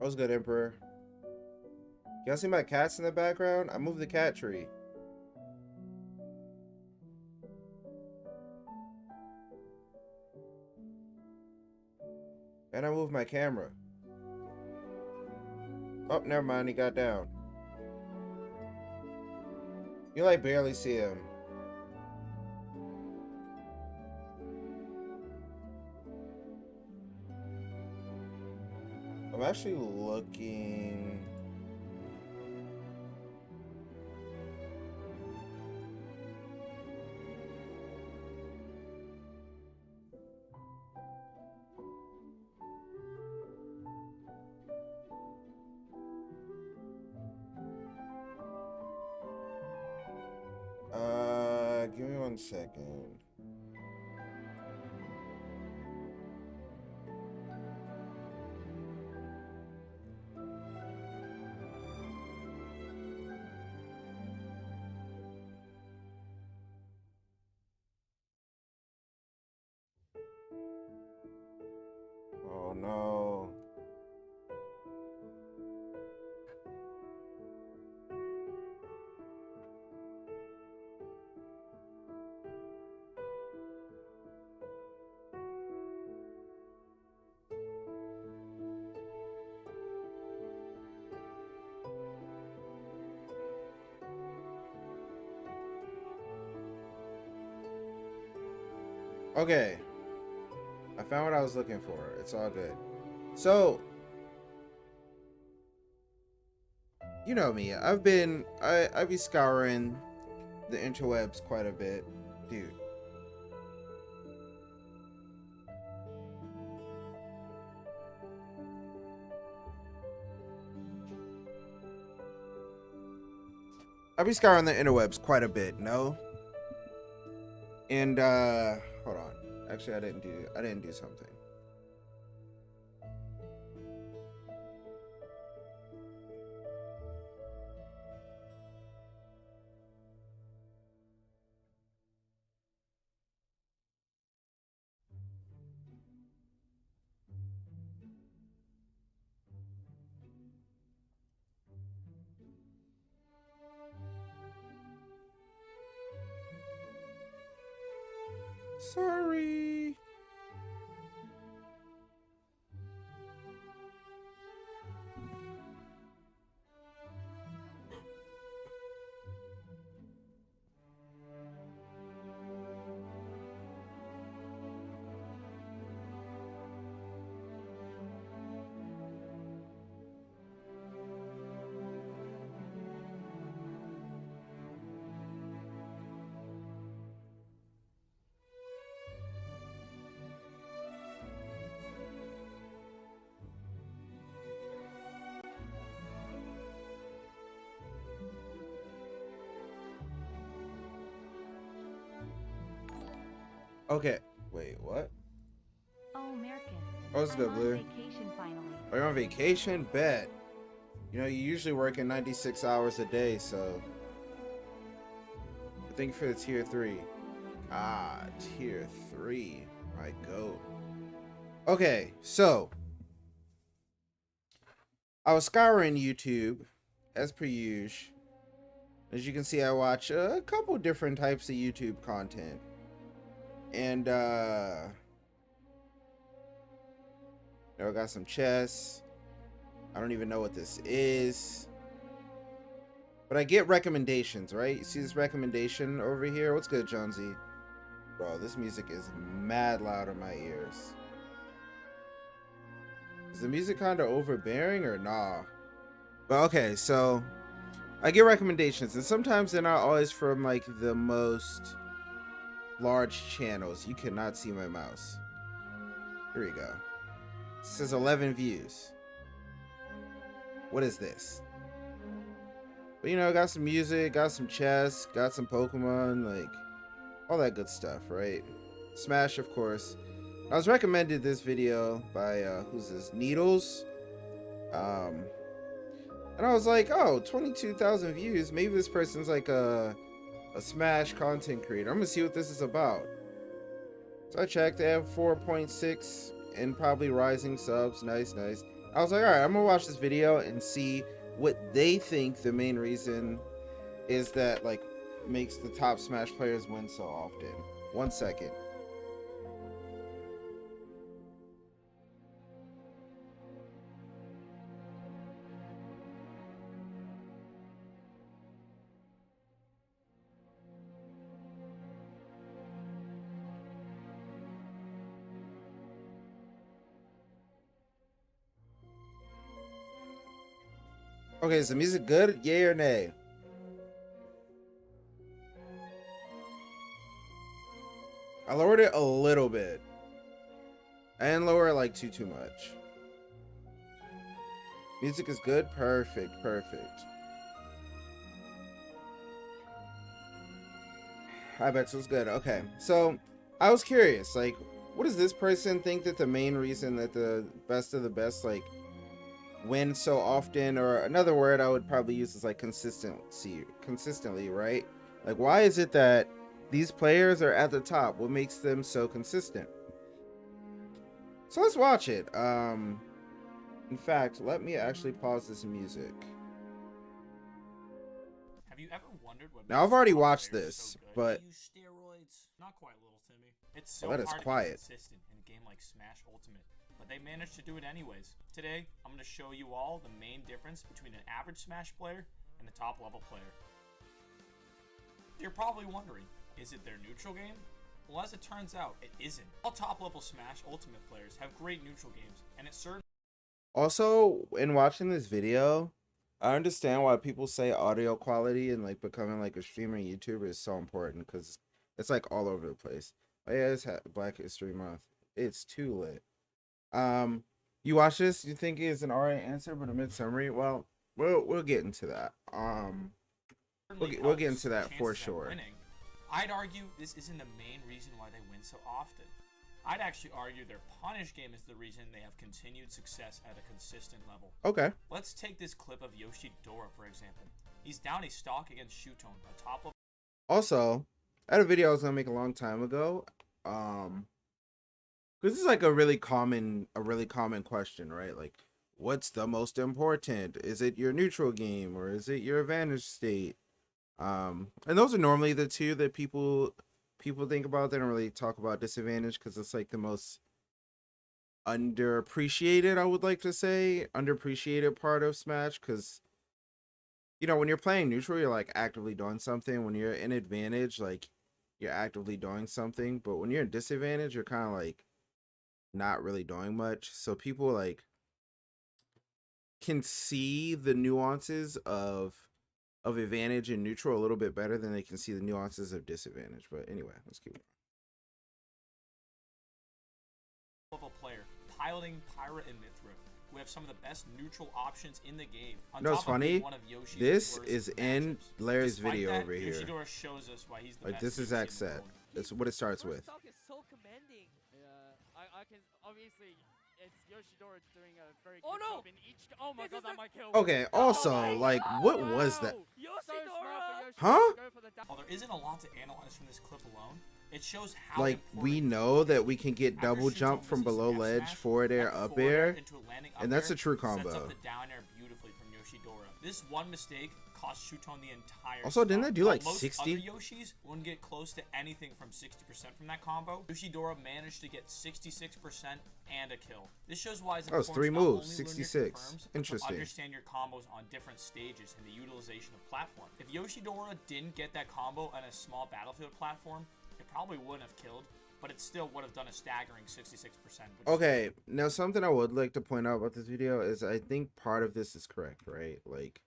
was good, Emperor. Y'all see my cats in the background? I moved the cat tree. And I moved my camera. Oh, never mind. He got down. You like barely see him. I'm actually looking. Give me 1 second. Oh no. Okay. I found what I was looking for. It's all good. So, you know me. I be scouring the interwebs quite a bit. Dude. I be scouring the interwebs quite a bit, no? And hold on. Actually, I didn't do something. Sorry. Okay. Wait, what? Oh, American. Oh, it's good, I'm on Blue. vacation finally. Are you on vacation? Bet. You know, you usually work in 96 hours a day, so. Thank you for the tier 3. Ah, tier 3. My goat. Okay, so. I was scouring YouTube, as per usual. As you can see, I watch a couple different types of YouTube content. And, I got some chess. I don't even know what this is. But I get recommendations, right? You see this recommendation over here? What's good, Jonesy? Bro, this music is mad loud in my ears. Is the music kind of overbearing or nah? But okay, so I get recommendations, and sometimes they're not always from like the most large channels. You cannot see my mouse. Here we go. It says 11 views. What is this? But you know, got some music, got some chess, got some Pokemon, like all that good stuff, right? Smash, of course. I was recommended this video by who's this? Needles. And I was like, oh, 22,000 views. Maybe this person's like a Smash content creator. I'm gonna see what this is about. So I checked. They have 4.6 and probably rising subs. Nice, nice. I was like, all right, I'm gonna watch this video and see what they think the main reason is that like makes the top Smash players win so often. 1 second. Okay, is the music good? Yay or nay? I lowered it a little bit. I didn't lower it like too much. Music is good? Perfect, perfect. I bet so. It's good. Okay, so I was curious, like, what does this person think that the main reason that the best of the best like win so often, or another word I would probably use is like consistently, right? Like, why is it that these players are at the top? What makes them so consistent? So let's watch it. In fact, let me actually pause this music. Have you ever wondered what Now makes I've already top watched players this, so good? but They use steroids. Not quite, little Timmy. It's oh, so that is hard to quiet. be consistent in a game like Smash Ultimate, but they managed to do it anyways. Today, I'm going to show you all the main difference between an average Smash player and a top level player. You're probably wondering, is it their neutral game? Well, as it turns out, it isn't. All top level Smash Ultimate players have great neutral games, and it serves. Also, in watching this video, I understand why people say audio quality and like becoming like a streamer YouTuber is so important because it's like all over the place. Oh yeah, it's Black History Month. It's too lit. You watch this, you think it's an alright answer, but a mid summary. Well, we'll get into that. We'll get into that for sure. Winning. I'd argue this isn't the main reason why they win so often. I'd actually argue their punish game is the reason they have continued success at a consistent level. Okay. Let's take this clip of Yoshidora, for example. He's down a stock against Shutone, a top level. Also, I had a video I was gonna make a long time ago. Because this is like a really common question, right? Like, what's the most important? Is it your neutral game or is it your advantage state? And those are normally the two that people think about. They don't really talk about disadvantage because it's like the most underappreciated, I would like to say, underappreciated part of Smash. Because you know, when you're playing neutral, you're like actively doing something. When you're in advantage, like you're actively doing something. But when you're in disadvantage, you're kind of like not really doing much. So people like can see the nuances of advantage and neutral a little bit better than they can see the nuances of disadvantage. But anyway, let's keep it. Level player, piloting Pyra and Mithra, who have some of the best neutral options in the game. You know what's funny? This is in Larry's video over here. Yoshidora shows us why he's the like best this is Yoshi X in the set. world. That's what it starts with. Stock is so commanding. Yeah, I can obviously it's Yoshidora doing a very Oh, good no! job in each. Oh my This god, is that the- might kill. Okay, also, my like, God. what was that? So smart Yoshidora! for Yoshidora Huh? to go for the While there isn't a lot to analyze from this clip alone, it shows how Like, we important know that we can get After double Shutone jump from misses below F ledge, smash, forward air, that up forward air air, into a landing up and that's air a true sets combo. up the down air beautifully from Yoshidora. This one mistake cost Shutone the entire Also, didn't stock. they do, like, While most 60? other Yoshis wouldn't get close to anything from 60% from that combo, Yoshidora managed to get 66% and a kill. This shows why it's That was important 3 to not moves, only learn your 66. confirms, but to Interesting. understand your combos on different stages and the utilization of platform. If Yoshidora didn't get that combo on a small battlefield platform, it probably wouldn't have killed, but it still would have done a staggering 66%. Okay, now something I would like to point out about this video is I think part of this is correct, right? Like,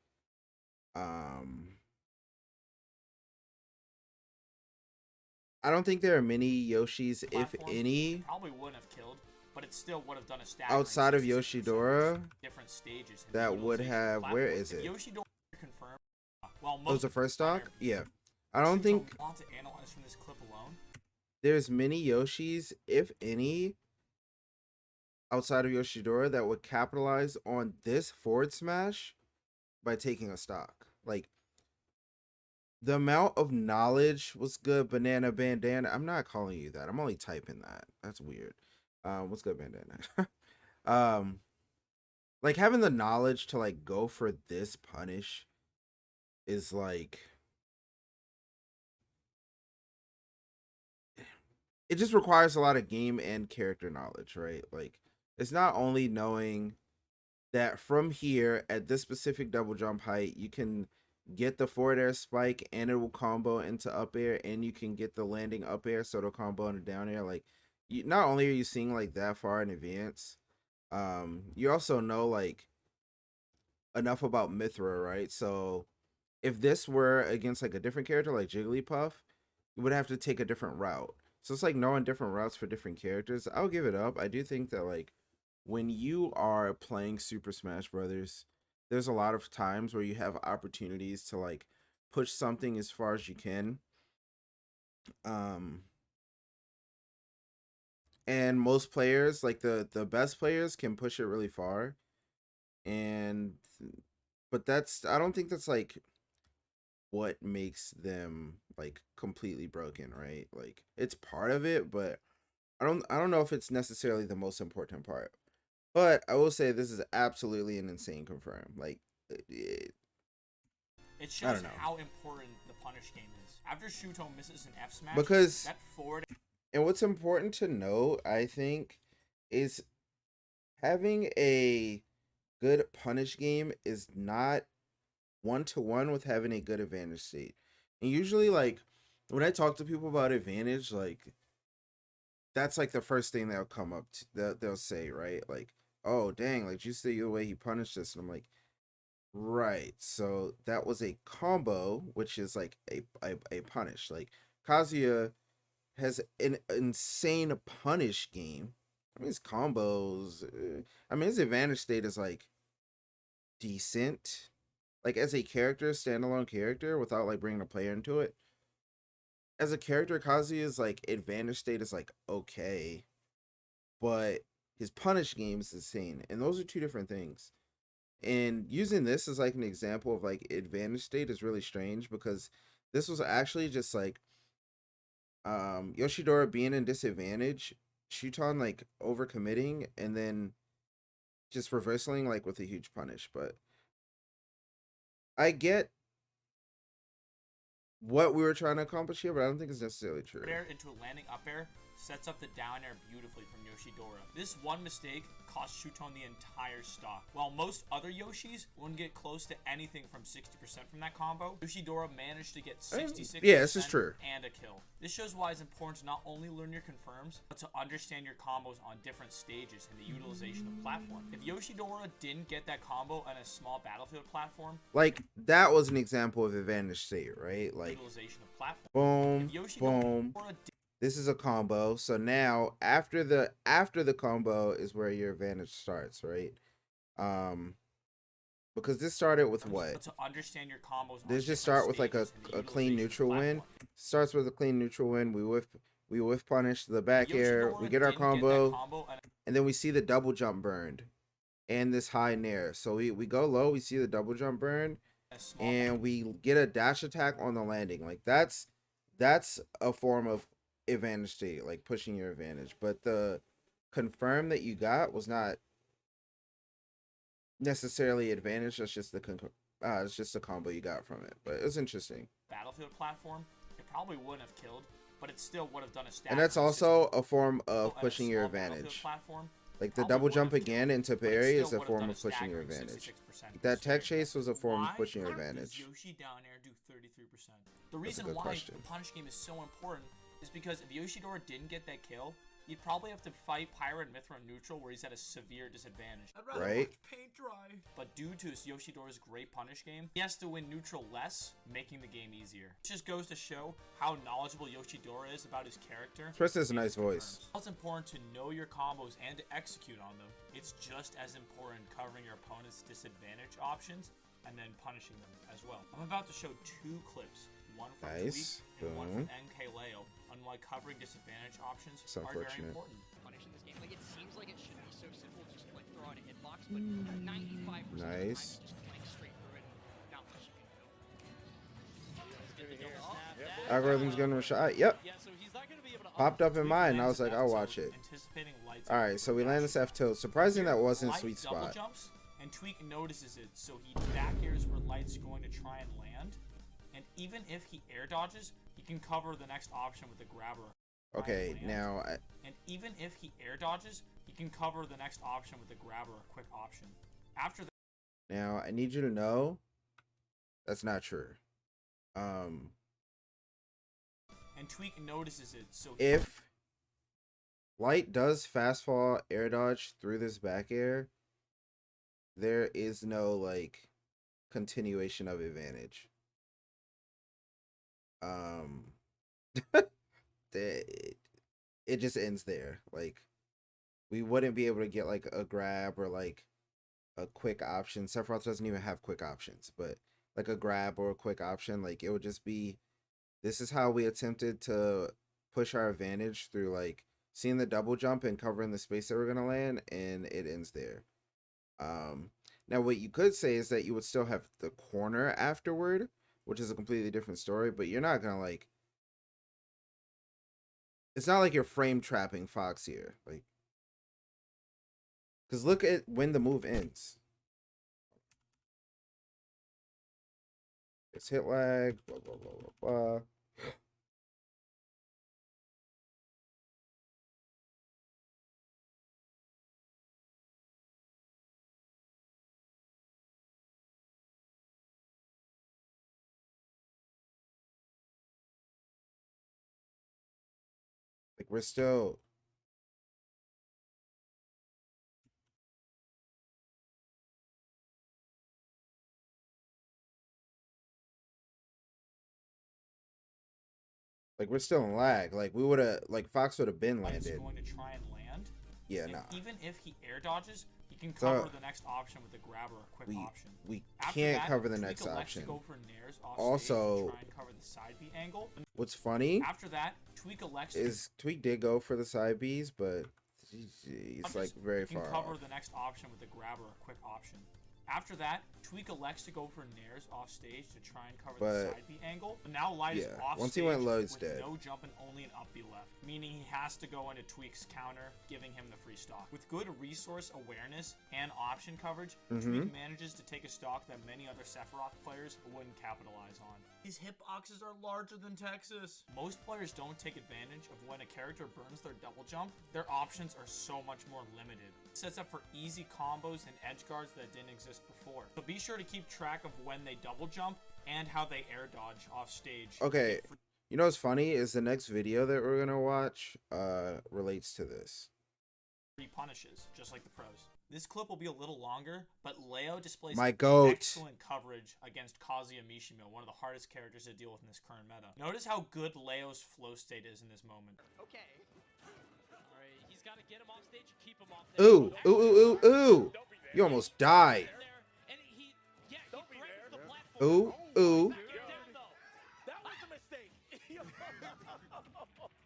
I don't think there are many Yoshis, if Platform, any, it probably wouldn't have killed, but it still would have done a staggering outside of 66% Yoshidora different stages in the that would utilization of have. platform. Where is If it? Yoshidora confirmed, well, That was most the first players- stock? Yeah. I don't There's think a lot to analyze from this clip alone. there's many Yoshis, if any, outside of Yoshidora that would capitalize on this forward smash by taking a stock. Like, the amount of knowledge was good. Banana bandana. I'm not calling you that. I'm only typing that. That's weird. What's good, bandana? like having the knowledge to like go for this punish is like it just requires a lot of game and character knowledge, right? Like it's not only knowing that from here at this specific double jump height, you can get the forward air spike and it will combo into up air, and you can get the landing up air so it'll combo into down air. Like, you, not only are you seeing like that far in advance, you also know like enough about Mithra, right? So if this were against like a different character like Jigglypuff, you would have to take a different route. So it's like knowing different routes for different characters. I'll give it up. I do think that like when you are playing Super Smash Brothers, there's a lot of times where you have opportunities to like push something as far as you can. Um and most players, like the best players, can push it really far. And but that's, I don't think that's like what makes them like completely broken, right? Like it's part of it, but I don't know if it's necessarily the most important part. But I will say this is absolutely an insane confirm. Like it, It I shows don't know. how important the punish game is. After Shuto misses an F smash, Because that forward and what's important to know, I think, is having a good punish game is not one to one with having a good advantage state. And usually like when I talk to people about advantage, like that's like the first thing they'll come up to, they'll say, right? Like, oh dang, like you see the way he punished us, and I'm like, right. So that was a combo, which is like a punish. Like Kazuya has an insane punish game. I mean, his combos. I mean, his advantage state is like decent. Like as a character, standalone character, without like bringing a player into it. As a character, Kazuya's like advantage state is like okay, but his punish game is insane, and those are two different things. And using this as like an example of like advantage state is really strange because this was actually just like Yoshidora being in disadvantage, Shuton like overcommitting, and then just reversing like with a huge punish. But I get what we were trying to accomplish here, but I don't think it's necessarily true. air into a landing up air sets up the down air beautifully from Yoshidora. This one mistake cost Shuton the entire stock. While most other Yoshis wouldn't get close to anything from 60% from that combo, Yoshidora managed to get 66% Yeah, this is true. and a kill. This shows why it's important to not only learn your confirms, but to understand your combos on different stages and the utilization of platform. If Yoshidora didn't get that combo on a small battlefield platform, Like that was an example of advantage state, right? Like utilization of platform. boom, If Yoshidora boom. This is a combo. So now after the combo is where your advantage starts, right? Because this started with what? To understand your combos. This just start with like a clean neutral win. Starts with a clean neutral win. We whiff punish the back air. We get our combo, and then we see the double jump burned, and this high nair. So we go low. We see the double jump burn, and we get a dash attack on the landing. Like that's a form of advantage state, like pushing your advantage. But the confirm that you got was not necessarily advantage. That's just it's just a combo you got from it. But it was interesting. Battlefield platform, it probably wouldn't have killed, but it still would have done a stat. And that's also a form of pushing your advantage. Like the double jump again into parry is a form of pushing your advantage. That tech chase was a form of pushing your advantage. Yoshi down air do 33%? The reason why the punish game is so important is because if Yoshidora didn't get that kill, he'd probably have to fight Pyra and Mithra neutral where he's at a severe disadvantage. I'd rather watch paint dry. But due to Yoshidora's great punish game, he has to win neutral less, making the game easier. It just goes to show how knowledgeable Yoshidora is about his character. Chris has a nice voice. While it's important to know your combos and to execute on them, it's just as important covering your opponent's disadvantage options and then punishing them as well. I'm about to show two clips, one from Tweak and one from NK Leo, on why covering disadvantage options are very important. Punishing this game, like it seems like it should be so simple, just like throw out a hitbox, but 95% of the time it's just playing straight through it and not pushing it. Algorithm's gonna shot. Yep. Yeah, so he's not gonna be able to Popped up in mine, and I was like, I'll watch it. Alright, so we land this F tilt. Surprising that wasn't sweet spot. And Tweak notices it, so he back airs where Light's going to try and land. And even if he air dodges, he can cover the next option with a grabber. Okay, now And even if he air dodges, he can cover the next option with a grabber, a quick option. After that, now I need you to know that's not true. and Tweak notices it, so If Light does fast fall air dodge through this back air, there is no like continuation of advantage. It just ends there. Like we wouldn't be able to get like a grab or like a quick option. Sephiroth doesn't even have quick options, but like a grab or a quick option, like it would just be, this is how we attempted to push our advantage through like seeing the double jump and covering the space that we're gonna land, and it ends there. Now what you could say is that you would still have the corner afterward, which is a completely different story, but you're not gonna like, it's not like you're frame trapping Fox here, like, because look at when the move ends. It's hit lag, blah, blah, blah, blah, blah. Like, we're still... Like, we're still in lag. Like, we would have... Like, Fox would have been Light's landed. going to try and land. Yeah, And nah. even if he air dodges, he can cover the next option with a grabber, a quick option. We After can't that, cover the Tweak next elects option. to go for nairs off Also, stage to try and cover the side B angle. What's funny After that, Tweak elects is Tweak did go for the side Bs, but it's like very far can cover off. the next option with a grabber, a quick option. After that, Tweak elects to go for nairs off stage to try and cover the side B angle. But now Light is off once stage he went low, he's with dead. no jump and only an up B left, meaning he has to go into Tweak's counter, giving him the free stock. With good resource awareness and option coverage, Tweak manages to take a stock that many other Sephiroth players wouldn't capitalize on. His hitboxes are larger than Texas. Most players don't take advantage of when a character burns their double jump. Their options are so much more limited. It sets up for easy combos and edge guards that didn't exist before. So be sure to keep track of when they double jump and how they air dodge off stage. Okay, you know what's funny is the next video that we're gonna watch relates to this. Free punishes, just like the pros. This clip will be a little longer, but Leo displays My goat. excellent coverage against Kazuya Mishima, one of the hardest characters to deal with in this current meta. Notice how good Leo's flow state is in this moment. Okay. Alright, he's got to get him off stage and keep him off there. Ooh, ooh, ooh, ooh, ooh! You almost died. And he threatens the platform. Ooh, ooh. Back it down, though. That was a mistake.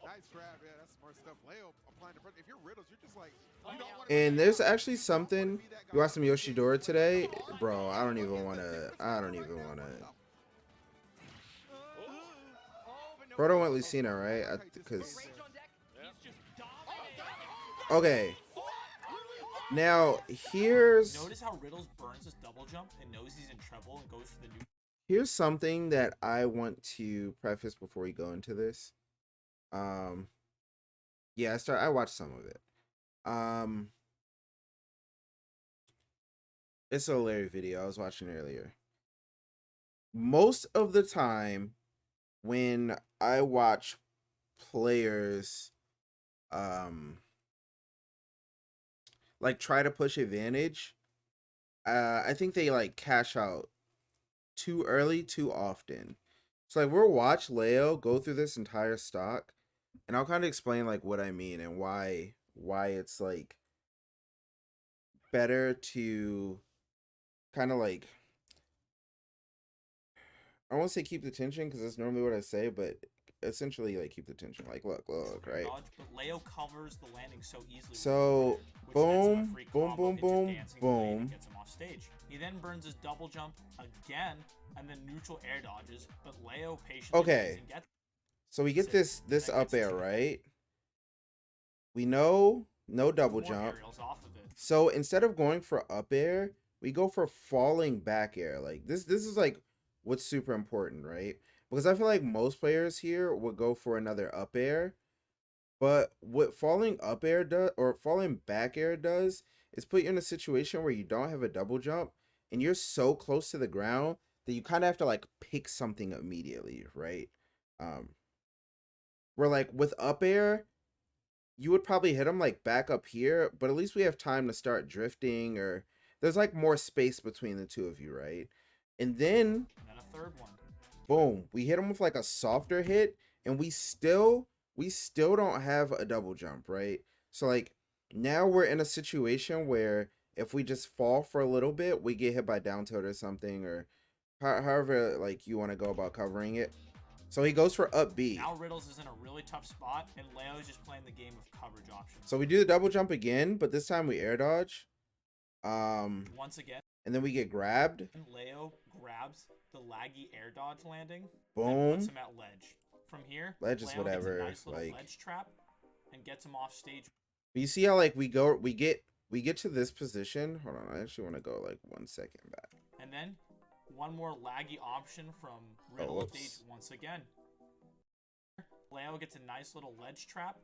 Nice grab, yeah, that's smart stuff. Leo applying the pressure. If you're Riddles, you're just like, you don't want to. And there's actually something. You watched some Yoshidora today, bro. I don't even wanna. Bro, don't want Lucina, right? Because. Rage on deck, he's just dominating. Okay. Now here's Notice how Riddles burns his double jump and knows he's in trouble and goes for the new. here's something that I want to preface before we go into this. Yeah, I watched some of it. It's a hilarious video. I was watching earlier. Most of the time when I watch players like try to push advantage, I think they like cash out too early, too often. So like we'll watch Leo go through this entire stock, and I'll kind of explain like what I mean and why it's like better to kind of like, I won't say keep the tension because that's normally what I say, but essentially like keep the tension. Like look, right? Dodge, but Leo covers the landing so easily. So which nets him a boom, free boom, combo boom, into boom, dancing blade and boom. gets him off stage. He then burns his double jump again and then neutral air dodges, but Leo patiently Okay. waits and gets So we get this up air, right? We know no double more jump. aerials off of it. So instead of going for up air, we go for falling back air. Like this is like what's super important, right? Because I feel like most players here would go for another up air, but what falling up air does or falling back air does is put you in a situation where you don't have a double jump and you're so close to the ground that you kind of have to like pick something immediately, right? Um, where like with up air, you would probably hit him like back up here, but at least we have time to start drifting or there's like more space between the two of you, right? And then And then a third one. boom, we hit him with like a softer hit and we still don't have a double jump, right? So like now we're in a situation where if we just fall for a little bit, we get hit by down tilt or something or however like you want to go about covering it. So he goes for up B. Now Riddles is in a really tough spot, and Leo is just playing the game of coverage options. So we do the double jump again, but this time we air dodge. Once again, And then we get grabbed. Leo grabs the laggy air dodge landing Boom. and puts him at ledge. From here, Ledge is Leo whatever, gets a nice little like- ledge trap and gets him off stage. But you see how like we get to this position. Hold on, I actually want to go like 1 second back. And then one more laggy option from Riddle whoops. stage once again. Leo gets a nice little ledge trap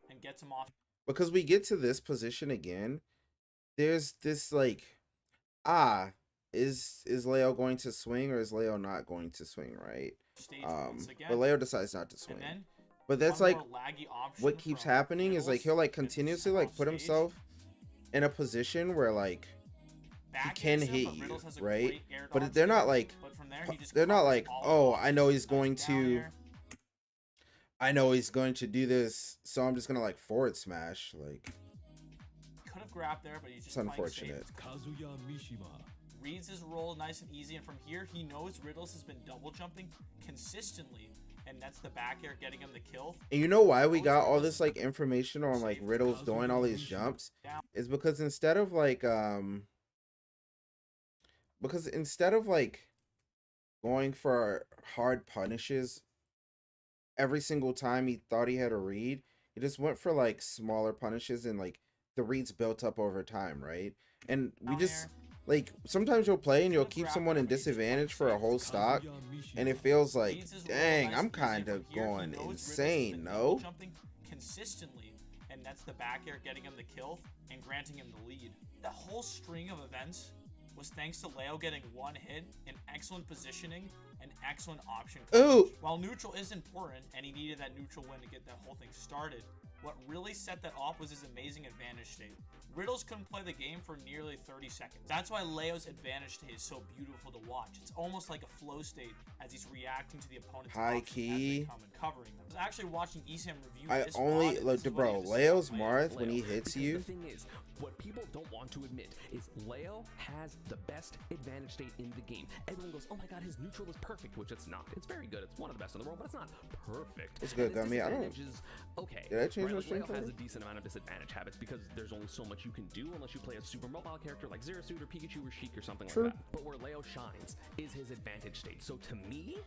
and gets him off Because we get to this position again, there's this like is Leo going to swing or is Leo not going to swing, right? stage once again. But Leo decides not to swing. And then But that's one like more laggy option what keeps from happening is like Riddles he'll like gets him continuously off like put stage. himself in a position where like Back can hits him, hit but you, Riddles has a right? great air But dodge they're not there. like But from there, he just they're not covers like, all oh, of I it. know he's Nice going down to air. I know he's going to do this, so I'm just gonna like forward smash. Like Could have grabbed there, but he's just it's playing unfortunate. safe. Kazuya Mishima. Reads his roll nice and easy, and from here, he knows Riddles has been double jumping consistently, and that's the back air getting him the kill. And you know why we got all this like information on like Riddles doing all these jumps? Is because instead of like going for hard punishes every single time he thought he had a read, he just went for like smaller punishes and like the reads built up over time, right? And we Down just air. like sometimes you'll play and you'll keep someone in disadvantage for a whole stock and it feels like, Reads his roll dang, nice I'm and easy, kind and of from here, he going knows Riddles has insane, been no? double jumping consistently, and that's the back air getting him the kill and granting him the lead. The whole string of events was thanks to Leo getting one hit and excellent positioning and excellent option coverage. Ooh. While neutral is important and he needed that neutral win to get that whole thing started, what really set that off was his amazing advantage state. Riddles couldn't play the game for nearly 30 seconds. That's why Leo's advantage state is so beautiful to watch. It's almost like a flow state as he's reacting to the opponent's High options as key. they come and covering them. I was actually watching Esam review I this only VOD, and look, this is what he bro. had to say Leo's about Leo. Marth when he Leo. hits Because you. The thing is, what people don't want to admit is Leo has the best advantage state in the game. Everyone goes, oh my god, his neutral is perfect, which it's not. It's very good. It's one of the best in the world, but it's not perfect. It's good, And his Gummy. I don't- disadvantage is okay. Did I change right? my Like, Leo stream has color? a decent amount of disadvantage habits because there's only so much you can do unless you play a super mobile character like Zero Suit or Pikachu or Sheik or something True. like that. But where Leo shines is his advantage state. So to me,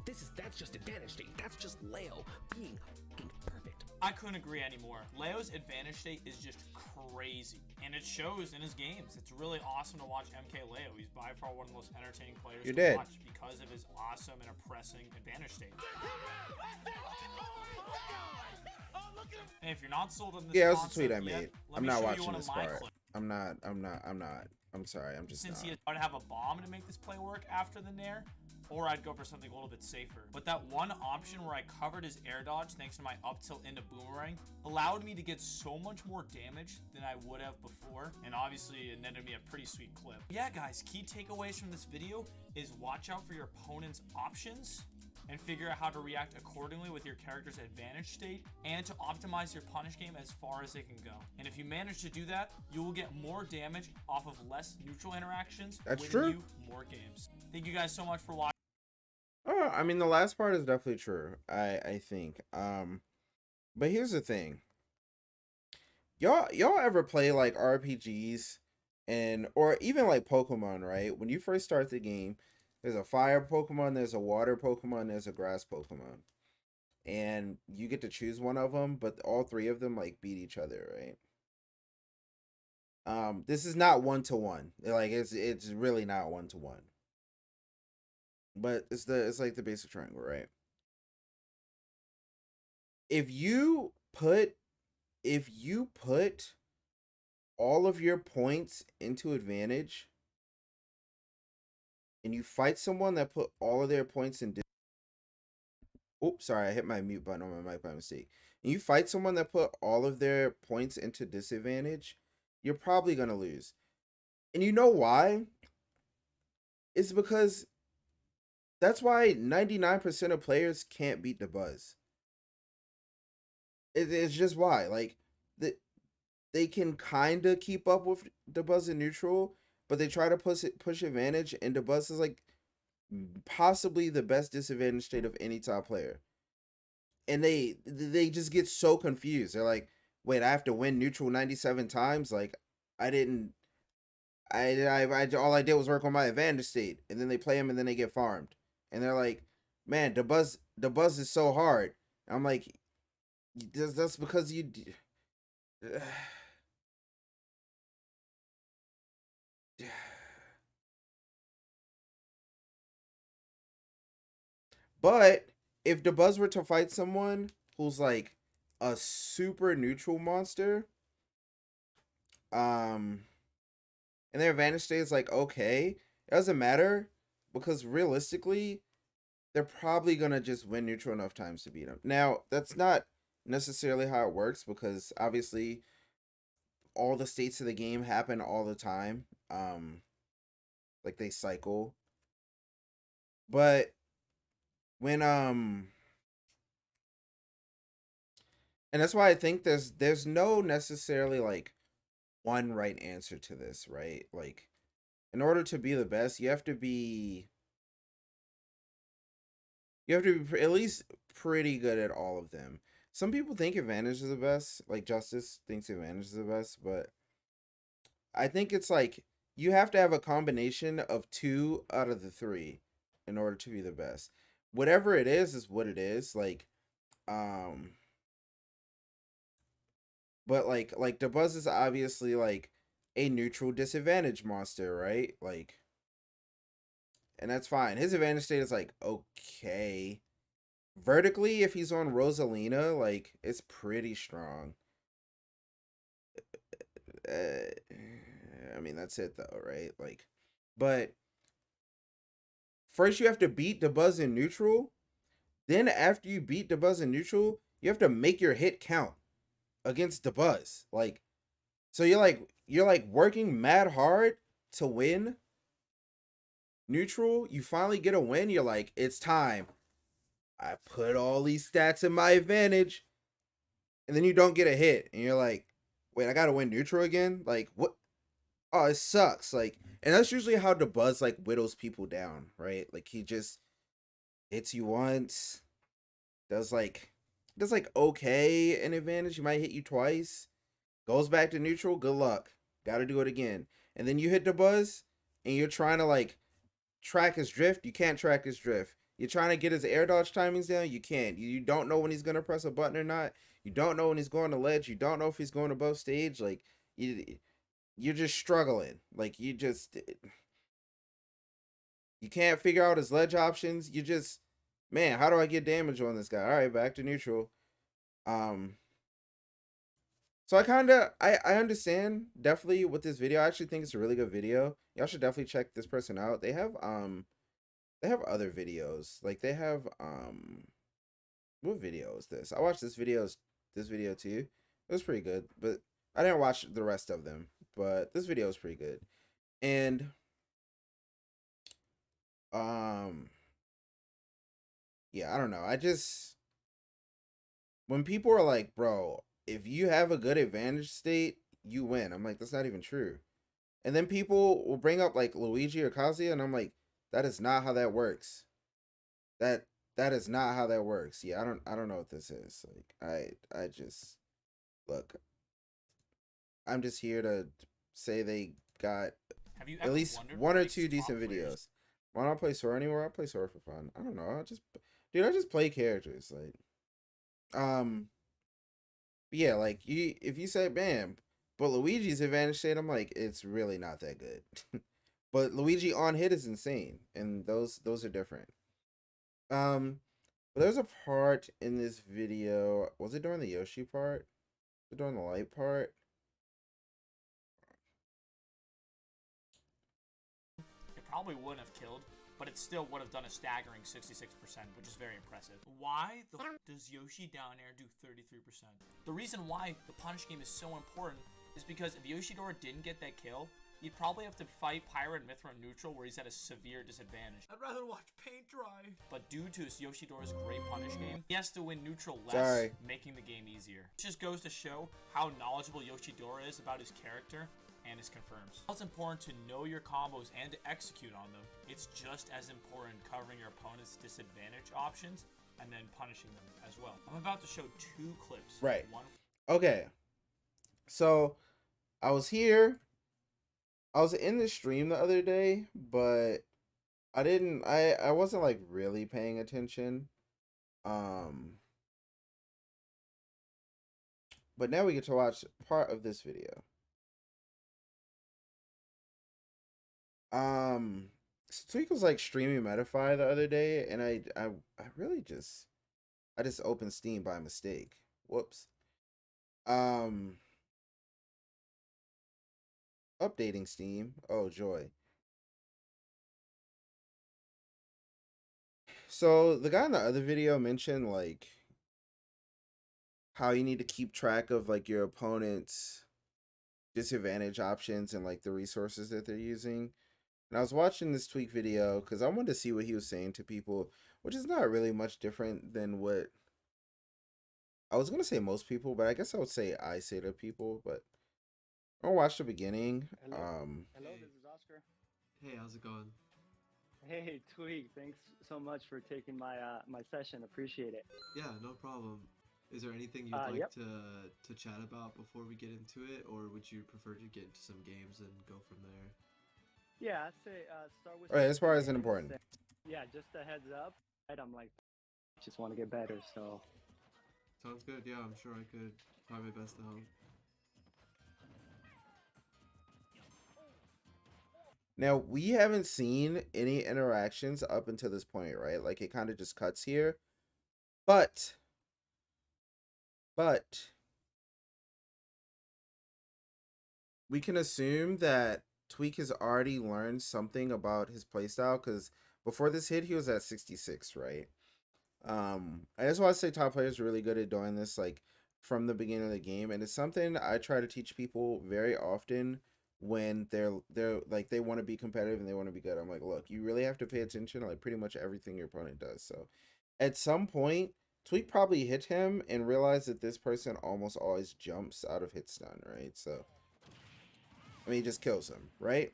that's just advantage state. That's just Leo being fucking perfect. I couldn't agree anymore. Leo's advantage state is just crazy, and it shows in his games. It's really awesome to watch MK Leo. He's by far one of the most entertaining players You're to dead. watch because of his awesome and oppressing advantage state. And if you're not sold on this Yeah, it was a tweet I concept yet, made. let I'm me not show you watching one of this my part. clips. I'm not. I'm sorry. I'm just Since not. he had to have a bomb to make this play work after the nair, or I'd go for something a little bit safer. But that one option where I covered his air dodge thanks to my up tilt into boomerang allowed me to get so much more damage than I would have before, and obviously it netted me a pretty sweet clip. Yeah guys, key takeaways from this video is watch out for your opponent's options and figure out how to react accordingly with your character's advantage state, and to optimize your punish game as far as it can go. And if you manage to do that, you will get more damage off of less neutral interactions, That's winning true. you more games. Thank you guys so much for watching. I mean, the last part is definitely true. I think. But here's the thing. Y'all ever play like RPGs and or even like Pokemon, right? When you first start the game, there's a fire Pokemon, there's a water Pokemon, there's a grass Pokemon. And you get to choose one of them, but all three of them like beat each other, right? This is not 1-to-1. Like it's really not 1-to-1. But it's like the basic triangle, right? If you put all of your points into advantage and you fight someone that put all of their points in oops, sorry, I hit my mute button on my mic by mistake. And you fight someone that put all of their points into disadvantage, you're probably gonna lose. And you know why? It's because that's why 99% of players can't beat the Buzz. It's just why. Like they can kind of keep up with the Buzz in neutral, but they try to push advantage, and the Buzz is like possibly the best disadvantage state of any top player. And they just get so confused. They're like, wait, I have to win neutral 97 times? Like, I didn't. I all I did was work on my advantage state, and then they play him, and then they get farmed, and they're like, man, the buzz is so hard. And I'm like, that's because you. But if the Buzz were to fight someone who's like a super neutral monster, um, and their advantage state is like okay, it doesn't matter because realistically, they're probably gonna just win neutral enough times to beat them. Now, that's not necessarily how it works because obviously all the states of the game happen all the time. Like they cycle. But when and that's why I think there's no necessarily like one right answer to this, right? Like in order to be the best, you have to be at least pretty good at all of them. Some people think advantage is the best, like Justice thinks advantage is the best, but I think it's like you have to have a combination of 2 out of the 3 in order to be the best. Whatever it is what it is. Like um but like the Buzz is obviously like a neutral disadvantage monster, right? Like and that's fine. His advantage state is like okay. Vertically, if he's on Rosalina, like it's pretty strong. Uh, I mean, that's it though, right? Like, but first you have to beat the Buzz in neutral. Then after you beat the Buzz in neutral, you have to make your hit count against the Buzz. Like, so you're like working mad hard to win neutral. You finally get a win. You're like, it's time. I put all these stats in my advantage, and then you don't get a hit, and you're like, wait, I gotta win neutral again. Like, what? Oh, it sucks. Like, and that's usually how the Buzz like whittles people down, right? Like he just hits you once, does like okay an advantage. He might hit you twice, goes back to neutral. Good luck. Got to do it again. And then you hit the Buzz, and you're trying to like track his drift. You can't track his drift. You're trying to get his air dodge timings down. You can't. You don't know when he's gonna press a button or not. You don't know when he's going to ledge. You don't know if he's going above stage. Like you're just struggling. Like you can't figure out his ledge options. You just man, how do I get damage on this guy? All right, back to neutral. Um so I understand definitely with this video. I actually think it's a really good video. Y'all should definitely check this person out. They have other videos. Like they have what video is this? I watched this video too. It was pretty good, but I didn't watch the rest of them. But this video is pretty good. And um yeah, I don't know. I just when people are like, bro, if you have a good advantage state, you win. I'm like, that's not even true. And then people will bring up like Luigi or Kazuya, and I'm like, that is not how that works. That that is not how that works. Yeah, I don't know what this is. Like I just look, I'm just here to say they got Have you at ever least wondered one what or makes two top decent players videos. Why don't I play Sora anymore? I play Sora for fun. I don't know. I just play characters. Like, yeah, like if you say, bam, But Luigi's advantage state, I'm like, it's really not that good. But Luigi on hit is insane, and those are different. But there's a part in this video. Was it during the Yoshi part? Was it during the light part? It probably wouldn't have killed, but it still would have done a staggering 66%, which is very impressive. Why the f does Yoshi down air do 33%? The reason why the punish game is so important is because if Yoshidora didn't get that kill, he'd probably have to fight Pyra and Mithra in neutral where he's at a severe disadvantage. I'd rather watch paint dry. But due to Yoshidora's great punish game, he has to win neutral less, making the game easier. It just goes to show how knowledgeable Yoshidora is about his character and his confirms. While it's important to know your combos and to execute on them, it's just as important covering your opponent's disadvantage options and then punishing them as well. I'm about to show 2 clips. Right. One. Okay. So I was here. I was in the stream the other day, but I wasn't like really paying attention. But now we get to watch part of this video. Tweak was like streaming Metafy the other day, and I really just opened Steam by mistake. Whoops. Updating Steam. Oh joy. So the guy in the other video mentioned like how you need to keep track of like your opponent's disadvantage options and like the resources that they're using. And I was watching this Tweak video because I wanted to see what he was saying to people, which is not really much different than what I was gonna say most people, but I guess I would say I say to people. But I'll watch the beginning. Hello, this is Oscar. Hey, how's it going? Hey, Tweak, thanks so much for taking my my session. Appreciate it. Yeah, no problem. Is there anything you'd like yep. to chat about before we get into it, or would you prefer to get into some games and go from there? Yeah, I'd say start with. Alright, this part isn't important. Yeah, just a heads up. I'm like, just want to get better, so. Sounds good. Yeah, I'm sure I could try my best to help. Now, we haven't seen any interactions up until this point, right? Like, it kind of just cuts here. But, we can assume that Tweak has already learned something about his playstyle, because before this hit, he was at 66, right? I just want to say top players are really good at doing this, like, from the beginning of the game, and it's something I try to teach people very often when they're like they want to be competitive and they want to be good. I'm like, look, you really have to pay attention to like pretty much everything your opponent does. So at some point, Tweak probably hit him and realized that this person almost always jumps out of hit stun, right? So I mean, he just kills him, right?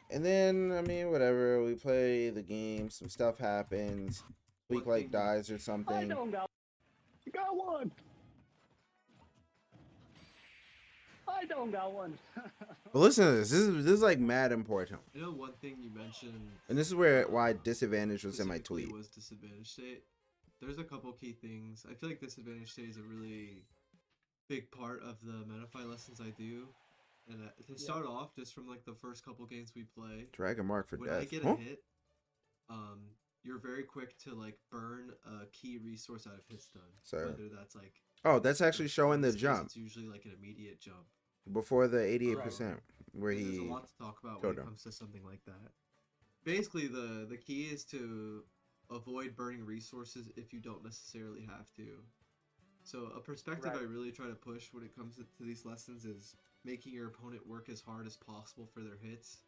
And then, I mean, whatever, we play the game, some stuff happens, Tweak like dies or something. I don't got. You got one. I don't got one. But listen to this. This is like mad important. I know one thing you mentioned, And this is why disadvantage was in my tweet. Was disadvantage state. There's a couple key things. I feel like disadvantage state is a really big part of the Metafy lessons I do. And to start off, just from like the first couple games we play, Dragon Mark for when death. I get a hit, you're very quick to like burn a key resource out of hit stun. So whether that's like, oh, that's actually showing the jump. It's usually like an immediate jump before the 88%, where and he. There's a lot to talk about when it comes to something like that. Basically, the key is to avoid burning resources if you don't necessarily have to. So a perspective I really try to push when it comes to these lessons is making your opponent work as hard as possible for their hits,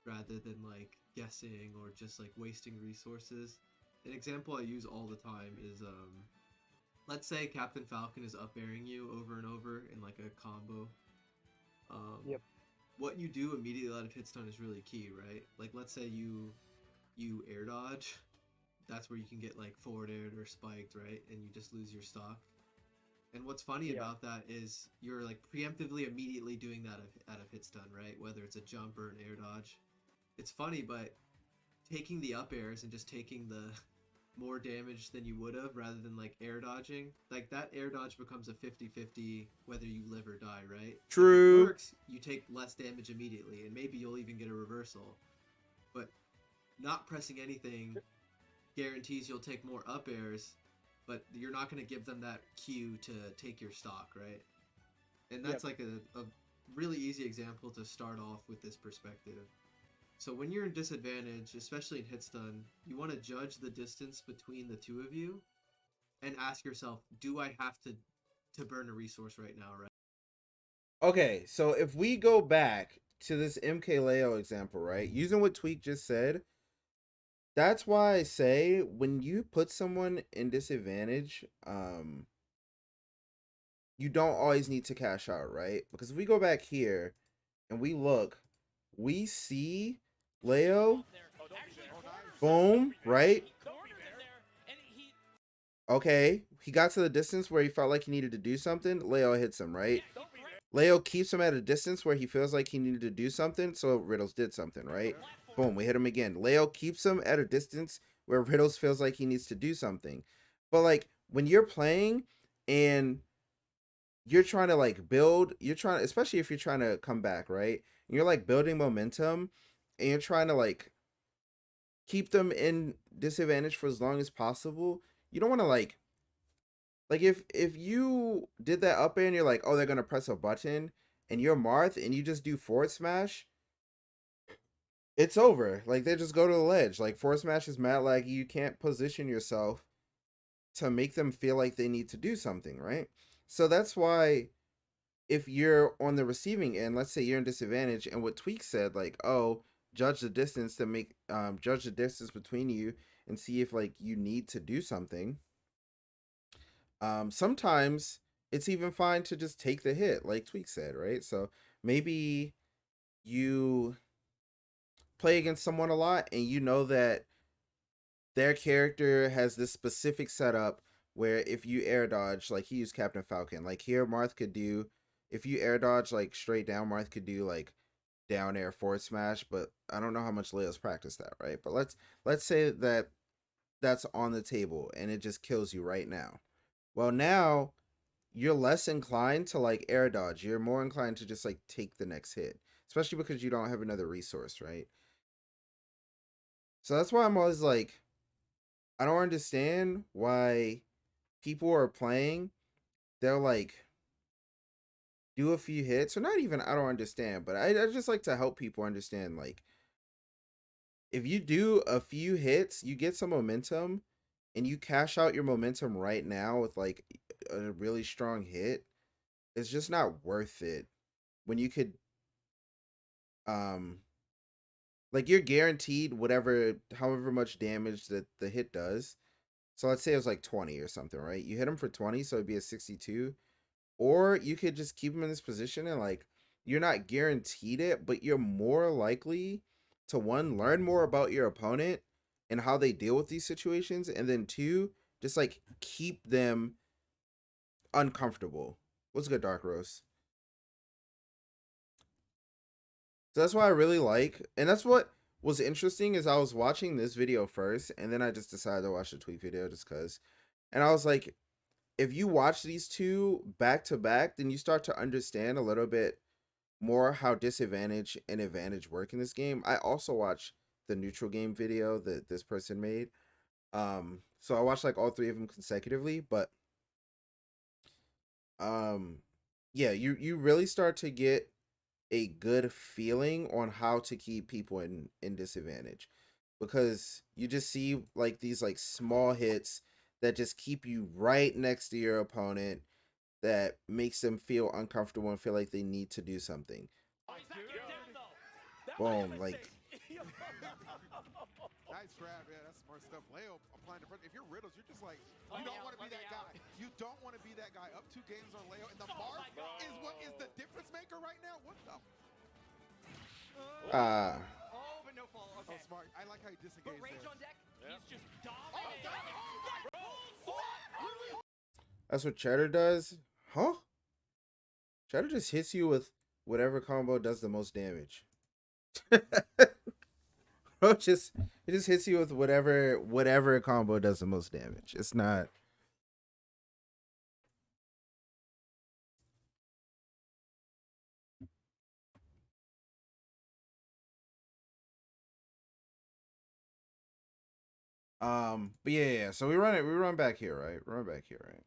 rather than like guessing or just like wasting resources. An example I use all the time is let's say Captain Falcon is up airing you over and over in like a combo. What you do immediately out of hit stun is really key, right? Like let's say you air dodge, that's where you can get like forward aired or spiked, right? And you just lose your stock. And what's funny about that is you're like preemptively immediately doing that out of hit stun, right? Whether it's a jump or an air dodge. It's funny, but taking the up airs and just taking the more damage than you would have rather than like air dodging. Like that air dodge becomes a 50-50 whether you live or die, right? True. If it works, you take less damage immediately, and maybe you'll even get a reversal. But not pressing anything guarantees you'll take more up airs, but you're not going to give them that cue to take your stock, right? And that's like a really easy example to start off with this perspective. So when you're in disadvantage, especially in hit stun, you want to judge the distance between the two of you and ask yourself, do I have to burn a resource right now, right? Okay, so if we go back to this MKLeo example, right? Using what Tweak just said, that's why I say when you put someone in disadvantage, you don't always need to cash out, right? Because if we go back here and we look, we see Leo, boom, right? Okay, he got to the distance where he felt like he needed to do something. Leo hits him, right? Leo keeps him at a distance where he feels like he needed to do something, so Riddles did something, right? Boom, we hit him again. Leo keeps him at a distance where Riddles feels like he needs to do something. But like when you're playing and you're trying to like build, especially if you're trying to come back, right? And you're like building momentum and you're trying to like keep them in disadvantage for as long as possible. You don't want to like if you did that up air and you're like, oh, they're gonna press a button and you're Marth and you just do forward smash, it's over. Like they just go to the ledge. Like forward smash is mad like you can't position yourself to make them feel like they need to do something, right? So that's why if you're on the receiving end, let's say you're in disadvantage, and what Tweak said, like, oh, judge the distance to make judge the distance between you and see if like you need to do something. Sometimes it's even fine to just take the hit, like Tweak said, right? So maybe you play against someone a lot and you know that their character has this specific setup where if you air dodge, like he used Captain Falcon, like here Marth could do, if you air dodge like straight down, Marth could do like down air forward smash, but I don't know how much Leo's practiced that, right? But let's say that that's on the table and it just kills you right now. Well, now you're less inclined to like air dodge. You're more inclined to just like take the next hit, especially because you don't have another resource, right? So that's why I'm always like, I don't understand why people are playing. They'll like do a few hits, or not even, I don't understand, but I just like to help people understand. Like, if you do a few hits, you get some momentum, and you cash out your momentum right now with like a really strong hit. It's just not worth it when you could um like you're guaranteed whatever however much damage that the hit does. So let's say it was like 20 or something, right? You hit him for 20, so it'd be a 62. Or you could just keep him in this position and like you're not guaranteed it, but you're more likely to one, learn more about your opponent and how they deal with these situations, and then two, just like keep them uncomfortable. What's good, Dark Rose? So that's why I really like, and that's what was interesting is I was watching this video first, and then I just decided to watch the Tweak video just cause. And I was like, if you watch these two back to back, then you start to understand a little bit more how disadvantage and advantage work in this game. I also watched the neutral game video that this person made. So I watched like all three of them consecutively, but yeah, you really start to get a good feeling on how to keep people in disadvantage, because you just see like these like small hits that just keep you right next to your opponent, that makes them feel uncomfortable and feel like they need to do something. Boom, like Nice grab, yeah, that's smart stuff. Leo applying the pressure. If you're Riddles, you're just like, you don't want to be that guy. You don't want to be that guy. Up 2 games on Leo, and the mark is what is the difference maker right now. What the? Oh, but no follow. Okay. Oh, smart. I like how he disengaged But rage there. on deck, he's just dominating. that's what Cheddar does, huh? Cheddar just hits you with whatever combo does the most damage. bro. It just hits you with whatever combo does the most damage. It's not. But yeah. So we run it. We run back here, right? We run back here, right?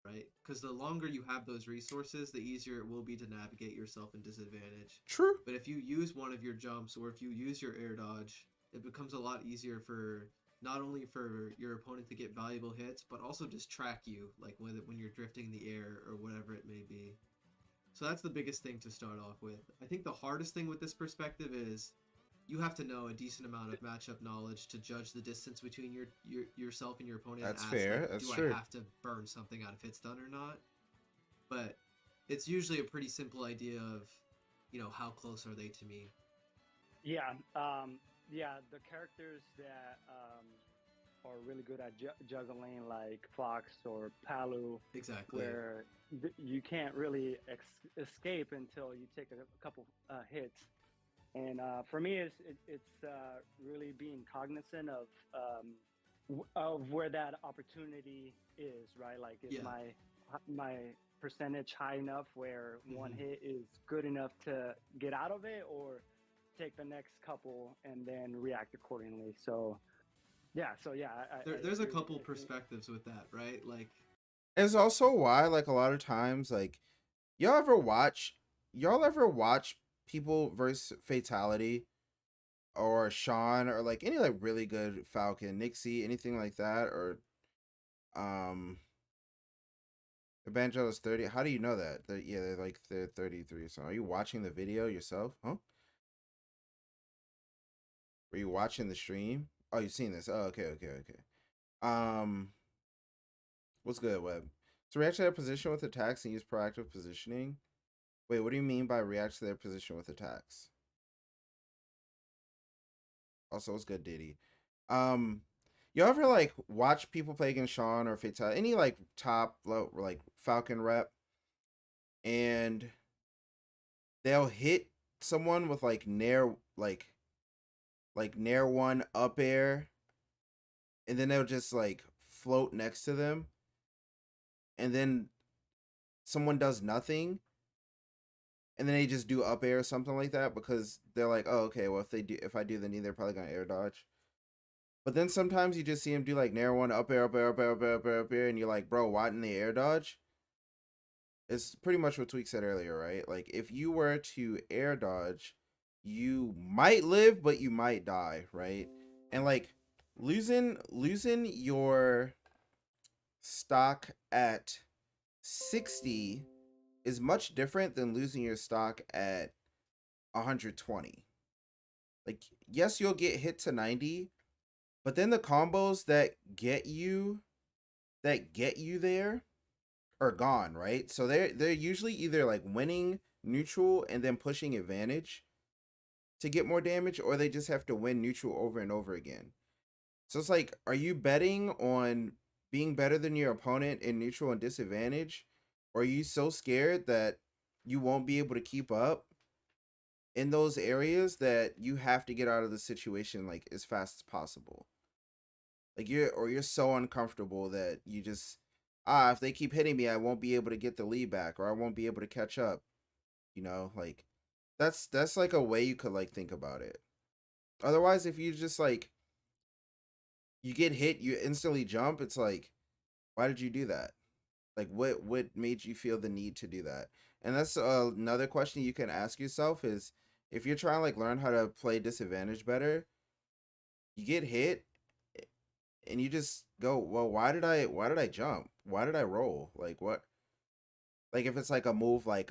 Right? Because the longer you have those resources, the easier it will be to navigate yourself in disadvantage. True. But if you use one of your jumps or if you use your air dodge, it becomes a lot easier for not only for your opponent to get valuable hits, but also just track you, like when you're drifting in the air or whatever it may be. So that's the biggest thing to start off with. I think the hardest thing with this perspective is you have to know a decent amount of matchup knowledge to judge the distance between yourself and your opponent. That's and ask, fair. like, That's do true. I have to burn something out if it's done or not? But it's usually a pretty simple idea of, how close are they to me? Yeah, the characters that are really good at juggling, like Fox or Palu, Exactly. where you can't really escape until you take a couple hits. And for me, it's really being cognizant of where that opportunity is, right? Like, is Yeah. my percentage high enough where one hit is good enough to get out of it, or take the next couple and then react accordingly? So yeah, there's a couple perspectives with that, right? Like, It's also why, like, a lot of times, like, y'all ever watch people versus Fatality or Sean or like any like really good Falcon, Nixie, anything like that, or um Evangelist 30. How do you know that? They're 33. So are you watching the video yourself? Huh? Were you watching the stream? Oh, you've seen this. Oh, okay. Um what's good, Web? So react to their position with attacks and use proactive positioning. Wait, what do you mean by react to their position with attacks? Also, what's good, Diddy? Um you ever like watch people play against Sean or Fatal, any like top low like Falcon rep, and they'll hit someone with like nair one up air, and then they'll just like float next to them, and then someone does nothing, and then they just do up air or something like that because they're like, oh, okay, well, if I do the knee, they're probably gonna air dodge. But then sometimes you just see him do like nair one up air, up air, up air, up air, up air, up air, and you're like, bro, why didn't they air dodge? It's pretty much what Tweak said earlier, right? Like, if you were to air dodge, you might live, but you might die, right? And like losing your stock at 60 is much different than losing your stock at 120. Like, yes, you'll get hit to 90, but then the combos that get you there are gone, right? So they're usually either like winning neutral and then pushing advantage to get more damage, or they just have to win neutral over and over again. So it's like, are you betting on being better than your opponent in neutral and disadvantage? Or are you so scared that you won't be able to keep up in those areas that you have to get out of the situation like as fast as possible? Like you're so uncomfortable that you just, if they keep hitting me, I won't be able to get the lead back, or I won't be able to catch up. Like that's like a way you could like think about it. Otherwise, if you just like you get hit, you instantly jump, it's like, why did you do that? Like what made you feel the need to do that? And that's another question you can ask yourself is, if you're trying to like learn how to play disadvantage better, you get hit and you just go, well, why did I jump? Why did I roll? Like what? Like if it's like a move like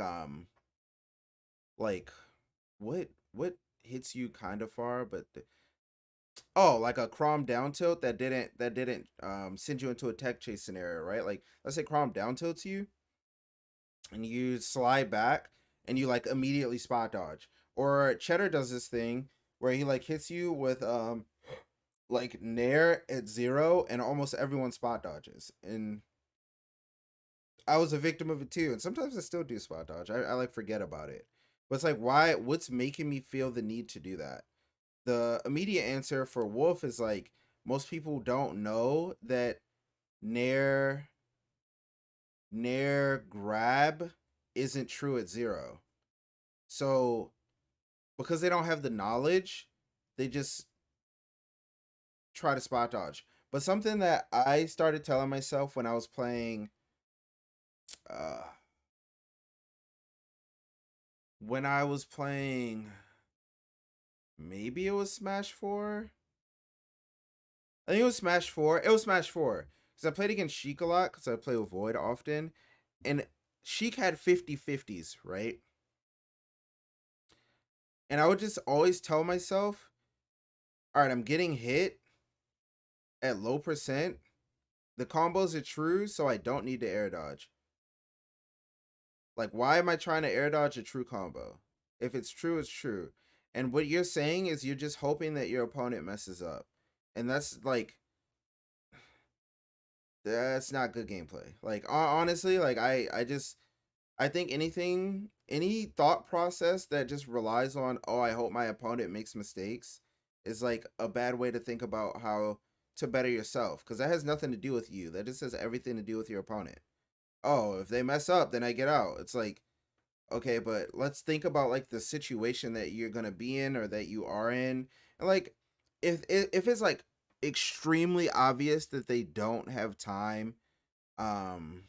what hits you kind of far, but oh, like a Crom down tilt that didn't send you into a tech chase scenario, right? Like let's say Crom down tilts you and you slide back and you like immediately spot dodge. Or Cheddar does this thing where he like hits you with like nair at 0 and almost everyone spot dodges. And I was a victim of it too. And sometimes I still do spot dodge. I like forget about it. But it's like, what's making me feel the need to do that? the immediate answer for Wolf is like most people don't know that Nair grab isn't true at 0. So because they don't have the knowledge, they just try to spot dodge. But something that I started telling myself when I was playing uh when I was playing maybe it was Smash 4. I think it was Smash 4. It was Smash 4. Because I played against Sheik a lot because I play with Void often. And Sheik had 50-50s, right? And I would just always tell myself, all right, I'm getting hit at low percent. The combos are true, so I don't need to air dodge. Like, why am I trying to air dodge a true combo? If it's true, it's true. And what you're saying is you're just hoping that your opponent messes up. And that's like, that's not good gameplay. Like, honestly, like, I think any thought process that just relies on, oh, I hope my opponent makes mistakes is like a bad way to think about how to better yourself. Because that has nothing to do with you. That just has everything to do with your opponent. Oh, if they mess up, then I get out. It's like, okay, but let's think about like the situation that you're gonna be in or that you are in. And like if it's like extremely obvious that they don't have time, um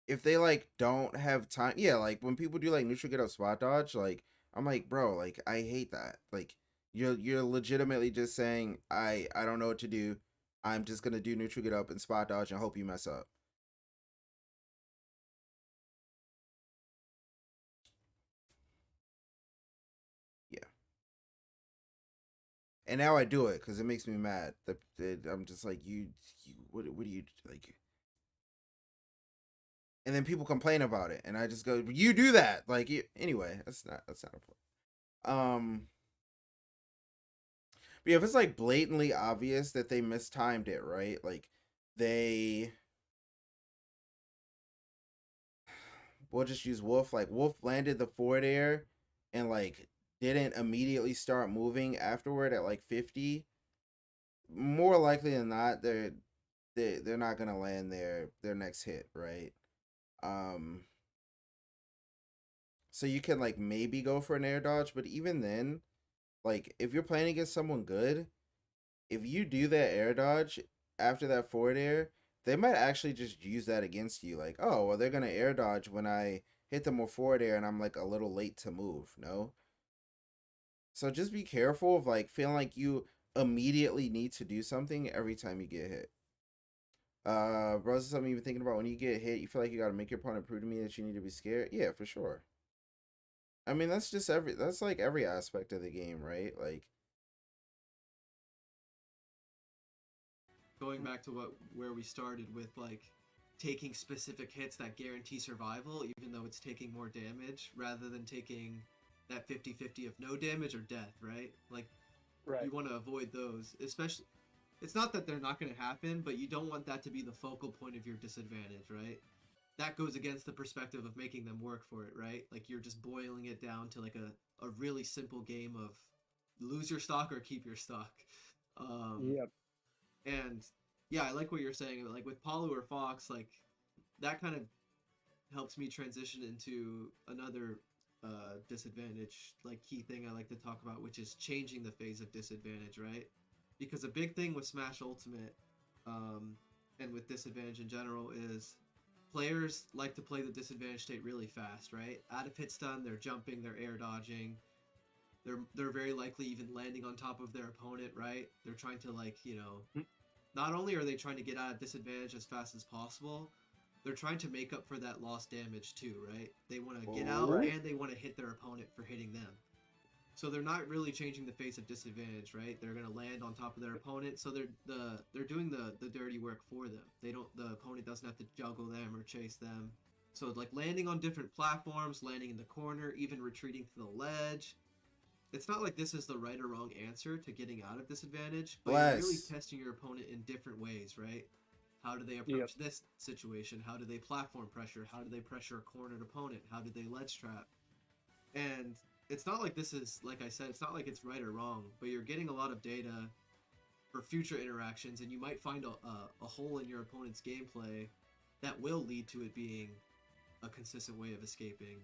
if they like don't have time, yeah, like when people do like neutral get up spot dodge, like I'm like, bro, like I hate that. Like you're legitimately just saying I don't know what to do. I'm just gonna do neutral get up and spot dodge and hope you mess up. Yeah. And now I do it because it makes me mad. I'm just like what do you like? And then people complain about it, and I just go, you do that, like anyway. That's not a point. But yeah, if it's like blatantly obvious that they mistimed it, right? Like they, we'll just use Wolf. Like Wolf landed the forward air, and like didn't immediately start moving afterward at like 50. More likely than not, they're not gonna land their next hit, right? Um, so you can like maybe go for an air dodge, but even then, like if you're playing against someone good, if you do that air dodge after that forward air, they might actually just use that against you. Like, oh, well, they're gonna air dodge when I hit them with forward air and I'm like a little late to move. No, so just be careful of like feeling like you immediately need to do something every time you get hit. Bro, is this something you've been thinking about when you get hit? You feel like you gotta make your opponent prove to me that you need to be scared? Yeah, for sure. I mean, that's like every aspect of the game, right? Like, Going back to where we started with like taking specific hits that guarantee survival, even though it's taking more damage, rather than taking that 50-50 of no damage or death, right? Like, Right. you want to avoid those, especially. It's not that they're not going to happen, but you don't want that to be the focal point of your disadvantage, right? That goes against the perspective of making them work for it, right? Like you're just boiling it down to like a really simple game of lose your stock or keep your stock. Yep. And yeah, I like what you're saying. Like with Palu or Fox, like that kind of helps me transition into another disadvantage, like key thing I like to talk about, which is changing the phase of disadvantage, right? Because a big thing with Smash Ultimate, and with disadvantage in general, is players like to play the disadvantage state really fast, right? Out of hit stun, they're jumping, they're air dodging, they're very likely even landing on top of their opponent, right? They're trying to like, not only are they trying to get out of disadvantage as fast as possible, they're trying to make up for that lost damage too, right? They want to get out Right. and they want to hit their opponent for hitting them. So they're not really changing the face of disadvantage, right? They're gonna land on top of their opponent, so they're doing the dirty work for them. The opponent doesn't have to juggle them or chase them. So like landing on different platforms, landing in the corner, even retreating to the ledge. It's not like this is the right or wrong answer to getting out of disadvantage, but you're really bless. testing your opponent in different ways, right? How do they approach this situation? How do they platform pressure? How do they pressure a cornered opponent? How do they ledge trap? And it's not like this is, like I said, it's not like it's right or wrong, but you're getting a lot of data for future interactions, and you might find a hole in your opponent's gameplay that will lead to it being a consistent way of escaping.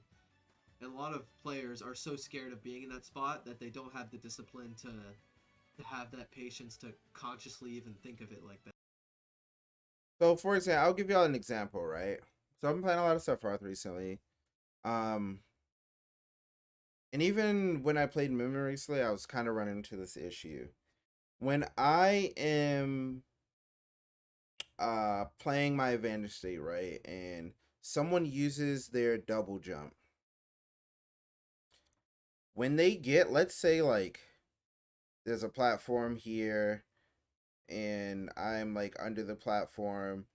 And a lot of players are so scared of being in that spot that they don't have the discipline to have that patience to consciously even think of it like that. So, for example, I'll give y'all an example, right? So, I've been playing a lot of Sephiroth recently. And even when I played Mimic recently, I was kind of running into this issue. When I am playing my advantage state, right, and someone uses their double jump, when they get, let's say, like, there's a platform here, and I'm like under the platform,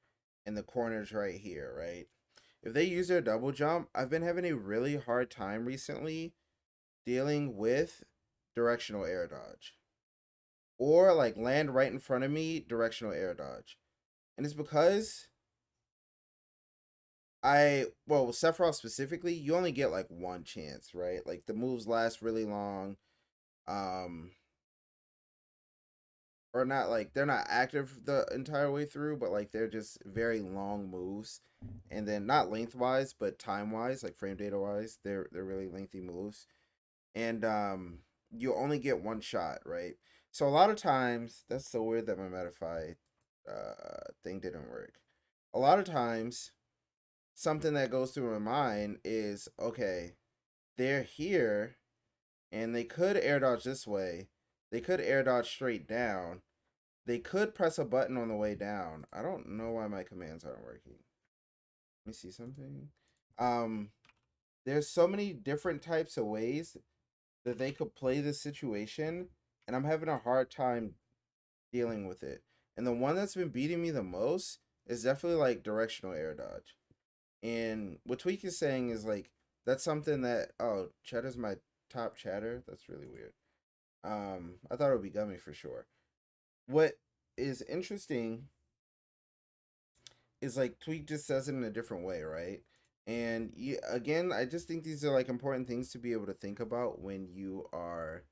and the corner's right here, right? If they use their double jump, I've been having a really hard time recently dealing with directional air dodge. Or like land right in front of me, directional air dodge. And it's because with Sephiroth specifically, you only get like one chance, right? Like the moves last really long. Or not, like they're not active the entire way through, but like they're just very long moves. And then not lengthwise, but time wise, like frame data wise, they're really lengthy moves. And you only get one shot, right? So a lot of times, that's so weird that my Medify thing didn't work. A lot of times, something that goes through my mind is, okay, they're here, and they could air dodge this way. They could air dodge straight down. They could press a button on the way down. I don't know why my commands aren't working. Let me see something. There's so many different types of ways that they could play this situation, and I'm having a hard time dealing with it. And the one that's been beating me the most is definitely like directional air dodge. And what Tweak is saying is like that's something that Cheddar's my top chatter. That's really weird. I thought it would be Gummy for sure. What is interesting is like Tweak just says it in a different way, right? And again, I just think these are like important things to be able to think about when you're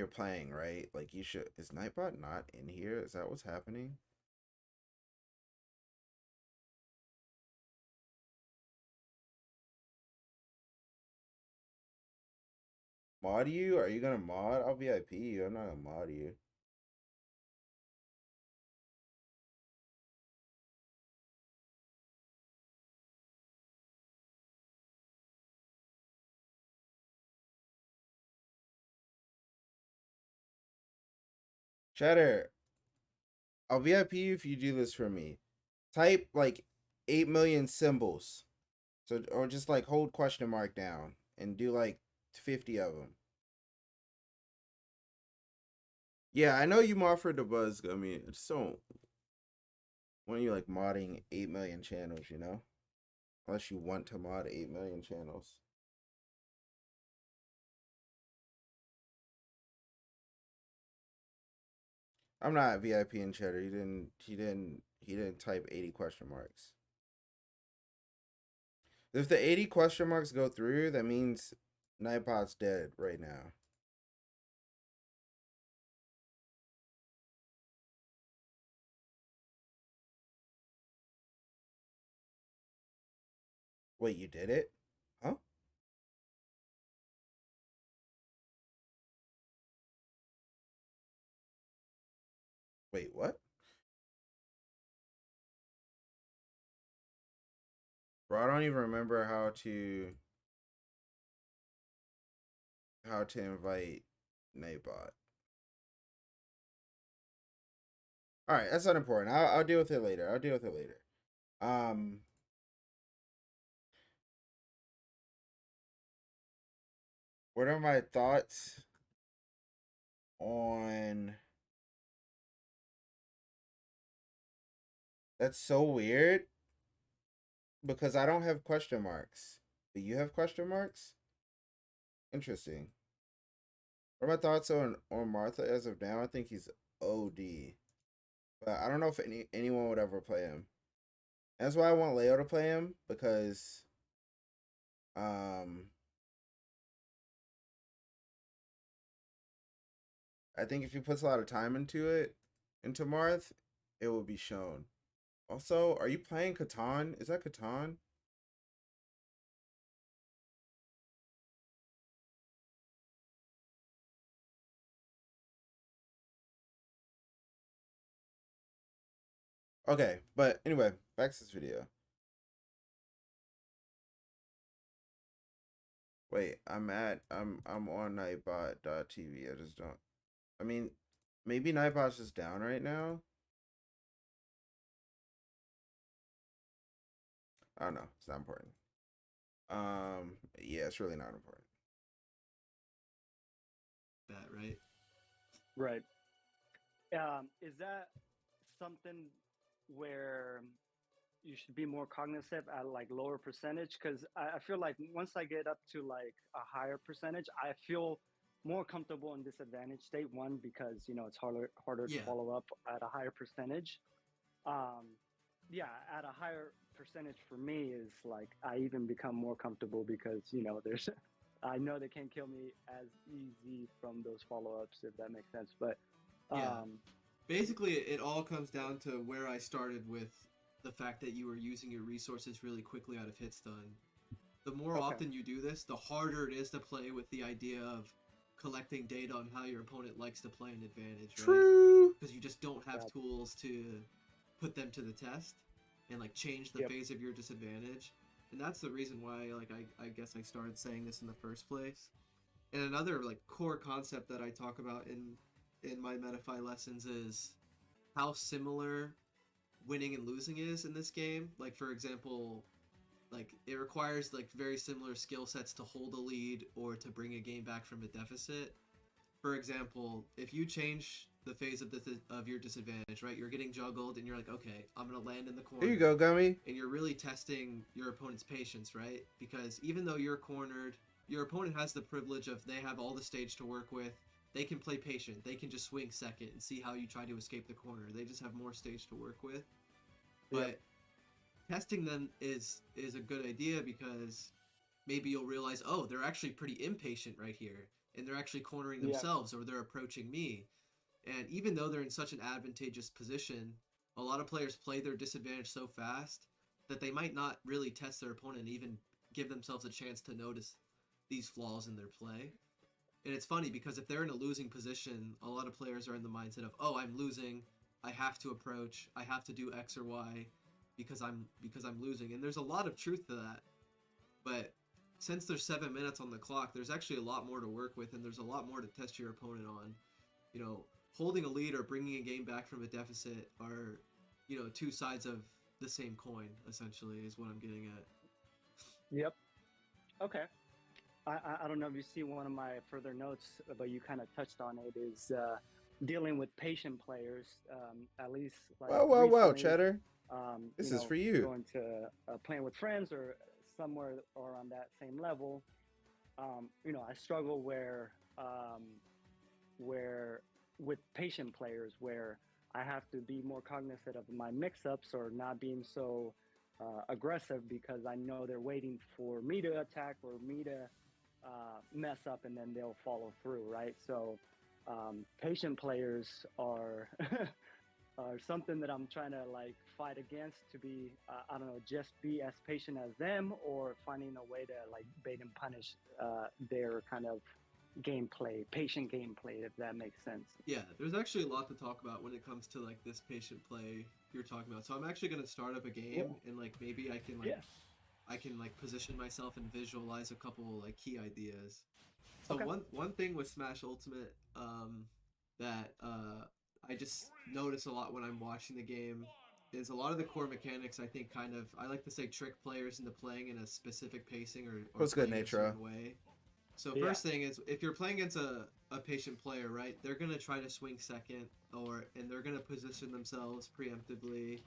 playing, right? Like you should. Is Nightbot not in here? Is that what's happening? Mod you? Are you gonna mod? I'll VIP you. I'm not gonna mod you. Cheddar, I'll VIP you if you do this for me. Type like 8 million symbols. So, or just like hold question mark down and do like 50 of them. Yeah, I know you mod for the buzz, Gummy. I just don't want you like modding 8 million channels, you know? Unless you want to mod 8 million channels. I'm not VIP in Cheddar. He didn't type 80 question marks. If the 80 question marks go through, that means Nightbot's dead right now. Wait, you did it? Huh? Wait, what? Bro, I don't even remember how to invite Nightbot. All right, that's not important. I'll deal with it later. I'll deal with it later. What are my thoughts on? That's so weird because I don't have question marks. Do you have question marks? Interesting. What are my thoughts on Martha as of now? I think he's OD. but I don't know if anyone would ever play him. That's why I want Leo to play him, because I think if he puts a lot of time into Marth, it will be shown. Also, are you playing Catan? Is that Catan? Okay, but anyway, back to this video. Wait, I'm on Nightbot.tv. I just don't. I mean, maybe Nightbot's just down right now. I don't know. It's not important. Yeah, it's really not important. That right? Right. Is that something where you should be more cognizant at like lower percentage? Because I feel like once I get up to like a higher percentage, I feel more comfortable in disadvantage state. One, because it's harder to Yeah. follow up at a higher percentage. Yeah, at a higher percentage for me is like I even become more comfortable because there's I know they can't kill me as easy from those follow-ups, if that makes sense. But Yeah. Basically, it all comes down to where I started with the fact that you were using your resources really quickly out of hit stun. The more often you do this, the harder it is to play with the idea of collecting data on how your opponent likes to play an advantage, right? True. Because you just don't have tools to put them to the test and like change the phase of your disadvantage. And that's the reason why I guess I started saying this in the first place. And another like core concept that I talk about in my Metafy lessons is how similar winning and losing is in this game. Like, for example, like it requires like very similar skill sets to hold a lead or to bring a game back from a deficit. For example, if you change the phase of your disadvantage, right? You're getting juggled and you're like, okay, I'm gonna land in the corner. Here you go, Gummy. And you're really testing your opponent's patience, right? Because even though you're cornered, your opponent has the privilege of they have all the stage to work with. They can play patient. They can just swing second and see how you try to escape the corner. They just have more stage to work with. But testing them is a good idea because maybe you'll realize, oh, they're actually pretty impatient right here, and they're actually cornering themselves, or they're approaching me. And even though they're in such an advantageous position, a lot of players play their disadvantage so fast that they might not really test their opponent and even give themselves a chance to notice these flaws in their play. And it's funny because if they're in a losing position, a lot of players are in the mindset of, oh, I'm losing, I have to approach, I have to do X or Y because I'm losing. And there's a lot of truth to that. But since there's 7 minutes on the clock, there's actually a lot more to work with, and there's a lot more to test your opponent on. Holding a lead or bringing a game back from a deficit are, two sides of the same coin, essentially, is what I'm getting at. Yep. Okay. I don't know if you see one of my further notes, but you kind of touched on it, is dealing with patient players, at least like Well, recently, Cheddar. This is for you. Going to playing with friends or somewhere or on that same level. I struggle where with patient players where I have to be more cognizant of my mix-ups or not being so aggressive because I know they're waiting for me to attack or me to mess up, and then they'll follow through, right? So patient players are are something that I'm trying to like fight against, to be I don't know, just be as patient as them, or finding a way to like bait and punish their kind of patient gameplay, if that makes sense. Yeah, there's actually a lot to talk about when it comes to like this patient play you're talking about. So I'm actually going to start up a game and like maybe I can like position myself and visualize a couple like key ideas. So one thing with Smash Ultimate that I just notice a lot when I'm watching the game is a lot of the core mechanics, I think, I like to say, trick players into playing in a specific pacing or What's good, playing a Natra? certain way. So first thing is, if you're playing against a patient player, right, they're going to try to swing second, and they're going to position themselves preemptively,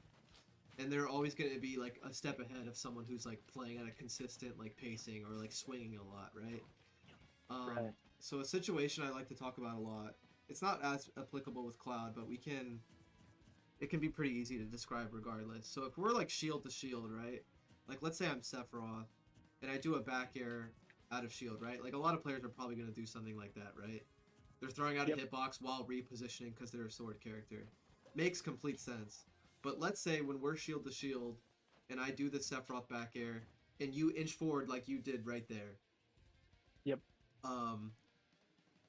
and they're always going to be like a step ahead of someone who's like playing at a consistent like pacing or like swinging a lot, right? So a situation I like to talk about a lot, it's not as applicable with Cloud, but we can it can be pretty easy to describe regardless. So if we're like shield to shield, right? Like let's say I'm Sephiroth and I do a back air out of shield, right? Like a lot of players are probably going to do something like that, right? They're throwing out a hitbox while repositioning because they're a sword character. Makes complete sense. But let's say when we're shield to shield and I do the Sephiroth back air and you inch forward like you did right there. Yep.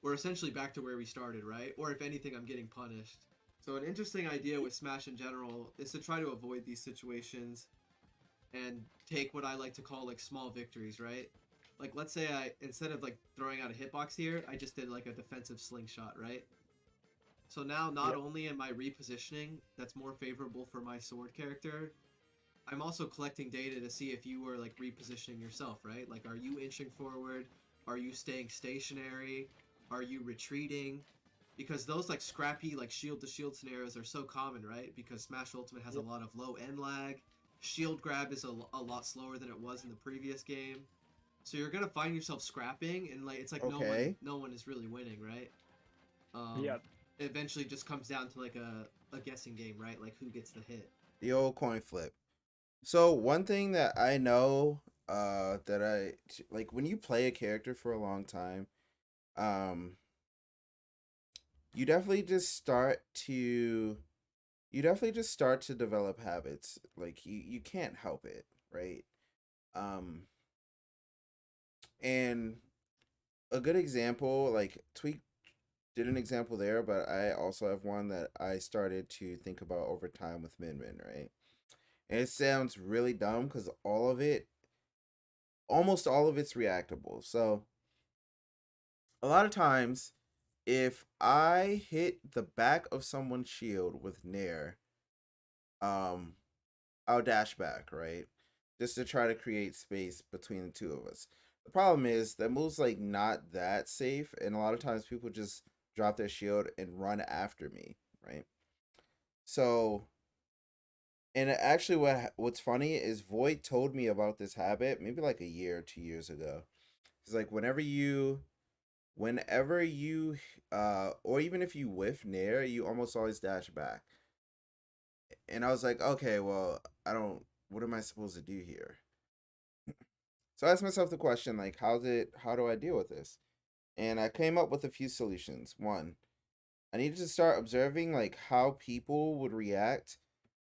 We're essentially back to where we started, right? Or if anything, I'm getting punished. So an interesting idea with Smash in general is to try to avoid these situations and take what I like to call like small victories, right? Like let's say I, instead of like throwing out a hitbox here, I just did like a defensive slingshot, right? So now not only am I repositioning that's more favorable for my sword character, I'm also collecting data to see if you were like repositioning yourself, right? Like are you inching forward? Are you staying stationary? Are you retreating? Because those like scrappy like shield to shield scenarios are so common, right? Because Smash Ultimate has a lot of low end lag. Shield grab is a lot slower than it was in the previous game. So you're gonna find yourself scrapping, and like it's like no one is really winning, right? It eventually just comes down to like a guessing game, right? Like who gets the hit. The old coin flip. So one thing that I know, that I like when you play a character for a long time, you definitely just start to develop habits. Like you can't help it, right? Um, and a good example, like Tweak did an example there, but I also have one that I started to think about over time with Min Min, right? And it sounds really dumb because almost all of it's reactable. So a lot of times, if I hit the back of someone's shield with Nair, um, I'll dash back, right? Just to try to create space between the two of us. The problem is that move's like not that safe, and a lot of times people just drop their shield and run after me, right? So, and actually, what's funny is Void told me about this habit maybe like a year or 2 years ago. It's like whenever you or even if you whiff Nair, you almost always dash back. And I was like, okay, well, I don't what am I supposed to do here? So I asked myself the question, like, how do I deal with this? And I came up with a few solutions. One, I needed to start observing like how people would react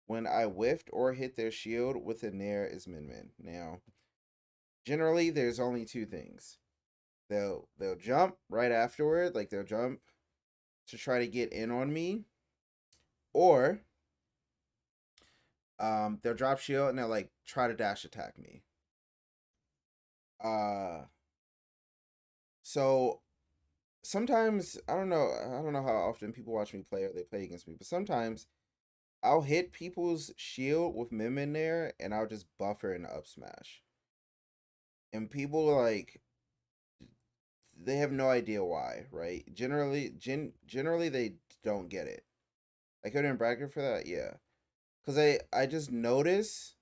when I whiffed or hit their shield with a Nair is Min Min. Now, generally there's only two things. They'll jump right afterward, like they'll jump to try to get in on me, or they'll drop shield and they'll like try to dash attack me. So sometimes I don't know how often people watch me play or they play against me, but sometimes I'll hit people's shield with Mim in there and I'll just buffer in up smash. And people like they have no idea why, right? Generally they don't get it. I couldn't bracket for that, yeah. Cause I just notice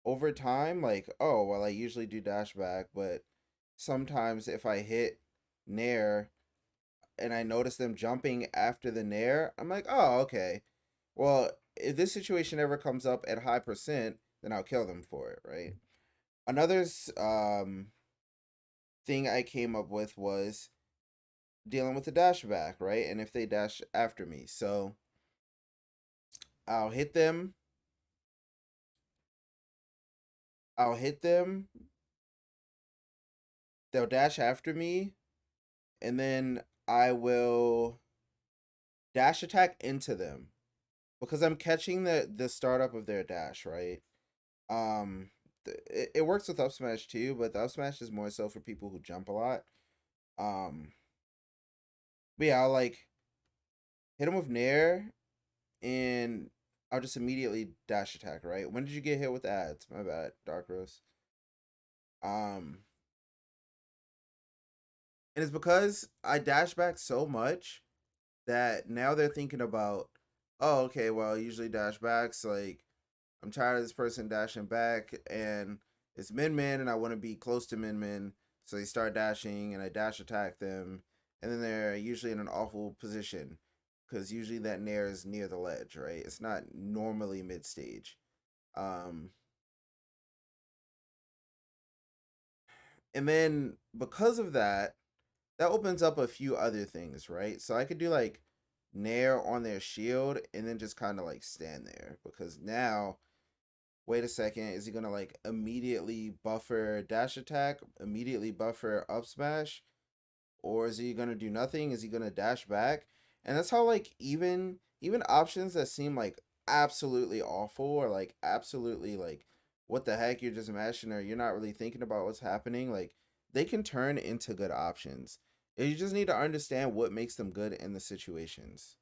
over time, like, oh well I usually do dash back, but sometimes if I hit Nair and I notice them jumping after the Nair, I'm like, oh, okay. Well, if this situation ever comes up at high percent, then I'll kill them for it, right? Another thing I came up with was dealing with the dash back, right? And if they dash after me. So I'll hit them. I'll hit them. They'll dash after me. And then I will dash attack into them. Because I'm catching the startup of their dash, right? It works with up smash too, but the up smash is more so for people who jump a lot. But yeah, I'll like hit him with Nair, and I'll just immediately dash attack. Right? When did you get hit with ads? My bad, Dark Rose. And it's because I dash back so much that now they're thinking about, oh, okay, well, I usually dash backs. Like, I'm tired of this person dashing back, and it's Min Min, and I want to be close to Min Min. So they start dashing, and I dash attack them, and then they're usually in an awful position because usually that nair is near the ledge, right? It's not normally mid stage. And then because of that, that opens up a few other things, right? So I could do like nair on their shield and then just kind of like stand there because now, wait a second, is he gonna like immediately buffer dash attack, immediately buffer up smash, or is he gonna do nothing? Is he gonna dash back? And that's how like even options that seem like absolutely awful or like absolutely like what the heck you're just mashing or you're not really thinking about what's happening, like they can turn into good options. And you just need to understand what makes them good in the situations.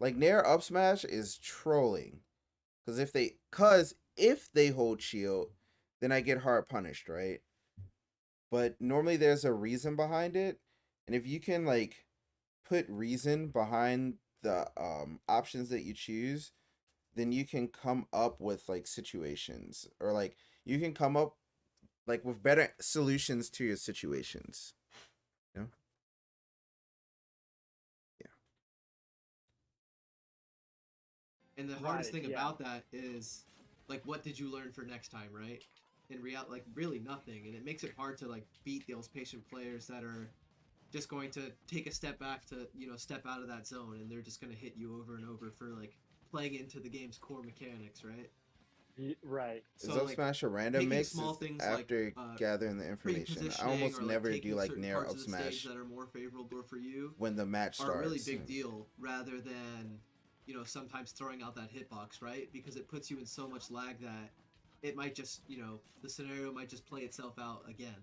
Like Nair up smash is trolling. Cause if they hold shield, then I get hard punished, right? But normally there's a reason behind it. And if you can like put reason behind the options that you choose, then you can come up with like situations or like you can come up like with better solutions to your situations. You know? Yeah. And the hardest thing about that is, like, what did you learn for next time, right? In reality, like, really nothing. And it makes it hard to, like, beat those patient players that are just going to take a step back to, step out of that zone, and they're just going to hit you over and over for, like, playing into the game's core mechanics, right? Right. So, is up smash a random mix small things after gathering the information? I almost never do like nair up smash that are more favorable for you when the match starts. Are a really big deal rather than sometimes throwing out that hitbox, right? Because it puts you in so much lag that it might just the scenario might just play itself out again,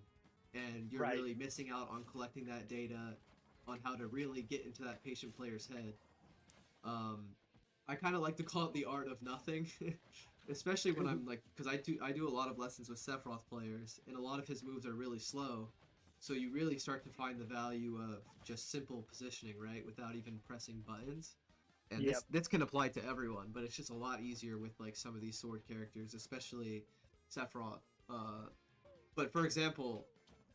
and you're really missing out on collecting that data on how to really get into that patient player's head. I kind of like to call it the art of nothing. Especially when I'm like, because I do a lot of lessons with Sephiroth players, and a lot of his moves are really slow, so you really start to find the value of just simple positioning, right, without even pressing buttons. And this can apply to everyone, but it's just a lot easier with like some of these sword characters, especially Sephiroth. But for example,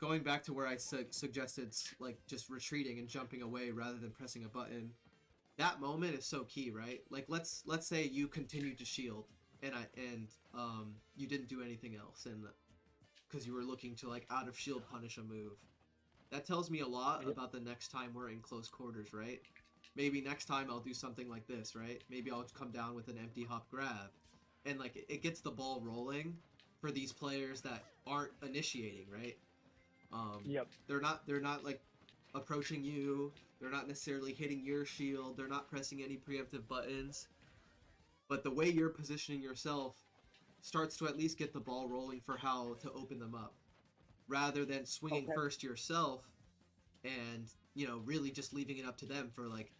going back to where I suggested like just retreating and jumping away rather than pressing a button, that moment is so key, right? Like let's say you continue to shield. And you didn't do anything else, and because you were looking to like out of shield punish a move, that tells me a lot about the next time we're in close quarters, right? Maybe next time I'll do something like this, right? Maybe I'll come down with an empty hop grab, and like it gets the ball rolling for these players that aren't initiating, right? They're not like approaching you. They're not necessarily hitting your shield. They're not pressing any preemptive buttons. But the way you're positioning yourself starts to at least get the ball rolling for how to open them up, rather than swinging first yourself and really just leaving it up to them for like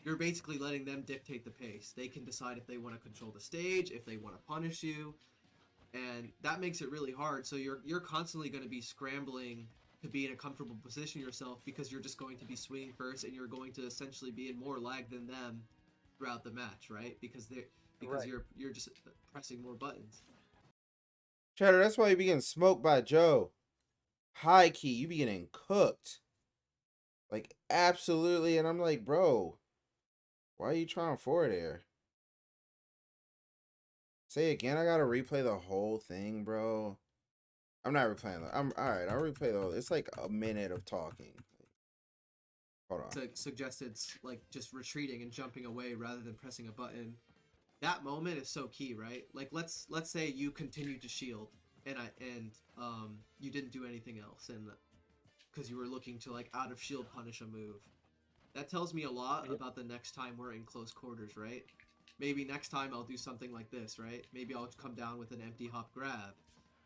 you're basically letting them dictate the pace. They can decide if they want to control the stage, if they want to punish you, and that makes it really hard. So you're constantly going to be scrambling to be in a comfortable position yourself because you're just going to be swinging first, and you're going to essentially be in more lag than them throughout the match, right? Because you're just pressing more buttons. Chatter, that's why you be getting smoked by Joe. High key, you be getting cooked. Like, absolutely. And I'm like, bro, why are you trying for there? Say again, I gotta replay the whole thing, bro. I'm not replaying that. I'm alright, I'll replay the whole. It's like a minute of talking. Hold on. Suggested like just retreating and jumping away rather than pressing a button. That moment is so key, right? Like let's say you continue to shield and you didn't do anything else, and because you were looking to like out of shield punish a move. That tells me a lot about the next time we're in close quarters, right? Maybe next time I'll do something like this, right? Maybe I'll come down with an empty hop grab,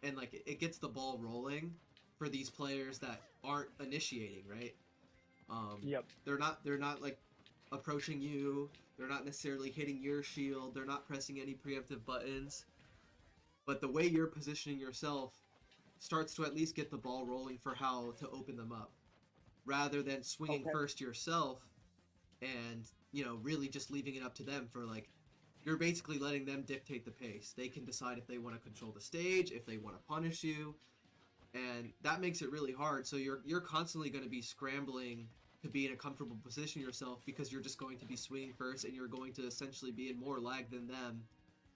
and like it gets the ball rolling for these players that aren't initiating, right? They're not like approaching you. They're not necessarily hitting your shield. They're not pressing any preemptive buttons. But the way you're positioning yourself starts to at least get the ball rolling for how to open them up, rather than swinging first yourself and really just leaving it up to them for like you're basically letting them dictate the pace. They can decide if they want to control the stage, if they want to punish you, and that makes it really hard. So you're constantly going to be scrambling to be in a comfortable position yourself because you're just going to be swinging first and you're going to essentially be in more lag than them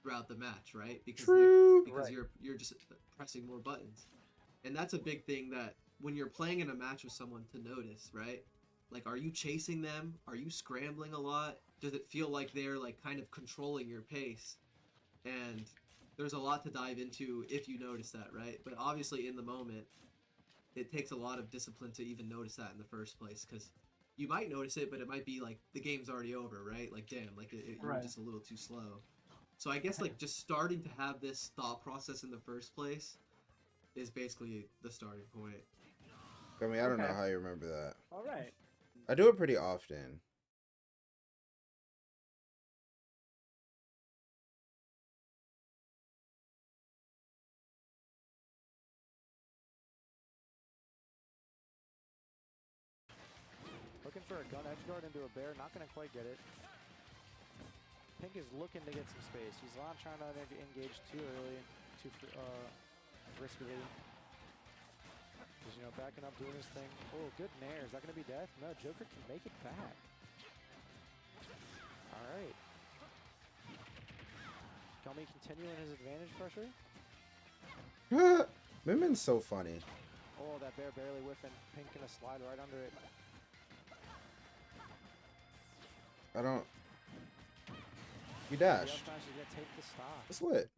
throughout the match, right? True. Because you're just pressing more buttons. And that's a big thing that when you're playing in a match with someone to notice, right? Like, are you chasing them? Are you scrambling a lot? Does it feel like they're like kind of controlling your pace? And there's a lot to dive into if you notice that, right? But obviously in the moment, it takes a lot of discipline to even notice that in the first place, because you might notice it, but it might be like the game's already over, right? Like, damn, like you were just a little too slow. So I guess like just starting to have this thought process in the first place is basically the starting point. I mean, I don't know how you remember that. All right. I do it pretty often. Looking for a gun edge guard into a bear, not going to quite get it. Pink is looking to get some space. He's not trying to engage too early, too riskily. Just, you know, backing up, doing his thing. Oh, good nair. Is that going to be death? No, Joker can make it back. All right. Kami continuing his advantage pressure. Minmin's so funny. Oh, that bear barely whiffing. Pink gonna slide right under it. I don't. You dashed. The up smash is gonna take the stock. It's lit.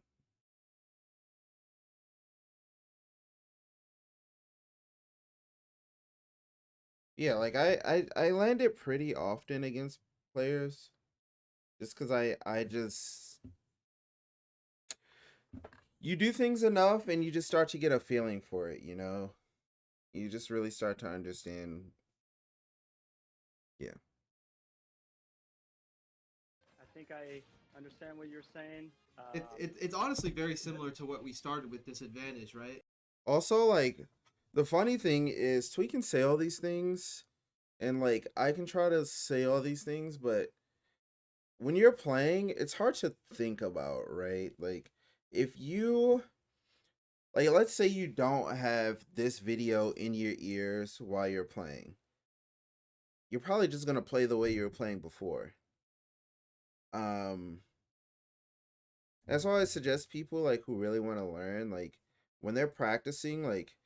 Yeah, like I land it pretty often against players, just because I just, you do things enough and you just start to get a feeling for it, you know? You just really start to understand. Yeah. I think I understand what you're saying. It's honestly very similar to what we started with disadvantage, right? Also, like, the funny thing is Tweet can say all these things, and like I can try to say all these things, but when you're playing, it's hard to think about, right? Like, if you, like, let's say you don't have this video in your ears while you're playing, you're probably just gonna play the way you were playing before. That's why I suggest people like who really want to learn, like when they're practicing, like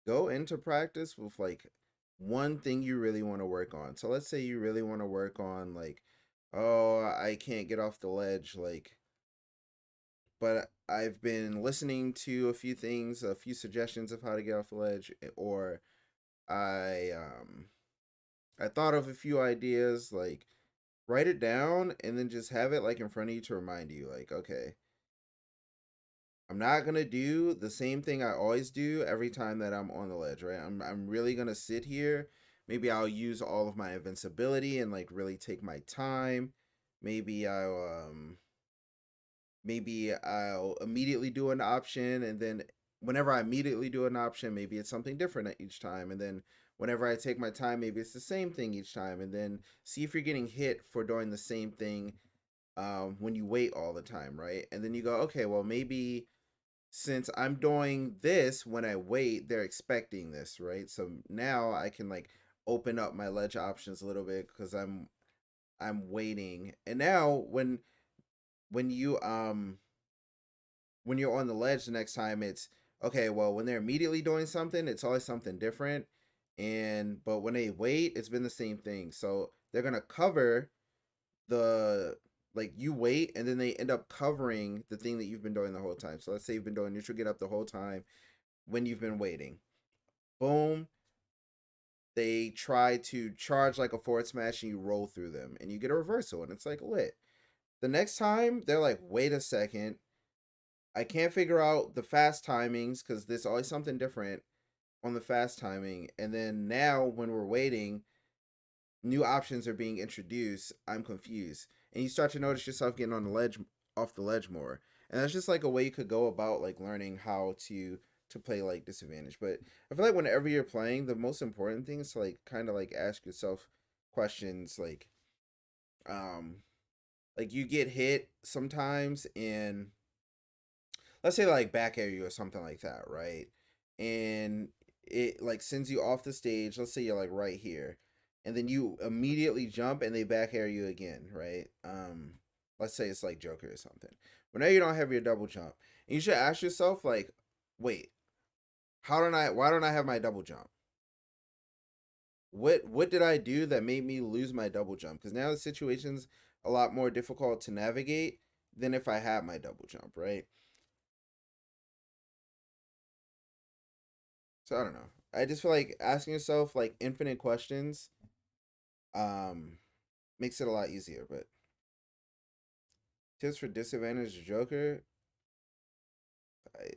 go into practice with like one thing you really want to work on. So let's say you really want to work on like, oh, I can't get off the ledge, like, but I've been listening to a few things, a few suggestions of how to get off the ledge, or I I thought of a few ideas, like write it down and then just have it like in front of you to remind you, like, okay, I'm not gonna do the same thing I always do every time that I'm on the ledge, right? I'm really gonna sit here. Maybe I'll use all of my invincibility and like really take my time. Maybe I'll immediately do an option, and then whenever I immediately do an option, maybe it's something different at each time. And then whenever I take my time, maybe it's the same thing each time. And then see if you're getting hit for doing the same thing when you wait all the time, right? And then you go, okay, well, maybe since I'm doing this when I wait, they're expecting this, right? So now I can like open up my ledge options a little bit because I'm waiting. And now when you when you're on the ledge the next time, it's okay, well, when they're immediately doing something, it's always something different. And but when they wait, it's been the same thing. So they're gonna cover the, like, you wait and then they end up covering the thing that you've been doing the whole time. So let's say you've been doing neutral get up the whole time when you've been waiting. Boom. They try to charge like a forward smash and you roll through them and you get a reversal and it's like lit. The next time they're like, wait a second, I can't figure out the fast timings because there's always something different on the fast timing. And then now when we're waiting, new options are being introduced. I'm confused. And you start to notice yourself getting on the ledge, off the ledge more. And that's just like a way you could go about like learning how to play like disadvantage. But I feel like whenever you're playing, the most important thing is to like kind of like ask yourself questions um like you get hit sometimes and let's say like back air you or something like that, right? And it like sends you off the stage. Let's say you're like right here. and then you immediately jump and they back air you again, right? Let's say it's like Joker or something. But now you don't have your double jump. And you should ask yourself, like, wait, why don't I have my double jump? What did I do that made me lose my double jump? Because now the situation's a lot more difficult to navigate than if I had my double jump, right? So I don't know. I just feel like asking yourself like infinite questions makes it a lot easier. But tips for disadvantaged Joker, I,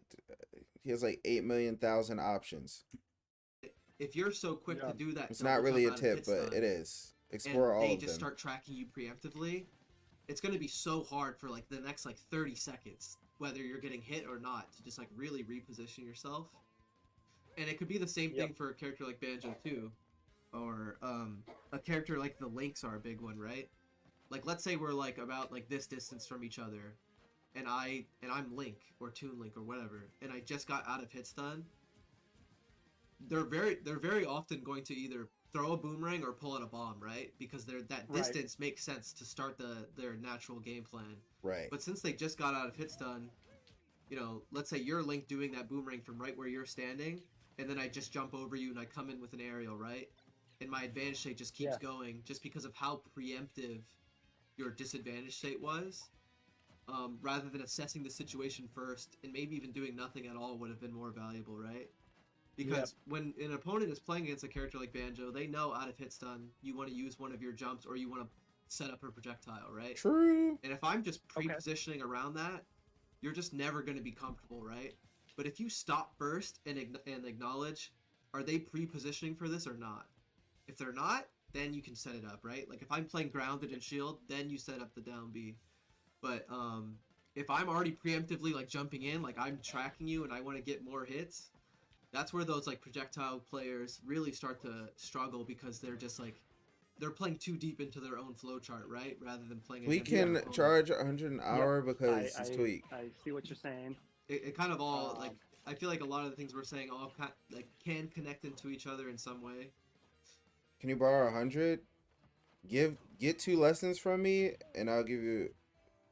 he has like 8,000,000 options. If you're so quick to do that, It's not really a tip, but stun, it is. Explore and all they of just them. start tracking you preemptively, it's going to be so hard for like the next like 30 seconds, whether you're getting hit or not, to just like really reposition yourself. And it could be the same thing for a character like Banjo too, or a character like the Lynx are a big one, right? Like let's say we're like about like this distance from each other, and I'm Link or Toon Link or whatever, and I just got out of hit stun. They're very often going to either throw a boomerang or pull out a bomb, right? Because that distance makes sense to start their natural game plan. Right. But since they just got out of hit stun, you know, let's say you're Link doing that boomerang from right where you're standing, and then I just jump over you and I come in with an aerial, right? And my advantage state just keeps going just because of how preemptive your disadvantage state was. Rather than assessing the situation first and maybe even doing nothing at all would have been more valuable, right? Because when an opponent is playing against a character like Banjo, they know out of hit stun, you want to use one of your jumps or you want to set up a projectile, right? True. And if I'm just pre-positioning around that, you're just never going to be comfortable, right? But if you stop first and acknowledge, are they pre-positioning for this or not? If they're not, then you can set it up, right? Like if I'm playing grounded and shield, then you set up the down B. But if I'm already preemptively like jumping in, like I'm tracking you and I want to get more hits, that's where those like projectile players really start to struggle because they're just like they're playing too deep into their own flowchart, right? Rather than playing. We can charge 100 an hour because it's tweak. I see what you're saying. It kind of all like I feel like a lot of the things we're saying all like can connect into each other in some way. Can you borrow 100? Get 2 lessons from me, and I'll give you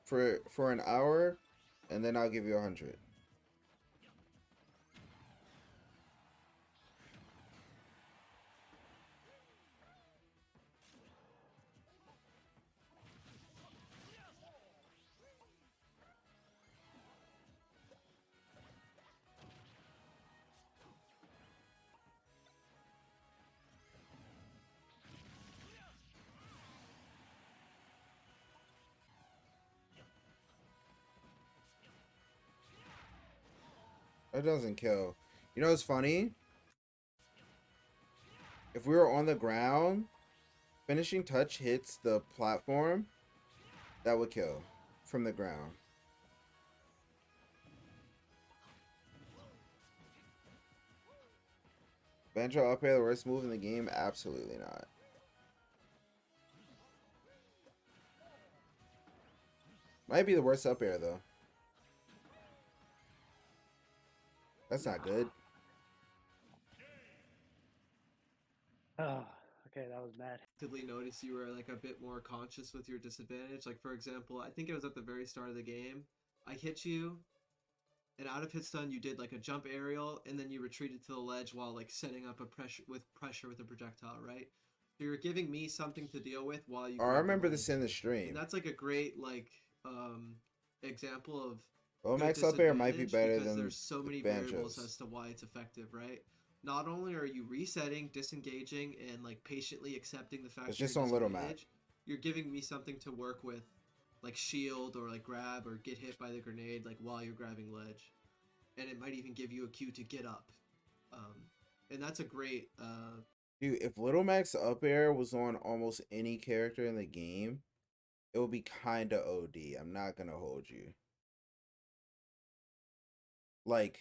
for an hour, and then I'll give you 100. That doesn't kill. You know what's funny? If we were on the ground, finishing touch hits the platform, that would kill from the ground. Banjo up air, the worst move in the game? Absolutely not. Might be the worst up air though. That's not good. Oh, okay, that was bad. Actively notice you were like a bit more conscious with your disadvantage. Like for example, I think it was at the very start of the game. I hit you, and out of hit stun you did like a jump aerial, and then you retreated to the ledge while like setting up a pressure with a projectile, right? So you're giving me something to deal with while you. Oh, I remember this in the stream. And that's like a great like example of. Well, max up air might be better than there's so many variables as to why it's effective, right? Not only are you resetting, disengaging, and like patiently accepting the fact it's just on little map. You're giving me something to work with, like shield or like grab or get hit by the grenade, like while you're grabbing ledge, and it might even give you a cue to get up, and that's a great. Dude, if Little Max up air was on almost any character in the game, it would be kind of OD. I'm not gonna hold you. Like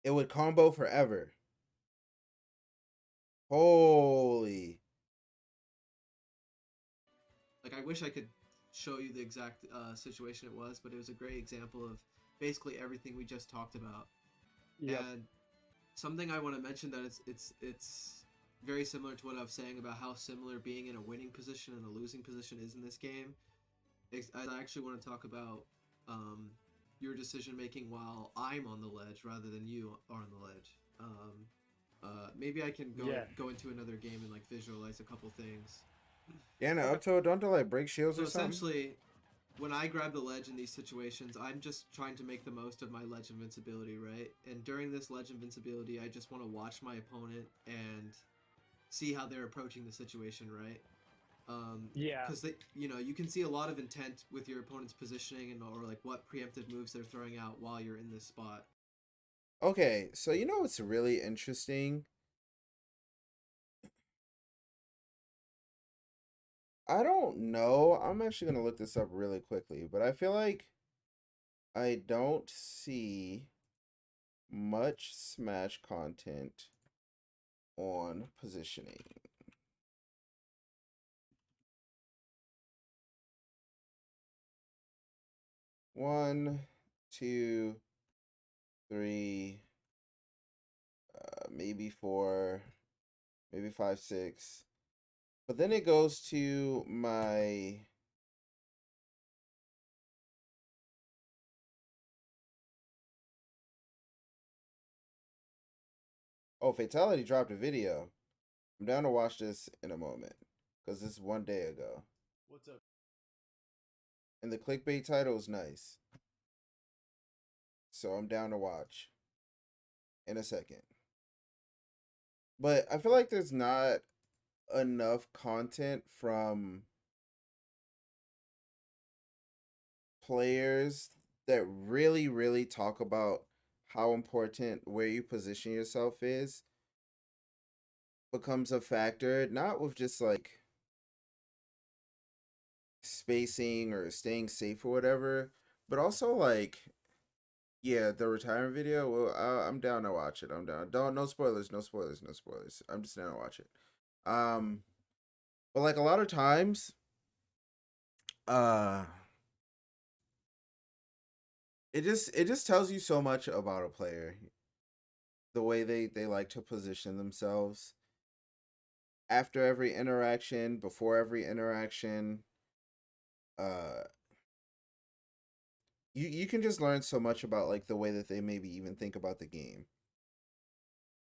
it would combo forever. Holy. Like I wish I could show you the exact situation it was, but it was a great example of basically everything we just talked about. Yep. And something I want to mention that it's very similar to what I was saying about how similar being in a winning position and a losing position is in this game. I actually want to talk about your decision making while I'm on the ledge rather than you are on the ledge. Maybe I can go into another game and like visualize a couple things. Yeah, no, up to don't do like break shields So or something. essentially, when I grab the ledge in these situations, I'm just trying to make the most of my ledge invincibility, right? And during this ledge invincibility, I just want to watch my opponent and see how they're approaching the situation, right? Because you can see a lot of intent with your opponent's positioning and or like what preemptive moves they're throwing out while you're in this spot. Okay, so you know what's really interesting? I don't know. I'm actually gonna look this up really quickly, but I feel like I don't see much Smash content on positioning. One, two, three, maybe four, maybe five, six. But then it goes to my Fatality dropped a video. I'm down to watch this in a moment. Because this is 1 day ago. What's up? And the clickbait title is nice. So I'm down to watch in a second. But I feel like there's not enough content from players that really, really talk about how important where you position yourself is becomes a factor, not with just like spacing or staying safe or whatever, but also like, yeah, the retirement video. Well, I'm down to watch it. I'm down. Don't no spoilers, no spoilers, no spoilers. I'm just down to watch it. But like a lot of times, uh, it just tells you so much about a player, the way they like to position themselves after every interaction, before every interaction. Uh, you can just learn so much about like the way that they maybe even think about the game.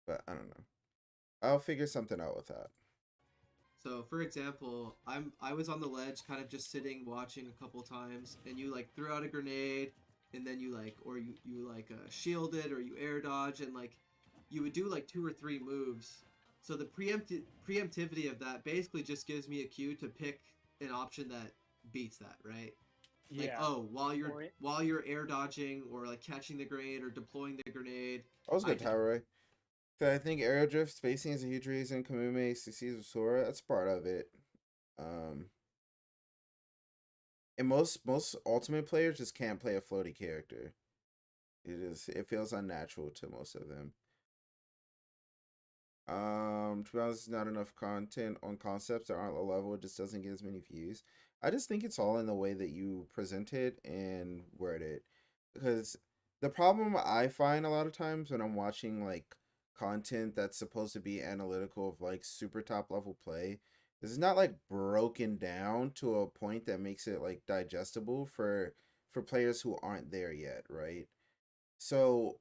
But I don't know. I'll figure something out with that. So, for example, I was on the ledge, kind of just sitting, watching a couple times, and you like threw out a grenade, and then you like, or you like shielded, or you air dodge, and like you would do like 2 or 3 moves. So the preemptivity of that basically just gives me a cue to pick an option that beats that, right? Yeah. Like, oh, while you're air dodging or like catching the grenade or deploying the grenade. That was good, Tyroy. So I think aerial drift spacing is a huge reason Kamume succeeds with Sora. That's part of it. And most ultimate players just can't play a floaty character. It feels unnatural to most of them. To be honest, not enough content on concepts that aren't low level. It just doesn't get as many views. I just think it's all in the way that you present it and word it. Because the problem I find a lot of times when I'm watching like content that's supposed to be analytical of like super top level play, is it's not like broken down to a point that makes it like digestible for players who aren't there yet, right? So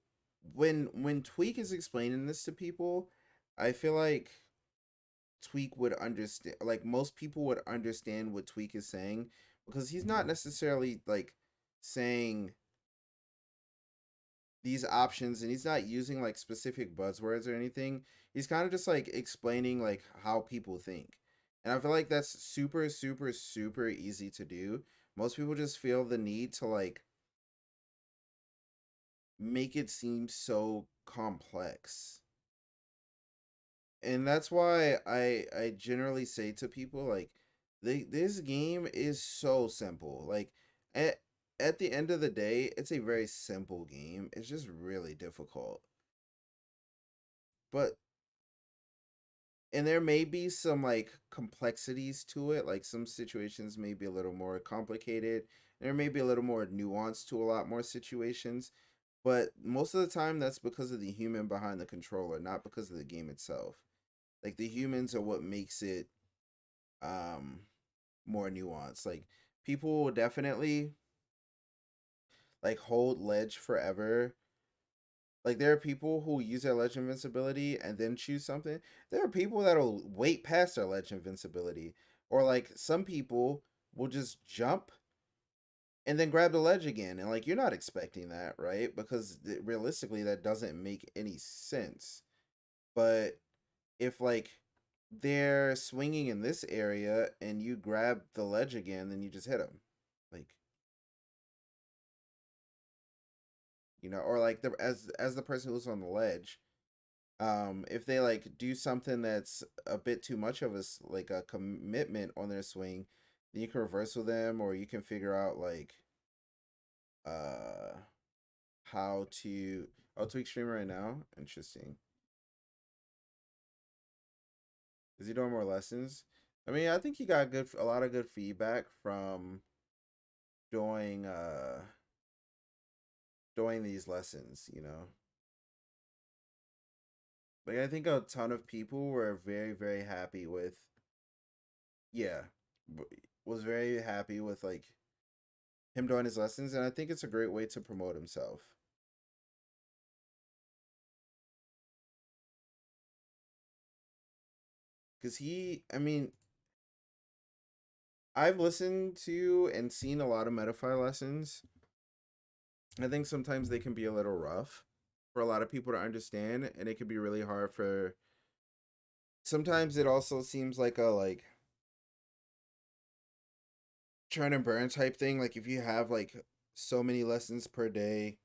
when Tweak is explaining this to people, I feel like Tweak would understand, like most people would understand what Tweak is saying, because he's not necessarily like saying these options and he's not using like specific buzzwords or anything. He's kind of just like explaining like how people think. And I feel like that's super, super, super easy to do. Most people just feel the need to like make it seem so complex. And that's why I generally say to people like this game is so simple. Like at the end of the day, it's a very simple game. It's just really difficult. But and there may be some like complexities to it. Like some situations may be a little more complicated. There may be a little more nuance to a lot more situations, but most of the time that's because of the human behind the controller, not because of the game itself. Like the humans are what makes it um more nuanced. Like people will definitely like hold ledge forever. Like there are people who use their ledge invincibility and then choose something. There are people that'll wait past their ledge invincibility. Or like some people will just jump and then grab the ledge again. And like you're not expecting that, right? Because realistically that doesn't make any sense. But if like they're swinging in this area and you grab the ledge again, then you just hit them. Like or like the as the person who's on the ledge, if they like do something that's a bit too much of like a commitment on their swing, then you can reversal them, or you can figure out like uh how to Tweak stream right now. Interesting. Is he doing more lessons? I mean, I think he got a lot of good feedback from doing doing these lessons. Like I think a ton of people were very, very happy with, yeah, was very happy with like him doing his lessons, and I think it's a great way to promote himself. Cause I mean, I've listened to and seen a lot of Metafy lessons. I think sometimes they can be a little rough for a lot of people to understand, and it can be really hard for. Sometimes it also seems like a churn and burn type thing. Like if you have like so many lessons per day,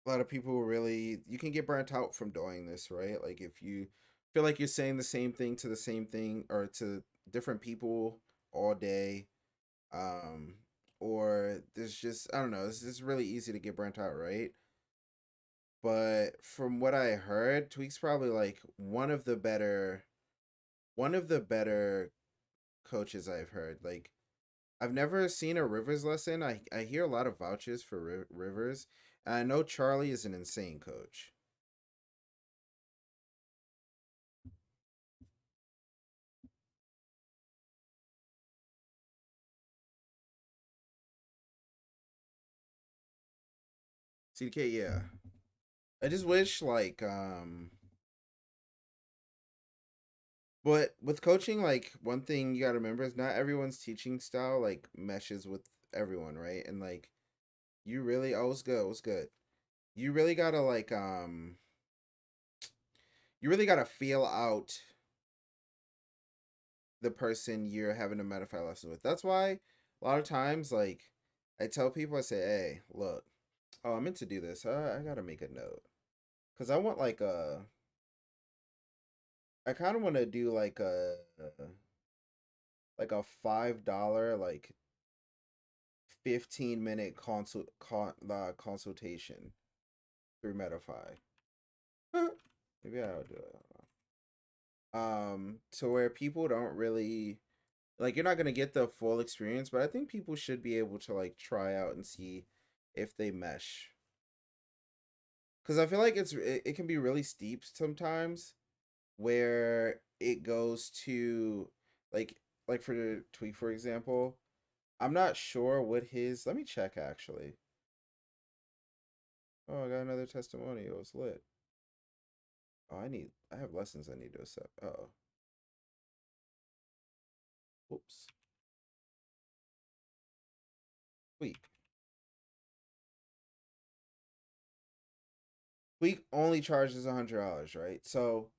a lot of people really you can get burnt out from doing this, right? Like if you feel like you're saying the same thing to the same thing or to different people all day, um, or there's just I don't know, it's just really easy to get burnt out, right? But from what I heard, Tweak's probably like one of the better coaches I've heard. Like I've never seen a Rivers lesson. I hear a lot of vouchers for Rivers. And I know Charlie is an insane coach. CDK, yeah. I just wish but with coaching, like one thing you gotta remember is not everyone's teaching style like meshes with everyone, right? And like you really what's good, what's good. You really gotta you really gotta feel out the person you're having a metafile lesson with. That's why a lot of times, like, I tell people, I say, hey, look, oh, I meant to do this. I gotta make a note. Because I want, I kind of want to do, like a $5, like, 15-minute consultation through Metafy. Maybe I'll do it. To where people don't really like you're not gonna get the full experience, but I think people should be able to like try out and see if they mesh. Because I feel like it can be really steep sometimes, where it goes to like for the Tweak for example. I'm not sure what his. Let me check actually. Oh, I got another testimonial. It's lit. Oh, I have lessons I need to accept. Oh, whoops. Tweak. Tweak only charges $100, right? So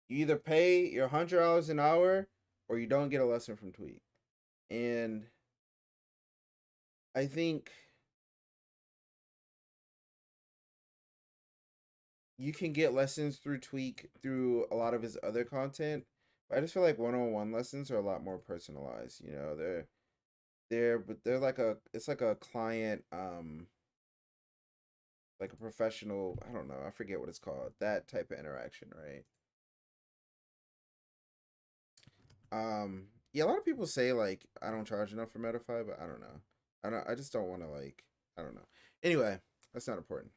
you either pay your $100 an hour or you don't get a lesson from Tweak. And I think you can get lessons through Tweak through a lot of his other content. But I just feel like one-on-one lessons are a lot more personalized. They're like it's like a client, like a professional. I don't know. I forget what it's called. That type of interaction, right? Yeah, a lot of people say like I don't charge enough for Metafy, but I don't know. I just don't want to like. I don't know. Anyway, that's not important.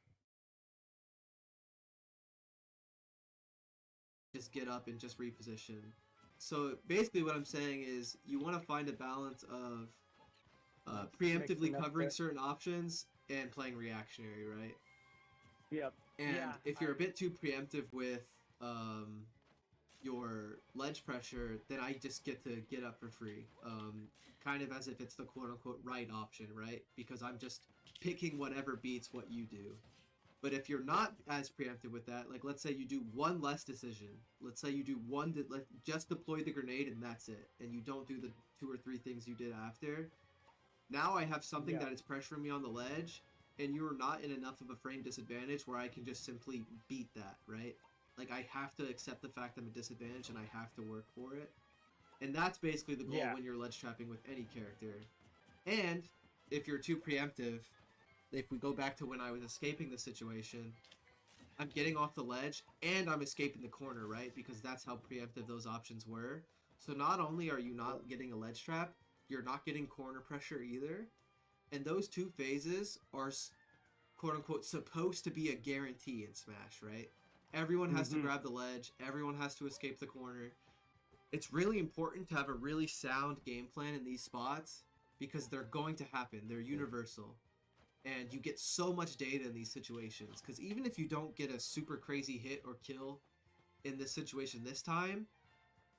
Just get up and just reposition. So basically, what I'm saying is you want to find a balance of preemptively Mixing up covering the- certain options and playing reactionary, right? Yep. And Yeah, if you're a bit too preemptive with your ledge pressure, then I just get to get up for free. Kind of as if it's the quote-unquote right option, right? Because I'm just picking whatever beats what you do. But if you're not as preemptive with that, like let's say you do one less decision. Let's say you do one that like just deploy the grenade and that's it, and you don't do the 2 or 3 things you did after. Now I have something that is pressuring me on the ledge, and you're not in enough of a frame disadvantage where I can just simply beat that, right? Like I have to accept the fact I'm a disadvantage and I have to work for it. And that's basically the goal when you're ledge trapping with any character. And if you're too preemptive, if we go back to when I was escaping the situation, I'm getting off the ledge and I'm escaping the corner, right? Because that's how preemptive those options were. So not only are you not getting a ledge trap, you're not getting corner pressure either. And those two phases are quote-unquote supposed to be a guarantee in Smash, right? Everyone has to grab the ledge. Everyone has to escape the corner. It's really important to have a really sound game plan in these spots because they're going to happen. They're universal. And you get so much data in these situations. Because even if you don't get a super crazy hit or kill in this situation this time,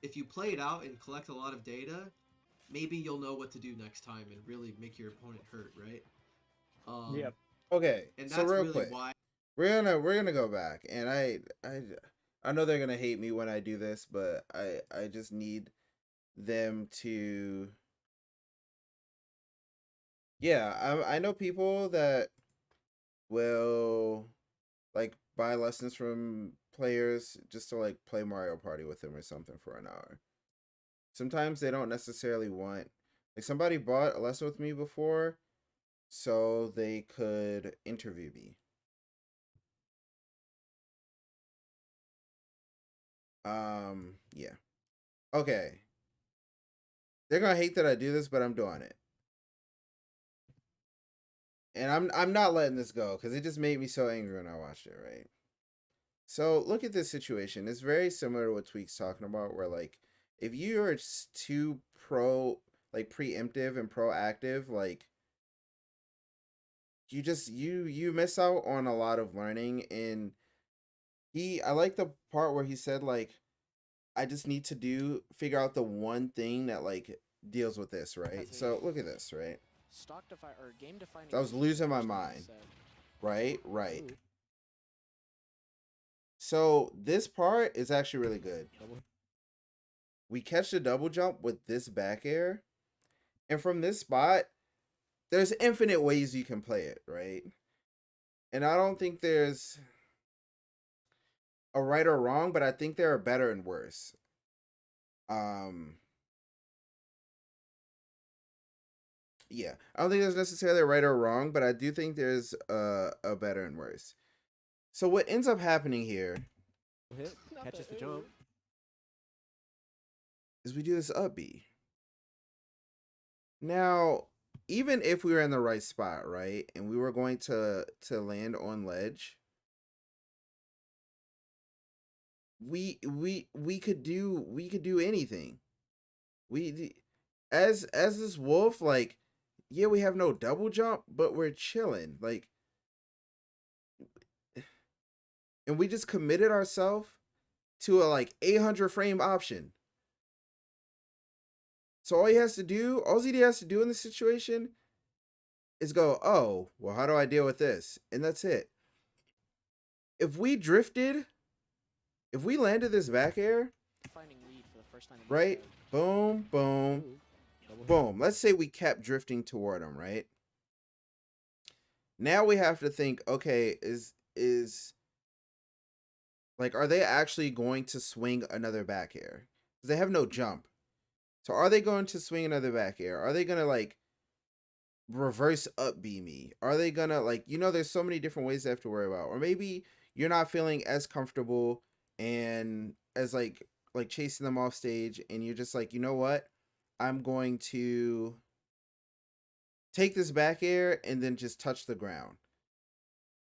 if you play it out and collect a lot of data, maybe you'll know what to do next time and really make your opponent hurt, right? Yep. Okay, And so that's real really quick, why we're gonna go back, and I know they're gonna hate me when I do this, but I just need them to. Yeah, I know people that will like buy lessons from players just to like play Mario Party with them or something for an hour. Sometimes they don't necessarily want like somebody bought a lesson with me before so they could interview me. Yeah. Okay. They're gonna hate that I do this, but I'm doing it. And I'm not letting this go because it just made me so angry when I watched it, right? So look at this situation. It's very similar to what Tweak's talking about, where like if you are just too preemptive and proactive, like you miss out on a lot of learning. And I like the part where he said like I just need to figure out the one thing that like deals with this, right? So look at this, right? Stock defi or game defining. I was losing my mind. Right? Right. Ooh. So this part is actually really good. We catch the double jump with this back air. And from this spot, there's infinite ways you can play it, right? And I don't think there's a right or wrong, but I think there are better and worse. Yeah, I don't think there's necessarily a right or wrong, but I do think there's a better and worse. So what ends up happening here Hit, catches the jump. is we do this up B. Now, even if we were in the right spot, right, and we were going to land on ledge, we could do anything. As this wolf, like, yeah, we have no double jump, but we're chilling, like, and we just committed ourselves to a like 800 frame option. So all he has to do in this situation is go, oh, well, how do I deal with this? And that's it. If we landed this back air, Finding lead for the first time. right? Boom, boom, boom. Let's say we kept drifting toward him, right? Now we have to think, okay, is like, are they actually going to swing another back air? Because they have no jump. So are they going to swing another back air? Are they going to like reverse up B me? Are they going to like, there's so many different ways they have to worry about. Or maybe you're not feeling as comfortable and as like like chasing them off stage, and you're just like, you know what? I'm going to take this back air and then just touch the ground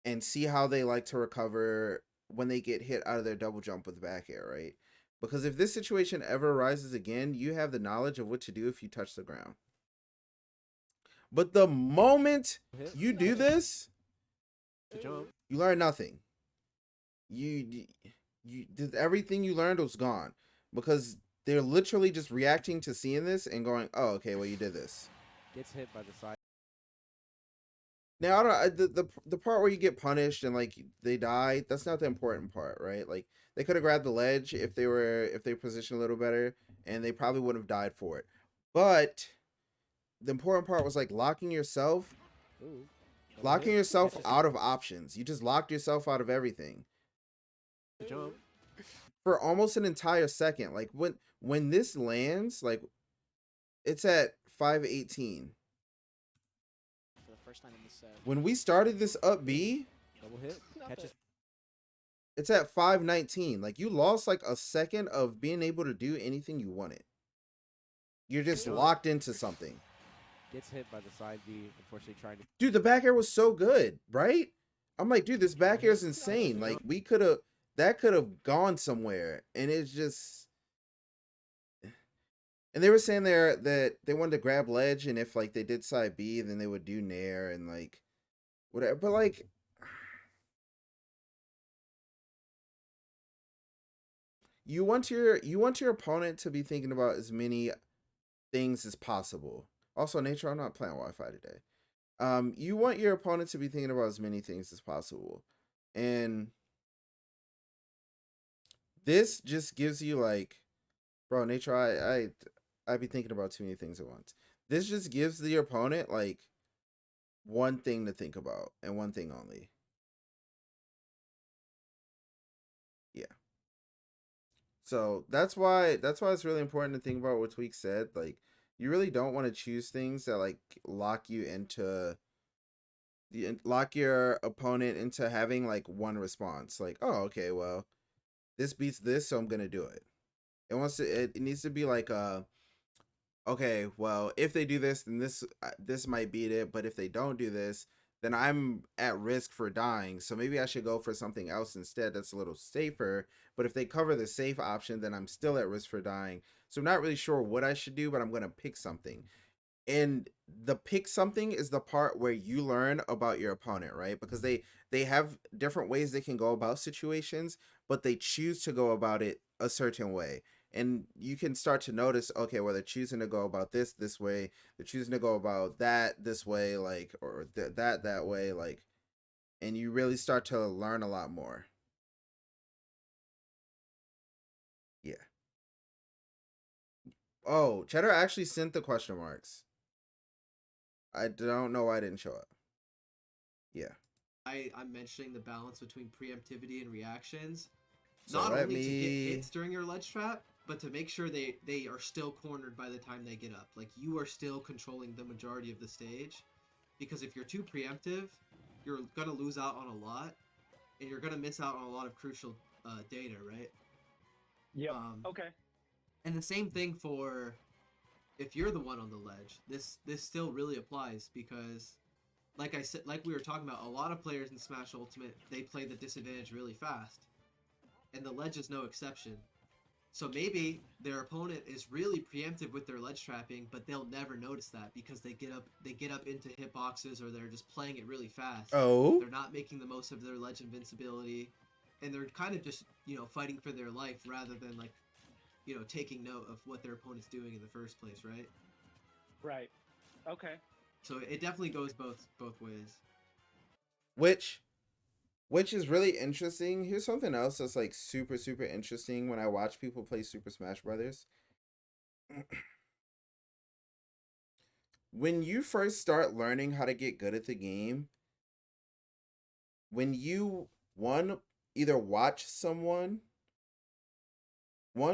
and see how they like to recover when they get hit out of their double jump with back air, right? Because if this situation ever arises again, you have the knowledge of what to do if you touch the ground. But the moment you do this, you learn nothing. You did everything you learned was gone because they're literally just reacting to seeing this and going, "Oh, okay, well you did this." Gets hit by the side. Now, I don't the part where you get punished and like they die, that's not the important part, right? Like they could have grabbed the ledge if they positioned a little better, and they probably would have died for it. But the important part was like locking yourself out of options. You just locked yourself out of everything for almost an entire second. Like when this lands, like it's at 518. For the first time in this set. When we started this up B, Double hit. Catches. it's at 519. Like you lost like a second of being able to do anything you wanted. You're just locked into something. Gets hit by the side B, unfortunately trying to. Dude, the back air was so good, right? I'm like, dude, this back air is insane. Like that could have gone somewhere, and it's just. And they were saying there that they wanted to grab ledge, and if like they did side B, then they would do nair and like whatever. But like, you want your opponent to be thinking about as many things as possible. Also, Nature, I'm not playing Wi-Fi today. You want your opponent to be thinking about as many things as possible, and this just gives you like, bro, Nature, I'd be thinking about too many things at once. This just gives the opponent like one thing to think about and one thing only. Yeah. So that's why it's really important to think about what Tweak said. Like, you really don't want to choose things that like lock your opponent into having like one response. Like, oh, okay, well, this beats this, so I'm gonna do it. It needs to be like okay, well, if they do this, then this might beat it, but if they don't do this, then I'm at risk for dying. So maybe I should go for something else instead that's a little safer. But if they cover the safe option, then I'm still at risk for dying. So I'm not really sure what I should do, but I'm gonna pick something. And the pick something is the part where you learn about your opponent, right? Because they have different ways they can go about situations, but they choose to go about it a certain way. And you can start to notice, okay, well, they're choosing to go about this way, they're choosing to go about that this way, like, or that way, like, and you really start to learn a lot more. Yeah. Oh, Cheddar actually sent the question marks. I don't know why I didn't show up. Yeah. I'm mentioning the balance between preemptivity and reactions. So not only to get hits during your ledge trap, but to make sure they are still cornered by the time they get up. Like, you are still controlling the majority of the stage. Because if you're too preemptive, you're going to lose out on a lot. And you're going to miss out on a lot of crucial data, right? Yeah. Okay. And the same thing for if you're the one on the ledge. This still really applies because, like I said, like we were talking about, a lot of players in Smash Ultimate, they play the disadvantage really fast, and the ledge is no exception. So maybe their opponent is really preemptive with their ledge trapping, but they'll never notice that because they get up into hitboxes, or they're just playing it really fast. Oh. They're not making the most of their ledge invincibility, and they're kind of just, fighting for their life rather than like, taking note of what their opponent's doing in the first place, right? Right. Okay. So it definitely goes both ways. Which is really interesting. Here's something else that's like super, super interesting when I watch people play Super Smash Brothers. When you first start learning how to get good at the game, when you either watch someone,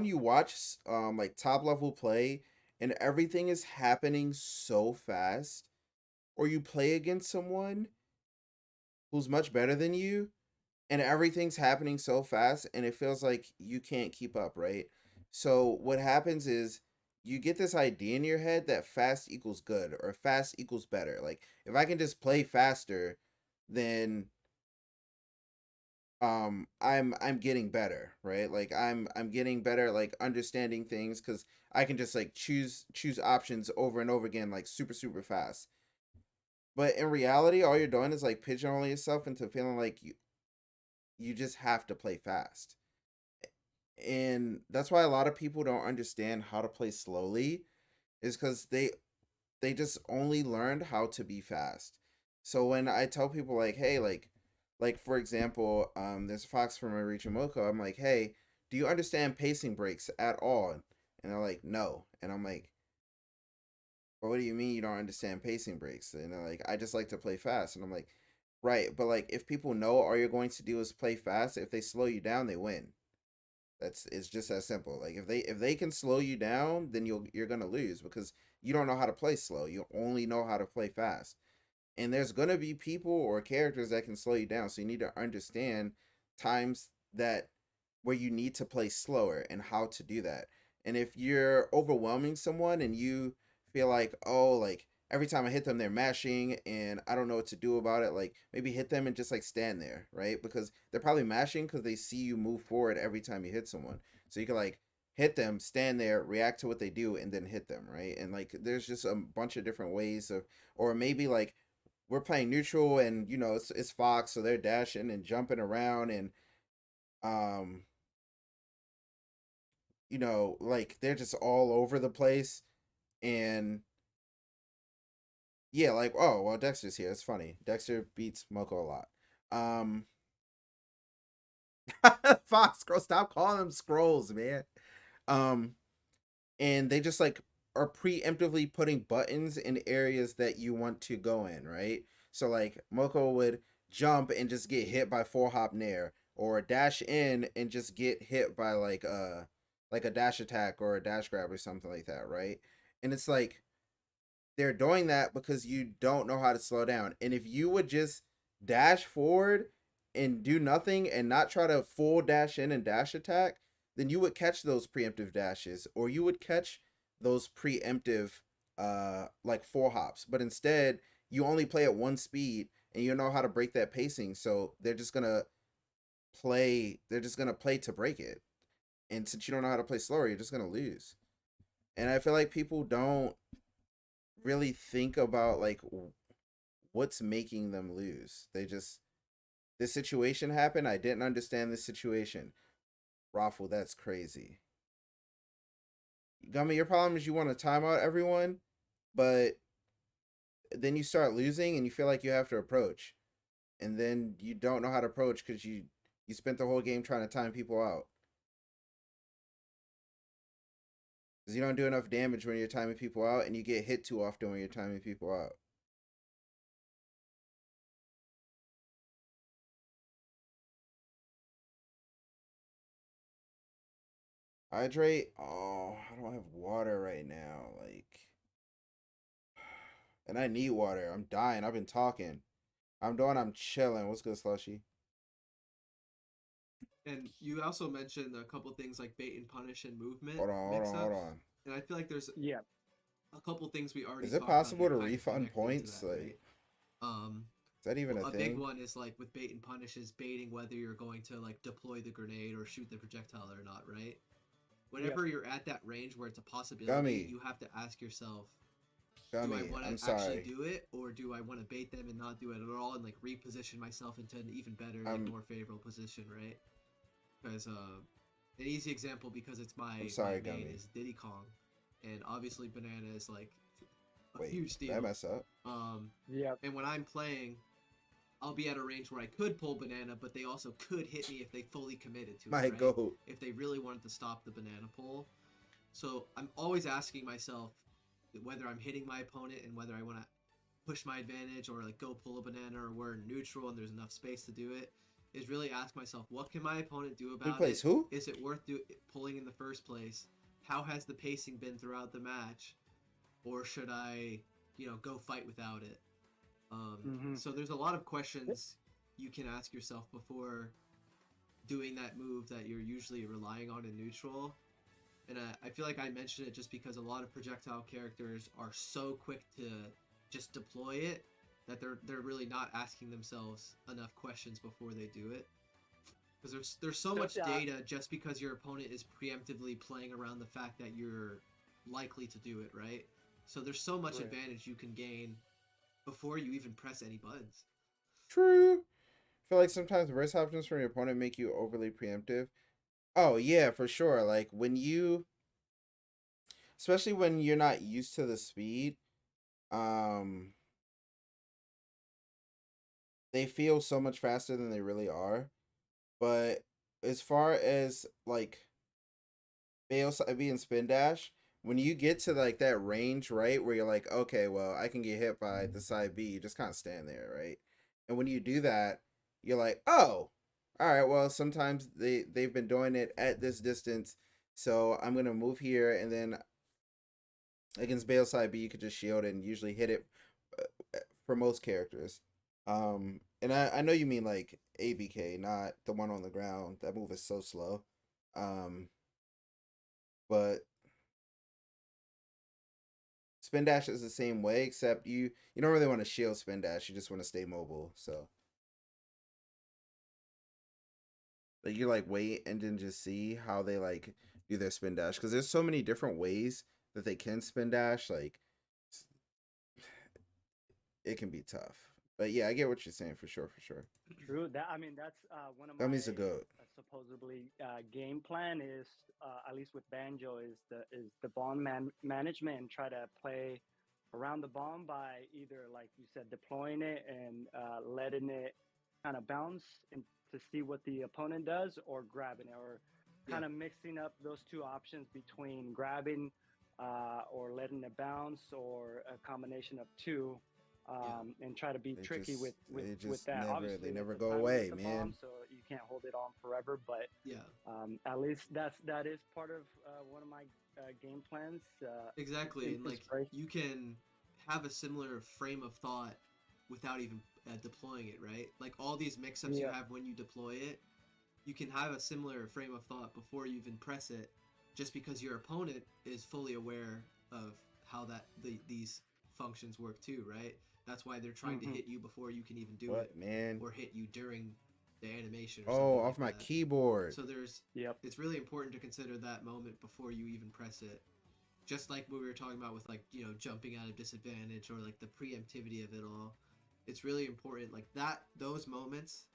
you watch like top level play and everything is happening so fast, or you play against someone who's much better than you and everything's happening so fast and it feels like you can't keep up, right? So what happens is you get this idea in your head that fast equals good or fast equals better. Like if I can just play faster, then I'm getting better, right? Like I'm getting better at like understanding things cuz I can just like choose options over and over again like super fast. But in reality, all you're doing is like pigeonholing yourself into feeling like you just have to play fast. And that's why a lot of people don't understand how to play slowly is cuz they just only learned how to be fast. So when I tell people like, hey, like for example, there's a fox from my region Moco. I'm like, hey, do you understand pacing breaks at all? And they're like, no. And I'm like, well, what do you mean you don't understand pacing breaks? And they're like, I just like to play fast. And I'm like, right, but like if people know all you're going to do is play fast, if they slow you down, they win. That's it's just that simple. Like if they can slow you down, then you're gonna lose because you don't know how to play slow. You only know how to play fast. And there's gonna be people or characters that can slow you down. So you need to understand times that where you need to play slower and how to do that. And if you're overwhelming someone and you feel like, oh, like every time I hit them, they're mashing and I don't know what to do about it, like maybe hit them and just like stand there, right? Because they're probably mashing because they see you move forward every time you hit someone. So you can like hit them, stand there, react to what they do, and then hit them, right? And like there's just a bunch of different ways of, or maybe like we're playing neutral and it's Fox, so they're dashing and jumping around and um like they're just all over the place. And yeah, like, oh, well, Dexter's here. It's funny. Dexter beats Moko a lot. Um, Fox, scroll, stop calling them scrolls, man. Um, and they just like are preemptively putting buttons in areas that you want to go in, right? So like Moko would jump and just get hit by four hop nair, or dash in and just get hit by like a dash attack or a dash grab or something like that, right? And it's like they're doing that because you don't know how to slow down. And if you would just dash forward and do nothing and not try to full dash in and dash attack, then you would catch those preemptive dashes or you would catch those preemptive like four hops. But instead, you only play at one speed and you know how to break that pacing. So they're just gonna play to break it. And since you don't know how to play slower, you're just gonna lose. And I feel like people don't really think about like what's making them lose. They just this situation happened. I didn't understand this situation. Raffle, that's crazy. Gummy, your problem is you want to time out everyone, but then you start losing and you feel like you have to approach, and then you don't know how to approach because you spent the whole game trying to time people out because you don't do enough damage when you're timing people out, and you get hit too often when you're timing people out. Hydrate. Oh, I don't have water right now. Like, and I need water. I'm dying. I've been talking. I'm chilling. What's good, Slushy? And you also mentioned a couple things like bait and punish and movement Hold on, hold on, hold mix-ups. on. And I feel like there's Yeah. a couple things we already Is it talked about possible that to kind of refund connect into points? that, Like, right? Um, is that even a a big thing? one is like with bait and punish is baiting whether you're going to like deploy the grenade or shoot the projectile or not, right? Whenever you're at that range where it's a possibility, Gummy, you have to ask yourself, do I Gummy, want I'm to actually sorry. do it, or do I want to bait them and not do it at all and like reposition myself into an even better, like I'm more favorable position, right? Because an easy example, because it's I'm my sorry, main, Gummy. is Diddy Kong, and obviously Banana is like a Wait, huge did I deal. mess up? Yeah. And when I'm playing, I'll be at a range where I could pull Banana, but they also could hit me if they fully committed to My it, right? goat. If they really wanted to stop the Banana pull. So I'm always asking myself whether I'm hitting my opponent and whether I want to push my advantage or like go pull a banana, or we're neutral and there's enough space to do it. Is really ask myself, what can my opponent do Who about plays it? who? Is it worth pulling in the first place? How has the pacing been throughout the match? Or should I, go fight without it? So there's a lot of questions you can ask yourself before doing that move that you're usually relying on in neutral. And I feel like I mentioned it just because a lot of projectile characters are so quick to just deploy it that they're really not asking themselves enough questions before they do it. Because there's so much data just because your opponent is preemptively playing around the fact that you're likely to do it, right? So there's so much advantage you can gain before you even press any buttons. True. I feel like sometimes risk options from your opponent make you overly preemptive. Oh yeah, for sure. Like when you, especially when you're not used to the speed, um, they feel so much faster than they really are. But as far as like Bail side B and spin dash, when you get to like that range, right, where you're like, okay, well, I can get hit by the side B, you just kind of stand there, right? And when you do that, you're like, oh, all right, well, sometimes they've been doing it at this distance, so I'm gonna move here, and then against Bail side B, you could just shield it and usually hit it for most characters. And I know you mean like ABK, not the one on the ground. That move is so slow. But spin dash is the same way, except you don't really want to shield spin dash. You just want to stay mobile. So like you like wait and then just see how they like do their spin dash, because there's so many different ways that they can spin dash. Like it can be tough. But yeah, I get what you're saying for sure, for sure. True. That I mean, that's one of my Gummy's a goat. supposedly game plan is at least with Banjo is the bomb management and try to play around the bomb by either like you said deploying it and letting it kind of bounce and to see what the opponent does, or grabbing it, or kind of mixing up those two options between grabbing or letting it bounce, or a combination of two. And try to be tricky with that. Obviously, they never the go time away, limit the man. bomb, so you can't hold it on forever. But Yeah, at least that is part of one of my game plans. exactly. And like you can have a similar frame of thought without even deploying it, right? Like all these mix-ups you have when you deploy it, you can have a similar frame of thought before you even press it, just because your opponent is fully aware of how these functions work too, right? That's why they're trying to hit you before you can even do it, man? or hit you during the animation. Or Oh, something off like my that. keyboard. So there's, it's really important to consider that moment before you even press it. Just like what we were talking about with like, you know, jumping out of disadvantage, or like the preemptivity of it all. It's really important. Like that, those moments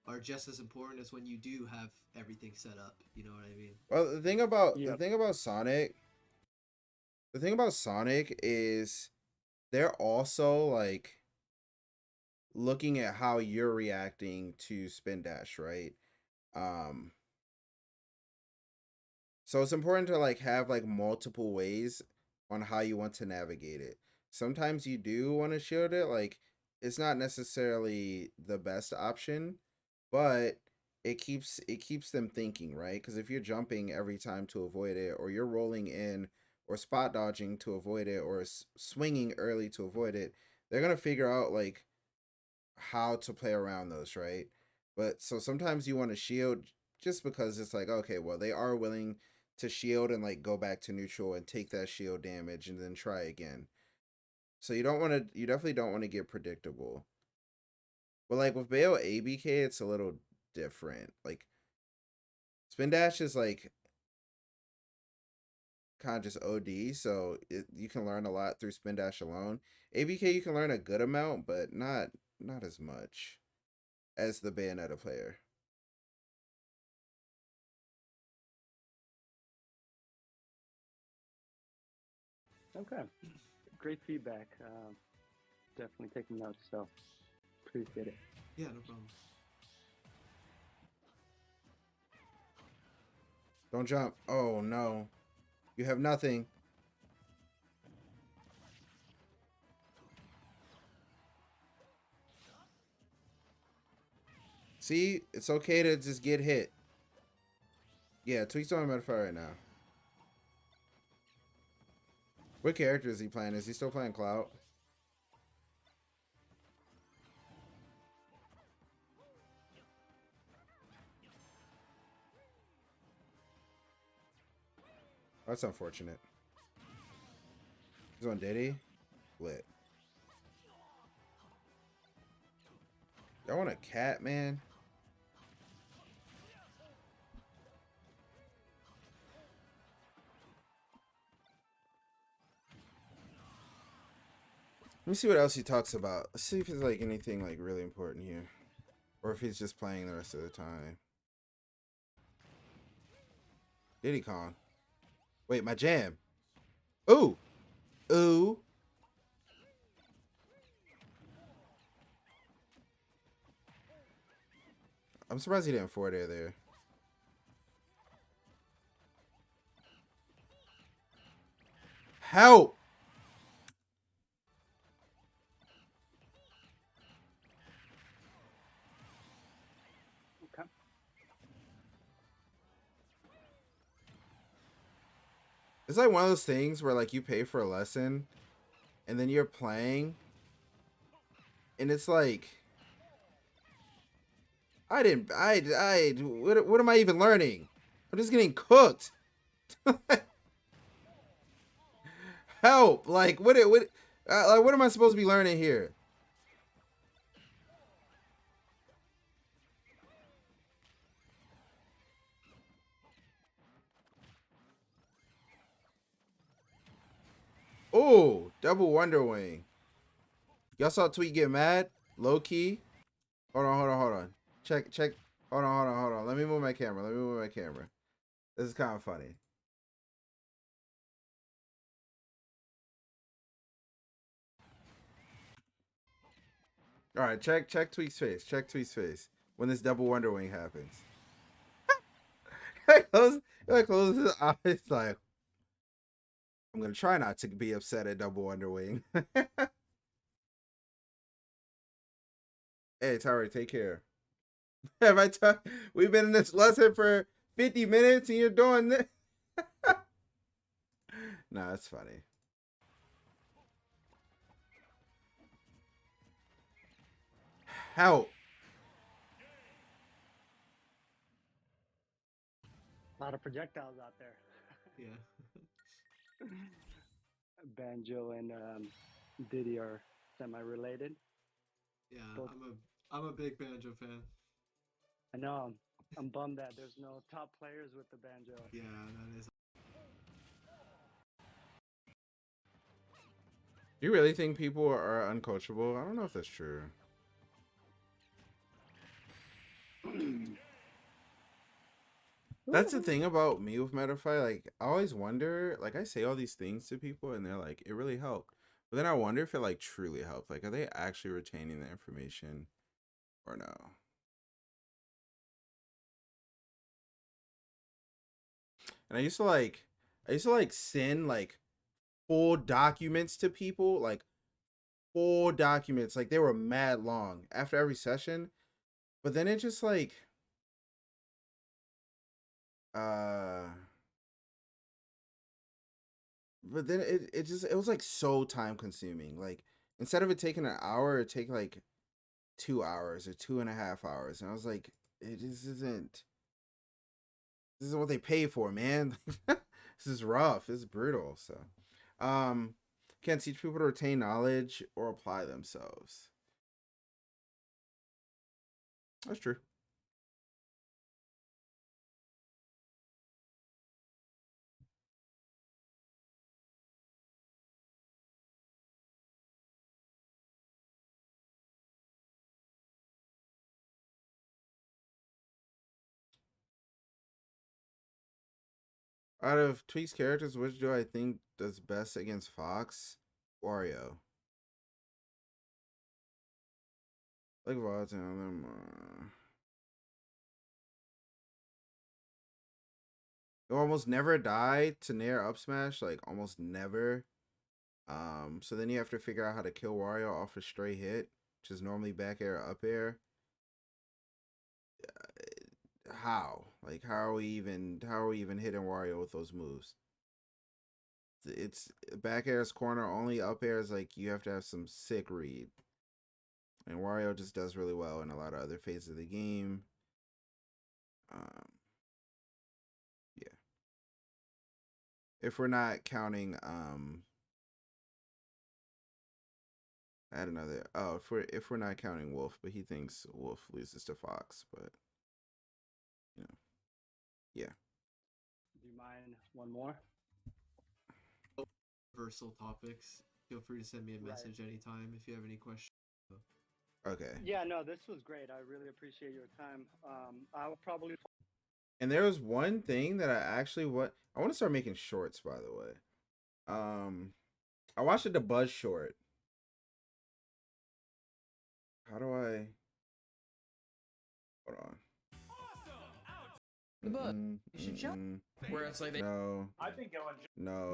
are just as important as when you do have everything set up. You know what I mean? Well, the thing about Sonic is they're also like looking at how you're reacting to spin dash, right? Um so it's important to like have like multiple ways on how you want to navigate it. Sometimes you do want to shield it, like it's not necessarily the best option, but it keeps them thinking, right? Because if you're jumping every time to avoid it, or you're rolling in or spot dodging to avoid it, or swinging early to avoid it, they're gonna figure out like how to play around those, right? But so sometimes you want to shield just because it's like, okay, well, they are willing to shield and like go back to neutral and take that shield damage and then try again. So you definitely don't want to get predictable. But like with Bayo ABK, it's a little different. Like spin dash is like kind of just OD, so you can learn a lot through spin dash alone. ABK you can learn a good amount, but not as much as the Bayonetta player. Okay, great feedback. Definitely taking notes, so appreciate it. Yeah, no problem. Don't jump. Oh no. You have nothing. See, it's okay to just get hit. Yeah, Tweak's on Metafire right now. What character is he playing? Is he still playing Cloud? That's unfortunate. He's on Diddy. Lit. Y'all want a cat, man? Let me see what else he talks about. Let's see if there's like anything like really important here. Or if he's just playing the rest of the time. Diddy Kong. Wait, my jam. Ooh. Ooh. I'm surprised he didn't forward air there. Help! Okay. It's like one of those things where like you pay for a lesson and then you're playing and it's like what am I even learning? I'm just getting cooked. Help! Like what am I supposed to be learning here? Oh, double Wonder Wing. Y'all saw Tweet get mad? Low key. Hold on. Check. Hold on. Let me move my camera. This is kind of funny. All right, check Tweet's face. When this double Wonder Wing happens. close his eyes like I'm gonna try not to be upset at double Wonder Wing. Hey, Tyra, take care. We've been in this lesson for 50 minutes and you're doing this. Nah, that's funny. Help. A lot of projectiles out there. Yeah. Banjo and Diddy are semi-related. Yeah, Both. I'm a big Banjo fan. I know. I'm bummed that there's no top players with the banjo. Yeah, that is. You really think people are uncoachable? I don't know if that's true. That's the thing about me with Metafy. Like, I always wonder, like, I say all these things to people and they're like, it really helped. But then I wonder if it, like, truly helped. Like, are they actually retaining the information or no? And I used to, like, send, like, full documents to people. Like, full documents. Like, they were mad long after every session. But then it just, like, but then it was like so time consuming. Like instead of it taking an hour, it take like 2 hours or 2.5 hours. And I was like, this isn't what they pay for, man. This is rough. This is brutal. So can't teach people to retain knowledge or apply themselves. That's true. Out of Tweak's characters, which do I think does best against Fox? Wario. Like Volatile them. You almost never die to Nair up smash, like almost never. So then you have to figure out how to kill Wario off a stray hit, which is normally back air, up air. How? Like how are we even hitting Wario with those moves? It's back air is corner, only up air is like you have to have some sick read. And Wario just does really well in a lot of other phases of the game. Yeah. If we're not counting I had another. Oh, if we're not counting Wolf, but he thinks Wolf loses to Fox, but you know, yeah. Do you mind one more? Universal topics. Feel free to send me a message anytime if you have any questions. Okay. Yeah, no, this was great. I really appreciate your time. I'll probably. And there was one thing that I want to start making shorts, by the way. I watched the Buzz short. How do I? Hold on. The Buzz. You should show. Where it's like No. I've been going. No.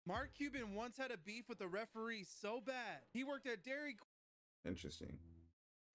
Mark Cuban once had a beef with the referee so bad. He worked at Dairy Queen. Interesting.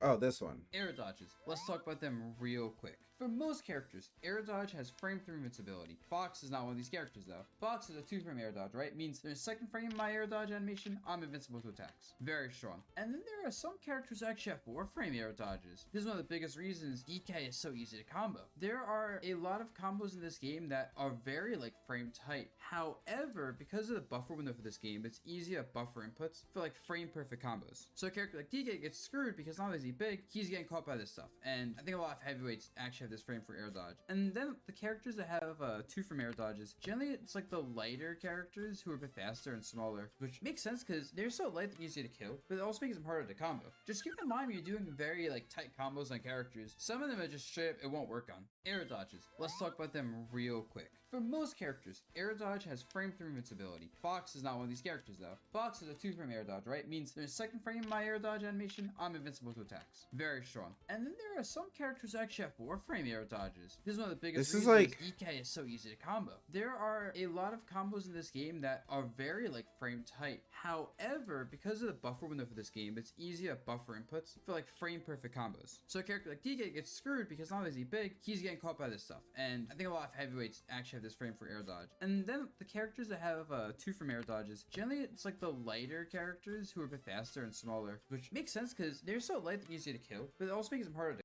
Oh, this one. air dodges. Let's talk about them real quick. For most characters, air dodge has frame through invincibility. Fox is not one of these characters though. Fox is a 2-frame air dodge, right? Means there's a second frame in my air dodge animation, I'm invincible to attacks. Very strong. And then there are some characters that actually have 4-frame air dodges. This is one of the biggest reasons DK is so easy to combo. There are a lot of combos in this game that are very like frame tight. However, because of the buffer window for this game, it's easy to buffer inputs for like frame perfect combos. So a character like DK gets screwed because not only is he big, he's getting caught by this stuff. And I think a lot of heavyweights actually have this frame for air dodge. And then the characters that have 2-frame air dodges, generally it's like the lighter characters who are a bit faster and smaller, which makes sense because they're so light and easy to kill, but it also makes them harder to combo. Just keep in mind when you're doing very like tight combos on characters, some of them are just straight up it won't work on. Air dodges. Let's talk about them real quick. For most characters, air dodge has frame through invincibility. Fox is not one of these characters though. Fox is a 2-frame air dodge, right? Means there's a second frame in my air dodge animation, I'm invincible to attacks. Very strong. And then there are some characters that actually have 4-frame air dodges. This is one of the biggest reasons EK is so easy to combo. There are a lot of combos in this game that are very like frame tight. However, because of the buffer window for this game, it's easy to buffer inputs for like frame perfect combos. So a character like DK gets screwed because not only is he big, he's getting caught by this stuff. And I think a lot of heavyweights actually have this frame for air dodge. And then the characters that have 2-frame air dodges, generally it's like the lighter characters who are a bit faster and smaller, which makes sense because they're so light and easy to kill, but it also makes them harder to.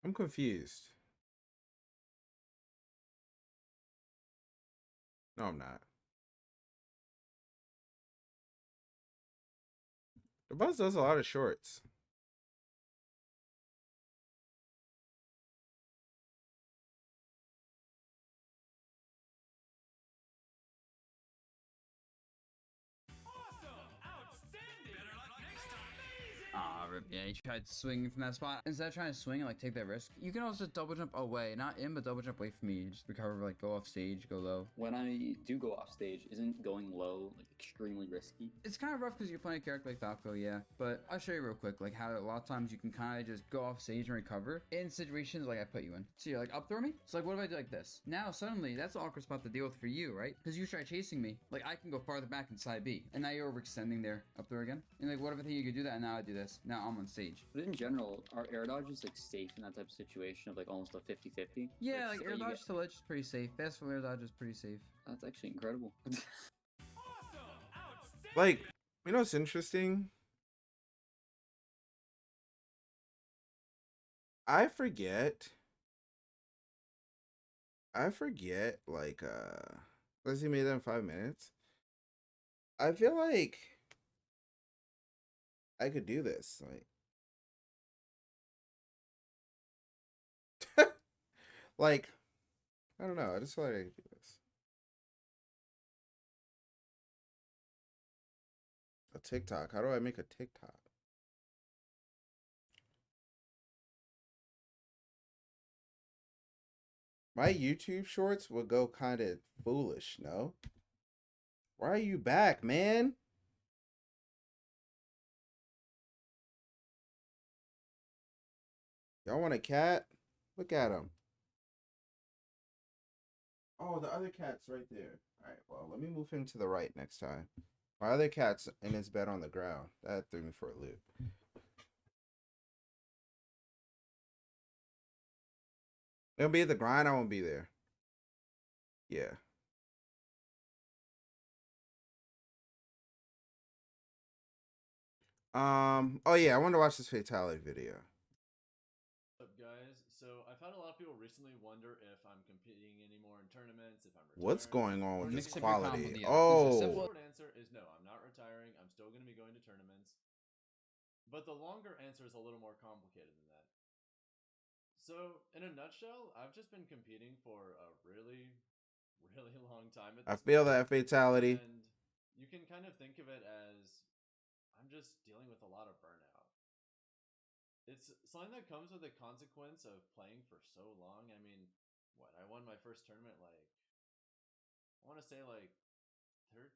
I'm confused. No, I'm not. The Buzz does a lot of shorts. Yeah, he tried swinging from that spot. Instead of trying to swing and like take that risk, you can also double jump away, not in, but double jump away from me. Just recover, like go off stage, go low. When I do go off stage, isn't going low like extremely risky? It's kind of rough because you're playing a character like Falco, yeah. But I'll show you real quick, like how a lot of times you can kind of just go off stage and recover in situations like I put you in. So you're like up throw me. So like, what if I do like this? Now suddenly that's an awkward spot to deal with for you, right? Because you try chasing me, like I can go farther back in side B, and now you're overextending there up throw again. And like, what if I think you could do that, and now I do this? Now I'm on stage. But in general, are air dodges like safe in that type of situation of like almost a 50-50? Yeah, like air dodge to ledge is pretty safe. Fastfall air dodge is pretty safe. That's actually incredible. Like, you know what's interesting? I forget, like, let's see, made that in 5 minutes. I feel like I could do this, like, I don't know, I just feel like I could do this. A TikTok, how do I make a TikTok? My YouTube shorts would go kind of foolish, no? Why are you back, man? Y'all want a cat? Look at him. Oh, the other cat's right there. All right, well, let me move him to the right next time. My other cat's in his bed on the ground. That threw me for a loop. They'll be at the grind, I won't be there. Yeah. Oh yeah, I want to watch this Fatality video. What's up, guys? So I've had a lot of people recently wonder if I'm competing anymore in tournaments, if I'm retiring. What's going on or with this anything like quality? that. Oh, The short answer is no, I'm not retiring. I'm still going to be going to tournaments. But the longer answer is a little more complicated than that. So, in a nutshell, I've just been competing for a really, really long time at I this feel point. that Fatality. And you can kind of think of it as I'm just dealing with a lot of burnout. It's something that comes with the consequence of playing for so long. I mean, what? I won my first tournament like, I want to say like 13,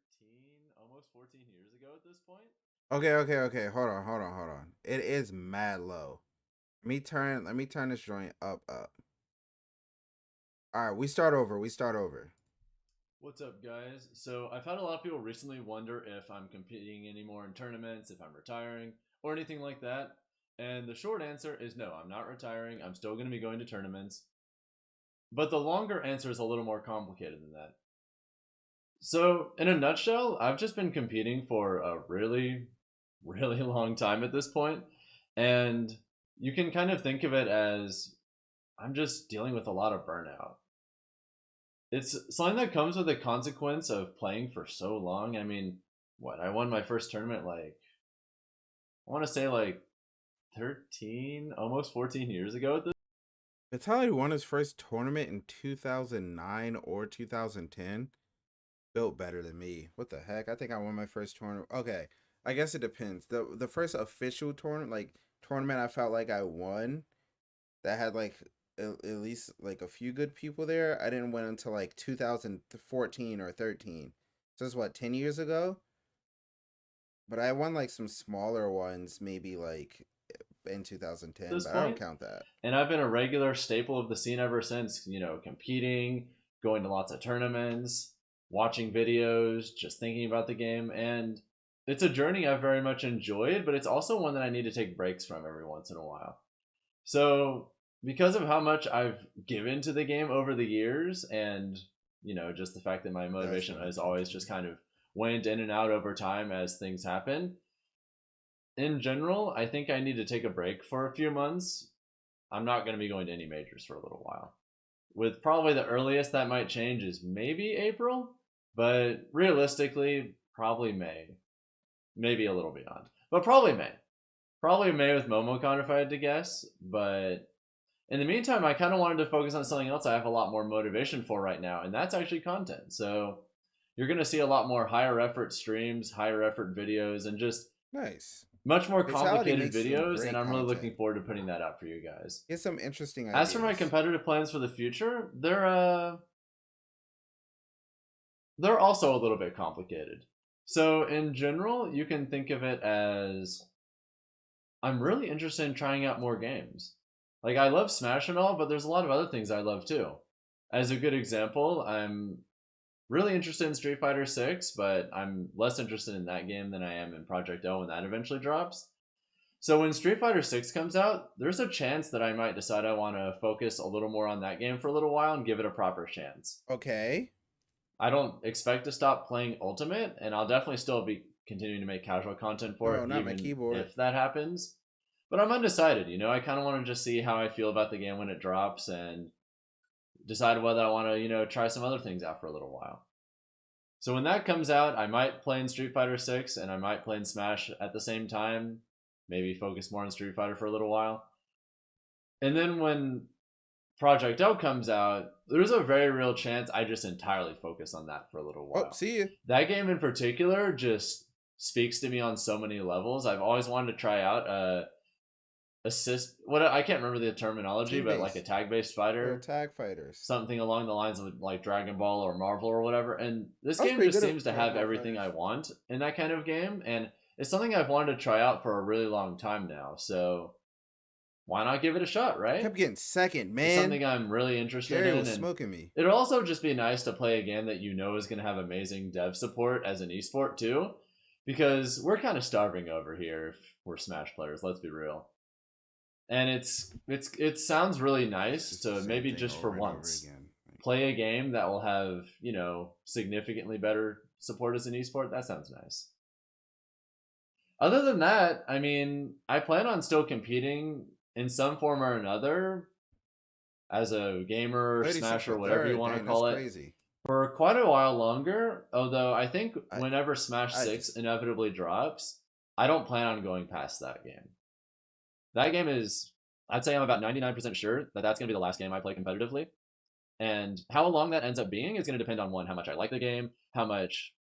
almost 14 years ago at this point. Okay. Hold on. It is mad low. Let me turn this joint up. All right, we start over. What's up, guys? So I've had a lot of people recently wonder if I'm competing anymore in tournaments, if I'm retiring, or anything like that. And the short answer is no, I'm not retiring. I'm still going to be going to tournaments. But the longer answer is a little more complicated than that. So, in a nutshell, I've just been competing for a really, really long time at this point, and you can kind of think of it as I'm just dealing with a lot of burnout. It's something that comes with the consequence of playing for so long. I mean, what? I won my first tournament like, I want to say like 13, almost 14 years ago at this. Fatality won his first tournament in 2009 or 2010. Built better than me. What the heck? I think I won my first tournament. Okay, I guess it depends. The first official tournament I felt like I won that had like at least like a few good people there. I didn't win until like 2014 or 13. So it's what, 10 years ago? But I won like some smaller ones maybe like in 2010, This but I don't point. count that. And I've been a regular staple of the scene ever since, competing, going to lots of tournaments, watching videos, just thinking about the game. And it's a journey I've very much enjoyed, but it's also one that I need to take breaks from every once in a while. So, because of how much I've given to the game over the years, and, just the fact that my motivation has always just kind of went in and out over time as things happen, in general, I think I need to take a break for a few months. I'm not going to be going to any majors for a little while. With probably the earliest that might change is maybe April, but realistically, probably May. Maybe a little beyond, but probably May. Probably May with MomoCon if I had to guess, but in the meantime, I kind of wanted to focus on something else I have a lot more motivation for right now, and that's actually content. So you're going to see a lot more higher effort streams, higher effort videos, and just nice, much more Fatality complicated makes some videos, great and I'm really content. looking forward to putting that out for you guys. Get some interesting ideas. As for my competitive plans for the future, they're also a little bit complicated. So in general, you can think of it as I'm really interested in trying out more games. Like I love Smash and all, but there's a lot of other things I love too. As a good example, I'm really interested in Street Fighter 6, but I'm less interested in that game than I am in Project O when that eventually drops. So when Street Fighter 6 comes out, there's a chance that I might decide I want to focus a little more on that game for a little while and give it a proper chance. Okay. I don't expect to stop playing Ultimate, and I'll definitely still be continuing to make casual content for it, not my even keyboard. if that happens. But I'm undecided, I kind of want to just see how I feel about the game when it drops and decide whether I want to, try some other things out for a little while. So when that comes out, I might play in Street Fighter 6 and I might play in Smash at the same time. Maybe focus more on Street Fighter for a little while. And then when Project O comes out, there's a very real chance I just entirely focus on that for a little while. Oh, see you. That game in particular just speaks to me on so many levels. I've always wanted to try out I can't remember the terminology, but like a tag-based fighter. Tag fighters. Something along the lines of like Dragon Ball or Marvel or whatever. And this game just seems to have everything I want in that kind of game. And it's something I've wanted to try out for a really long time now. So why not give it a shot, right? Kept getting second, man. It's something I'm really interested in. Was smoking me. It'll also just be nice to play a game that is going to have amazing dev support as an esport too. Because we're kind of starving over here if we're Smash players, let's be real. And it sounds really nice to maybe just for once play a game that will have, significantly better support as an esport. That sounds nice. Other than that, I mean, I plan on still competing in some form or another as a gamer, 36 smasher, for whatever you third. want to Dang, that's call it, crazy. for quite a while longer. Although I think I whenever Smash I 6 just inevitably drops, I don't plan on going past that game. That game is, I'd say I'm about 99% sure that that's going to be the last game I play competitively. And how long that ends up being is going to depend on one, how much I like the game, how much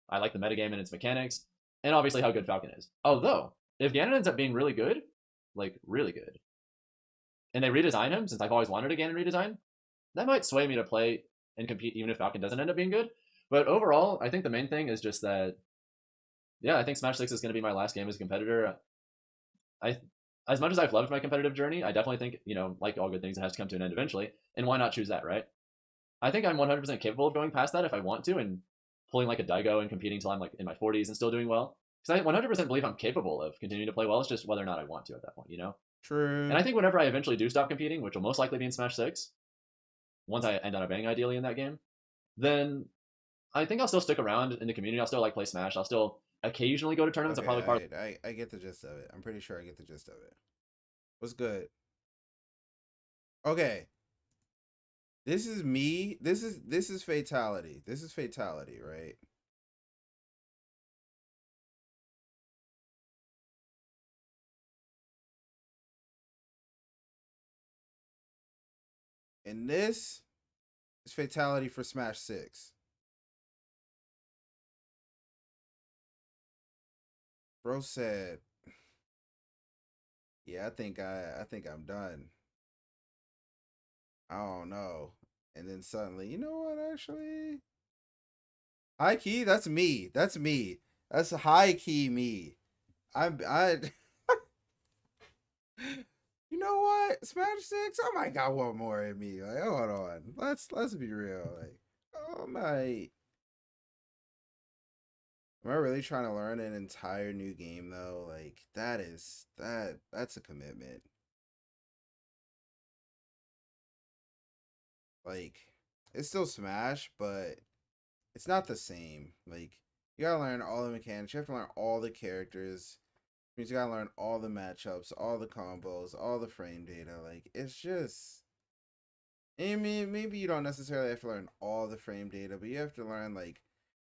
I like the metagame and its mechanics, and obviously how good Falcon is. Although, if Ganon ends up being really good, like really good, and they redesign him, since I've always wanted a Ganon redesign, that might sway me to play and compete even if Falcon doesn't end up being good. But overall, I think the main thing is just that, yeah, I think Smash 6 is going to be my last game as a competitor. I, as much as I've loved my competitive journey, I definitely think, like all good things, it has to come to an end eventually. And why not choose that, right? I think I'm 100% capable of going past that if I want to, and pulling like a Daigo and competing till I'm like in my 40s and still doing well. Because I 100% believe I'm capable of continuing to play well. It's just whether or not I want to at that point. true. And I think whenever I eventually do stop competing, which will most likely be in Smash 6, once I end on a bang ideally in that game, then I think I'll still stick around in the community. I'll still like play Smash. I'll still occasionally go to tournaments. Okay, I'm probably part I get the gist of it. I'm pretty sure I get the gist of it. What's good? Okay. This is me. This is Fatality. This is Fatality, right? And this is Fatality for Smash 6. Bro said, "Yeah, I think I'm done. I don't know." And then suddenly, you know what? Actually, high key, that's me. That's me. That's high key me. I. You know what? Smash 6. I might got one more in me. Like, hold on. Let's be real. Like, oh my. Am I really trying to learn an entire new game though? Like that's a commitment. Like it's still Smash, but it's not the same. Like you gotta learn all the mechanics. You have to learn all the characters. It means you gotta learn all the matchups, all the combos, all the frame data. Like it's just. I mean, maybe you don't necessarily have to learn all the frame data, but you have to learn like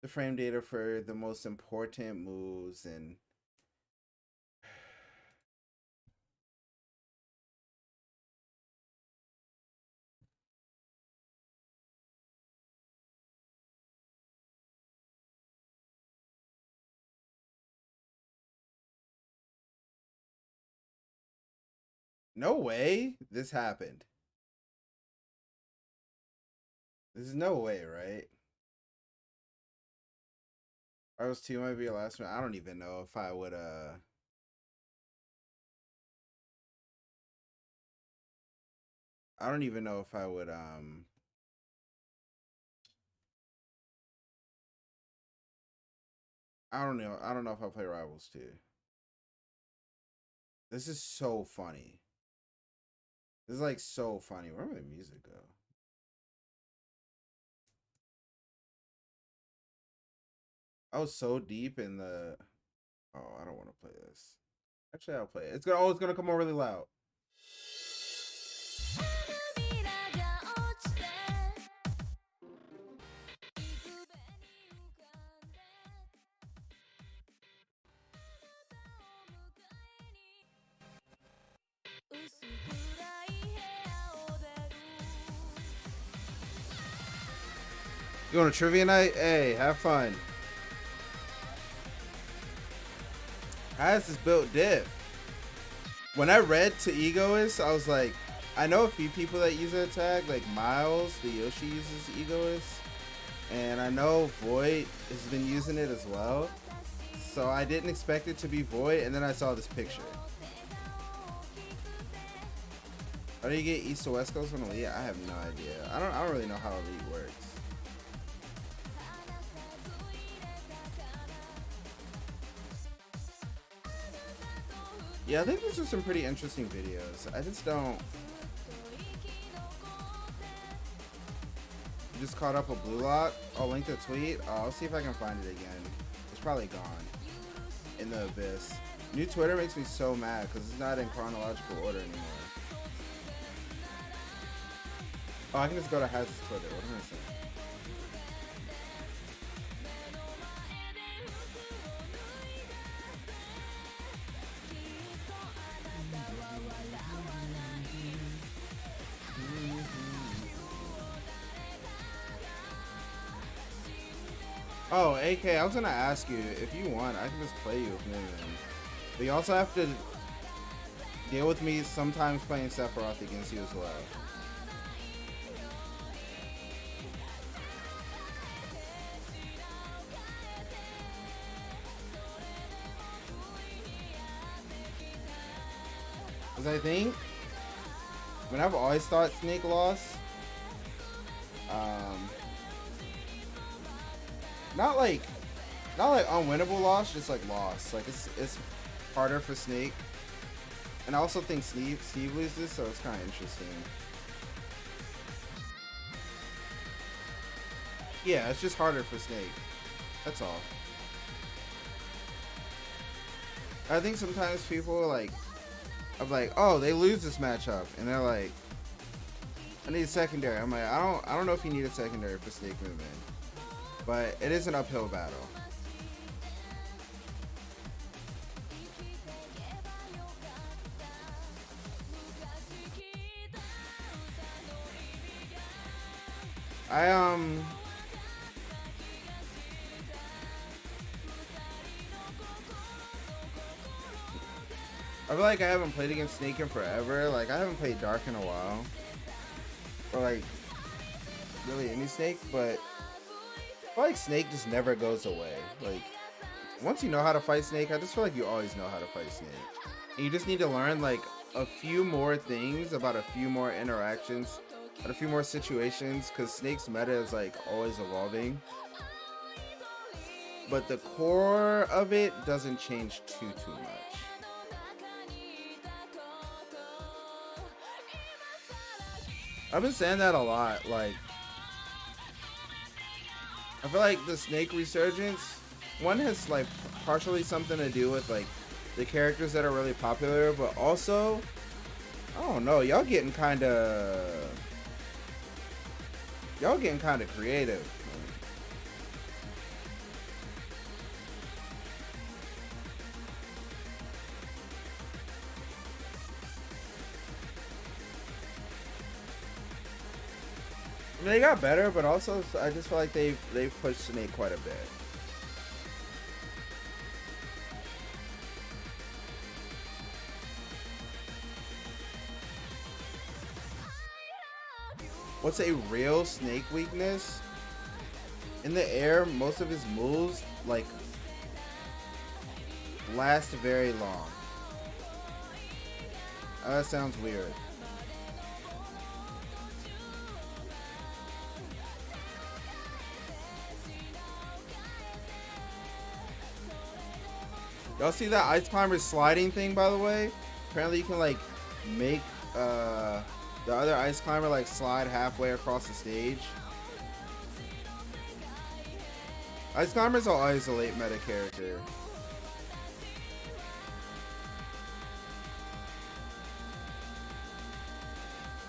the frame data for the most important moves and no way this happened. There's no way, right? Rivals 2 might be a last one. I don't even know if I would I don't even know if I would I don't know. I don't know if I'll play Rivals 2. This is so funny. This is like so funny. Where did the music go? I was so deep in the. Oh, I don't want to play this. Actually, I'll play it. It's gonna come on really loud. You want a trivia night? Hey, have fun. How has this built diff? When I read to Egoist, I was like, I know a few people that use that tag, like Miles, the Yoshi uses Egoist. And I know Void has been using it as well. So I didn't expect it to be Void, and then I saw this picture. How do you get East to West Coast from Elite? I have no idea. I don't really know how Elite works. Yeah, I think these are some pretty interesting videos. I just don't. Just caught up a blue lock. I'll link the tweet. I'll see if I can find it again. It's probably gone. in the abyss. New Twitter makes me so mad because it's not in chronological order anymore. Oh, I can just go to Haz's Twitter. What am I saying? Oh, AK, I was gonna ask you, if you want, I can just play you with Minion. But you also have to deal with me sometimes playing Sephiroth against you as well. Because I think, when I've always thought Snake lost, not like unwinnable loss, just like loss. Like it's harder for Snake, and I also think Steve loses, so it's kind of interesting. Yeah, it's just harder for Snake. That's all. I think sometimes people like, I'm like, oh, they lose this matchup, and they're like, I need a secondary. I'm like, I don't know if you need a secondary for Snake movement, but it is an uphill battle. I feel like I haven't played against Snake in forever. Like, I haven't played Dark in a while. Or, like, really any Snake, but I feel like Snake just never goes away. Like, once you know how to fight Snake, I just feel like you always know how to fight Snake. And you just need to learn, like, a few more things about a few more interactions, and a few more situations, because Snake's meta is, like, always evolving. But the core of it doesn't change too much. I've been saying that a lot. Like, I feel like the Snake resurgence, one has like partially something to do with like the characters that are really popular, but also, I don't know, y'all getting kind of creative. I mean, they got better, but also I just feel like they've pushed Snake quite a bit. What's a real Snake weakness? In the air, most of his moves like last very long. That sounds weird. Y'all see that Ice Climber sliding thing, by the way? Apparently you can like make the other Ice Climber like slide halfway across the stage. Ice Climbers are always a late meta character.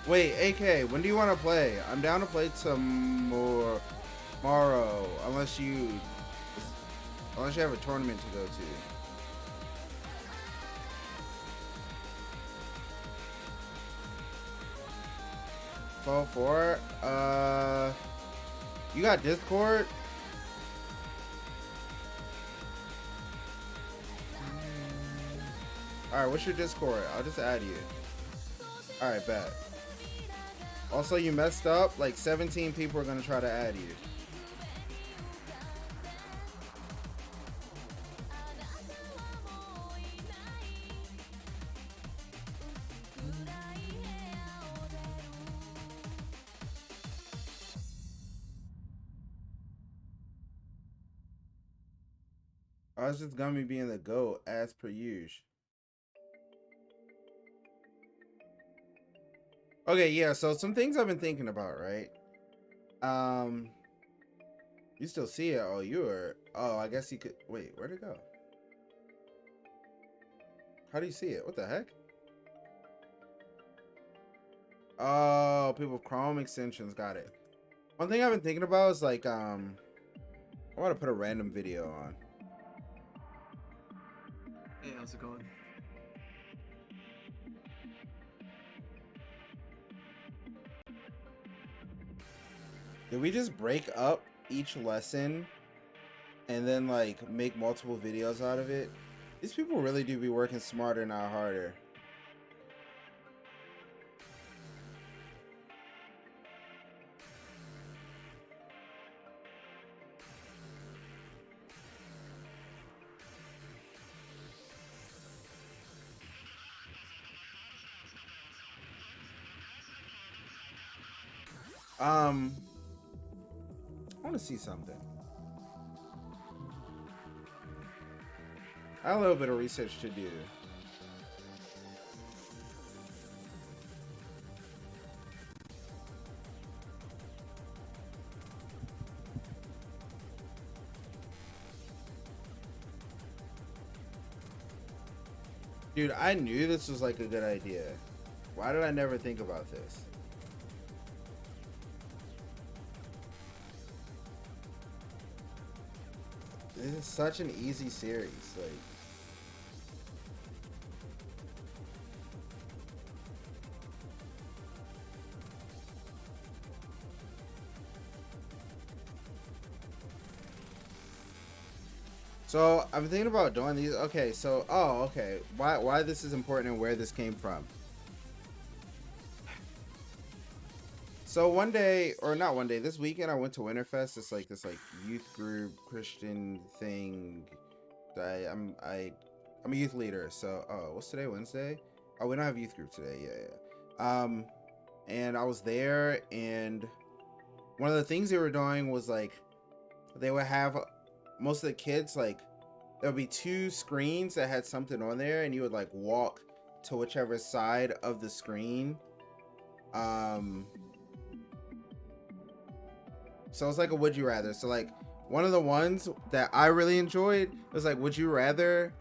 Wait, AK, when do you want to play? I'm down to play tomorrow, unless you have a tournament to go to. 12-4. You got Discord? Alright, what's your Discord? I'll just add you. Alright, bet. Also, you messed up. Like 17 people are gonna try to add you. I was just Gummy being the GOAT as per usual. Okay, yeah, so some things I've been thinking about, right? You still see it? Oh, you are. Oh, I guess you could. Wait, where'd it go? How do you see it? What the heck? Oh, people with Chrome extensions. Got it. One thing I've been thinking about is like, I want to put a random video on. Hey, how's it going? Did we just break up each lesson and then like make multiple videos out of it? These people really do be working smarter, not harder. I want to see something. I have a little bit of research to do. Dude, I knew this was like a good idea. Why did I never think about this? This is such an easy series. Like, so I'm thinking about doing these. Okay, so okay. Why this is important and where this came from. So one day, or not one day, this weekend I went to Winterfest. It's like this youth group Christian thing. I'm a youth leader. So what's today? Wednesday? Oh, we don't have youth group today. Yeah. And I was there, and one of the things they were doing was like they would have most of the kids, like there would be 2 screens that had something on there, and you would like walk to whichever side of the screen. So it's like a would you rather. So like one of the ones that I really enjoyed was like, would you rather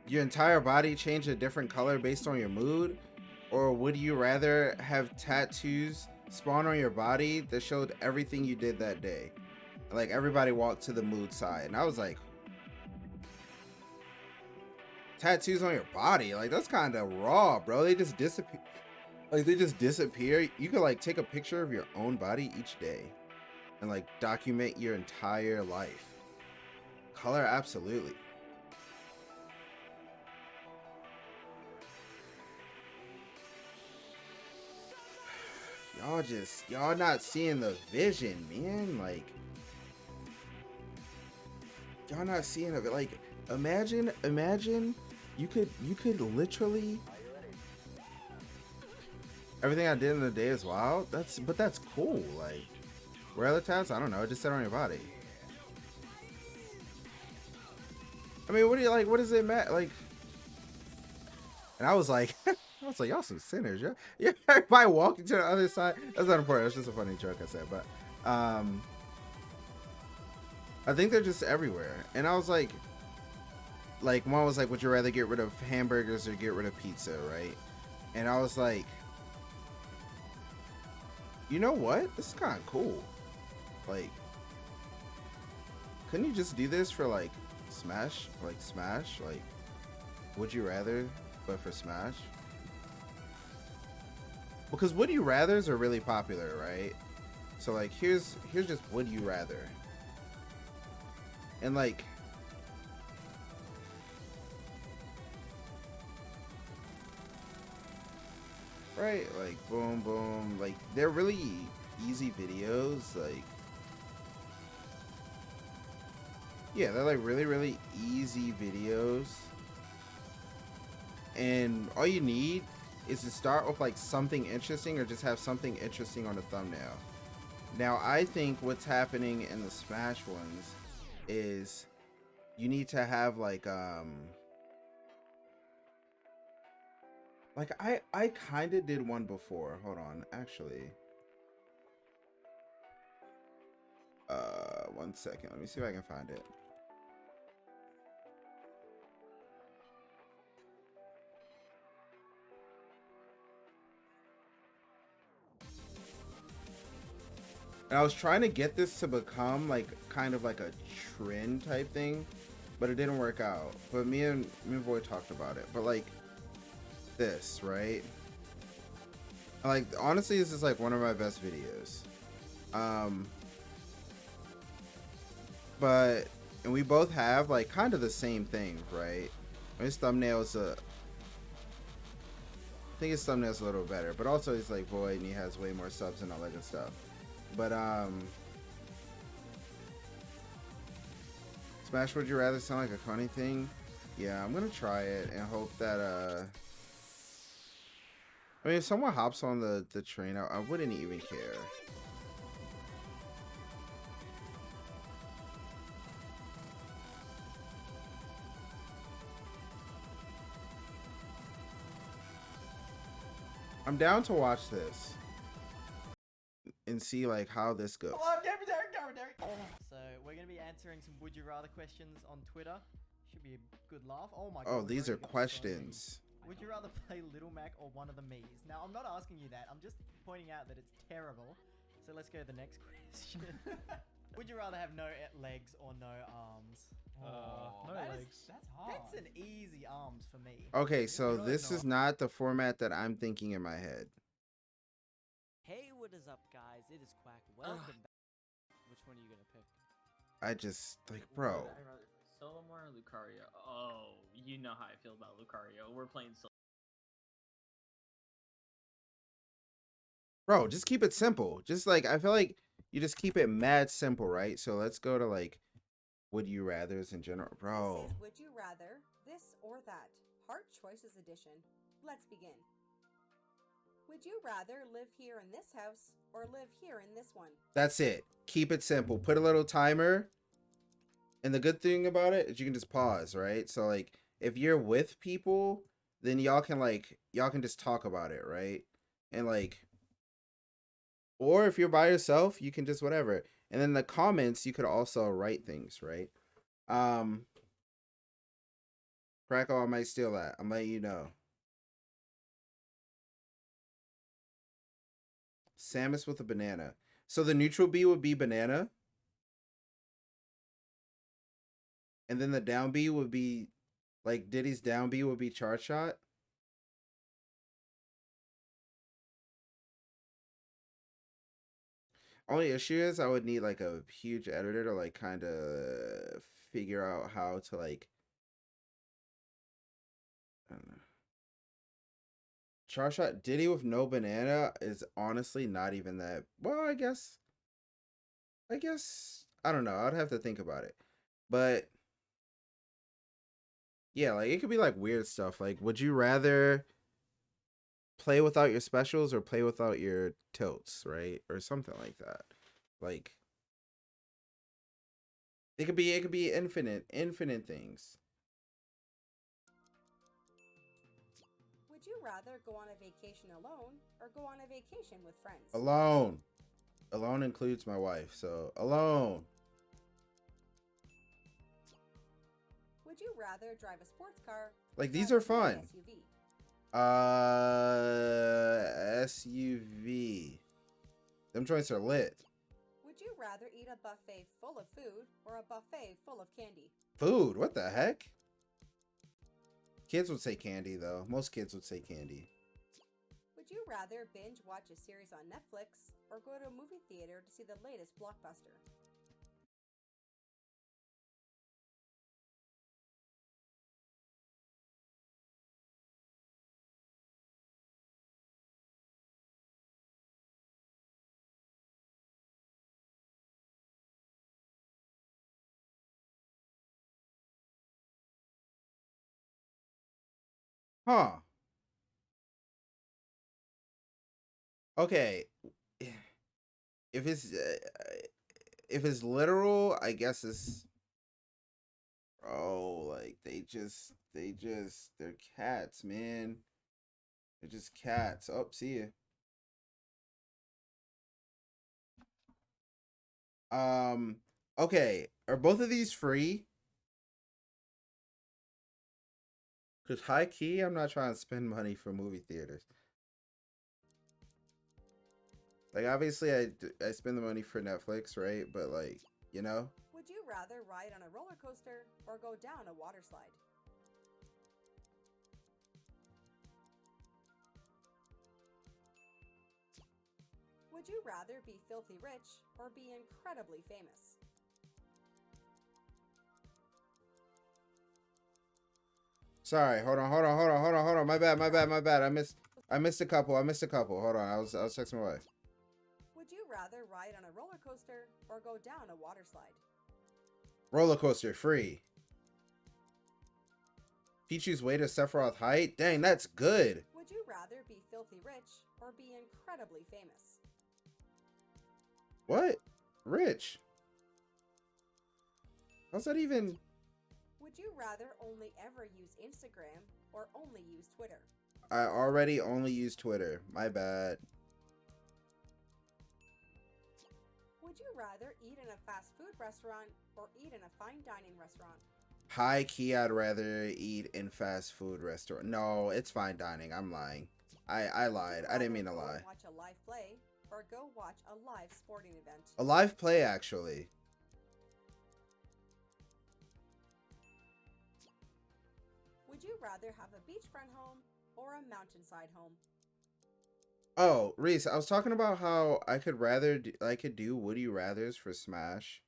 your entire body change a different color based on your mood, or would you rather have tattoos spawn on your body that showed everything you did that day? Like everybody walked to the mood side, and I was like, tattoos on your body, like that's kind of raw, bro. They just disappear. Like they just disappear. You could like take a picture of your own body each day and like document your entire life. Color, absolutely. Y'all not seeing the vision, man. Like y'all not seeing it. Like imagine you could literally, everything I did in the day is wild. That's cool. Like where are the tats? I don't know. It just said on your body. I mean, what do you like? What does it matter? Like, and I was like, y'all some sinners, yeah. Everybody walking to the other side. That's not important. It's just a funny joke I said, but I think they're just everywhere. And I was like one was like, would you rather get rid of hamburgers or get rid of pizza, right? And I was like, you know what? This is kind of cool. Like, couldn't you just do this for like Smash? Like Smash? Like, would you rather, but for Smash? Because would you rathers are really popular, right? So like, here's just would you rather. And like, right, like boom boom, like they're really easy videos. Like, yeah, they're like really easy videos, and all you need is to start with like something interesting, or just have something interesting on the thumbnail. Now I think what's happening in the Smash ones is you need to have like I kind of did one before. Hold on, actually. 1 second. Let me see if I can find it. And I was trying to get this to become like kind of like a trend type thing, but it didn't work out. But me and Boy talked about it. But like this, right? Like honestly, this is like one of my best videos. But and we both have like kind of the same thing, right? His thumbnail's I think his thumbnail's a little better, but also he's like Void and he has way more subs and all that good stuff. But Smash Would You Rather sound like a funny thing? Yeah, I'm gonna try it and hope that I mean if someone hops on the train, I wouldn't even care. I'm down to watch this and see like how this goes. So we're gonna be answering some would you rather questions on Twitter. Should be a good laugh. Oh my god. Oh, these are questions. Would you rather play Little Mac or one of the Mii's? Now I'm not asking you that. I'm just pointing out that it's terrible. So let's go to the next question. Would you rather have no legs or no arms? No legs. That's hard. That's an easy arms for me. Okay, so this is not the format that I'm thinking in my head. Hey, what is up, guys? It is Quack. Welcome back. Which one are you gonna pick? I just like, bro. I'd rather Solomore or Lucario. Oh, you know how I feel about Lucario. We're playing Bro, just keep it simple. Just like I feel like you just keep it mad simple, right? So let's go to like would you rathers in general, bro. This is Would You Rather, This or That, Hard Choices Edition. Let's begin. Would you rather live here in this house or live here in this one? That's it. Keep it simple. Put a little timer. And the good thing about it is you can just pause, right? So like if you're with people, then y'all can just talk about it, right? And like or if you're by yourself, you can just whatever. And then the comments, you could also write things, right? Crackle, I might steal that. I'm letting you know. Samus with a banana. So the neutral B would be banana. And then the down B would be, like Diddy's down B would be charge shot. Only issue is I would need like a huge editor to like kind of figure out how to like, I don't know. Charge shot Diddy with no banana is honestly not even that, well, I guess, I don't know. I'd have to think about it. But yeah, like it could be like weird stuff. Like, would you rather play without your specials or play without your tilts, right? Or something like that. Like it could be infinite things. Would you rather go on a vacation alone or go on a vacation with friends? Alone. Alone includes my wife, so alone. Would you rather drive a sports car? Like these are fun. SUV? SUV. Them joints are lit. Would you rather eat a buffet full of food or a buffet full of candy? Food? What the heck? Kids would say candy though. Most kids would say candy. Would you rather binge watch a series on Netflix or go to a movie theater to see the latest blockbuster? Huh. Okay. If it's literal, I guess it's like they're cats, man. They're just cats. Oh, see ya. Okay. Are both of these free? Because high key, I'm not trying to spend money for movie theaters. Like, obviously, I spend the money for Netflix, right? But, like, you know? Would you rather ride on a roller coaster or go down a water slide? Would you rather be filthy rich or be incredibly famous? Sorry, hold on. My bad. I missed a couple. Hold on, I was texting my wife. Would you rather ride on a roller coaster or go down a water slide? Roller coaster free. Pichu's weight to Sephiroth height? Dang, that's good. Would you rather be filthy rich or be incredibly famous? What? Rich? How's that even? Would you rather only ever use Instagram or only use Twitter? I already only use Twitter. My bad. Would you rather eat in a fast food restaurant or eat in a fine dining restaurant? High key, I'd rather eat in fast food restaurant. No, it's fine dining. I'm lying. I lied. I didn't mean to lie. Watch a live play or go watch a live sporting event? A live play, actually. Would you rather have a beachfront home or a mountainside home? Oh, Reese, I was talking about how I could do Would You Rathers for Smash.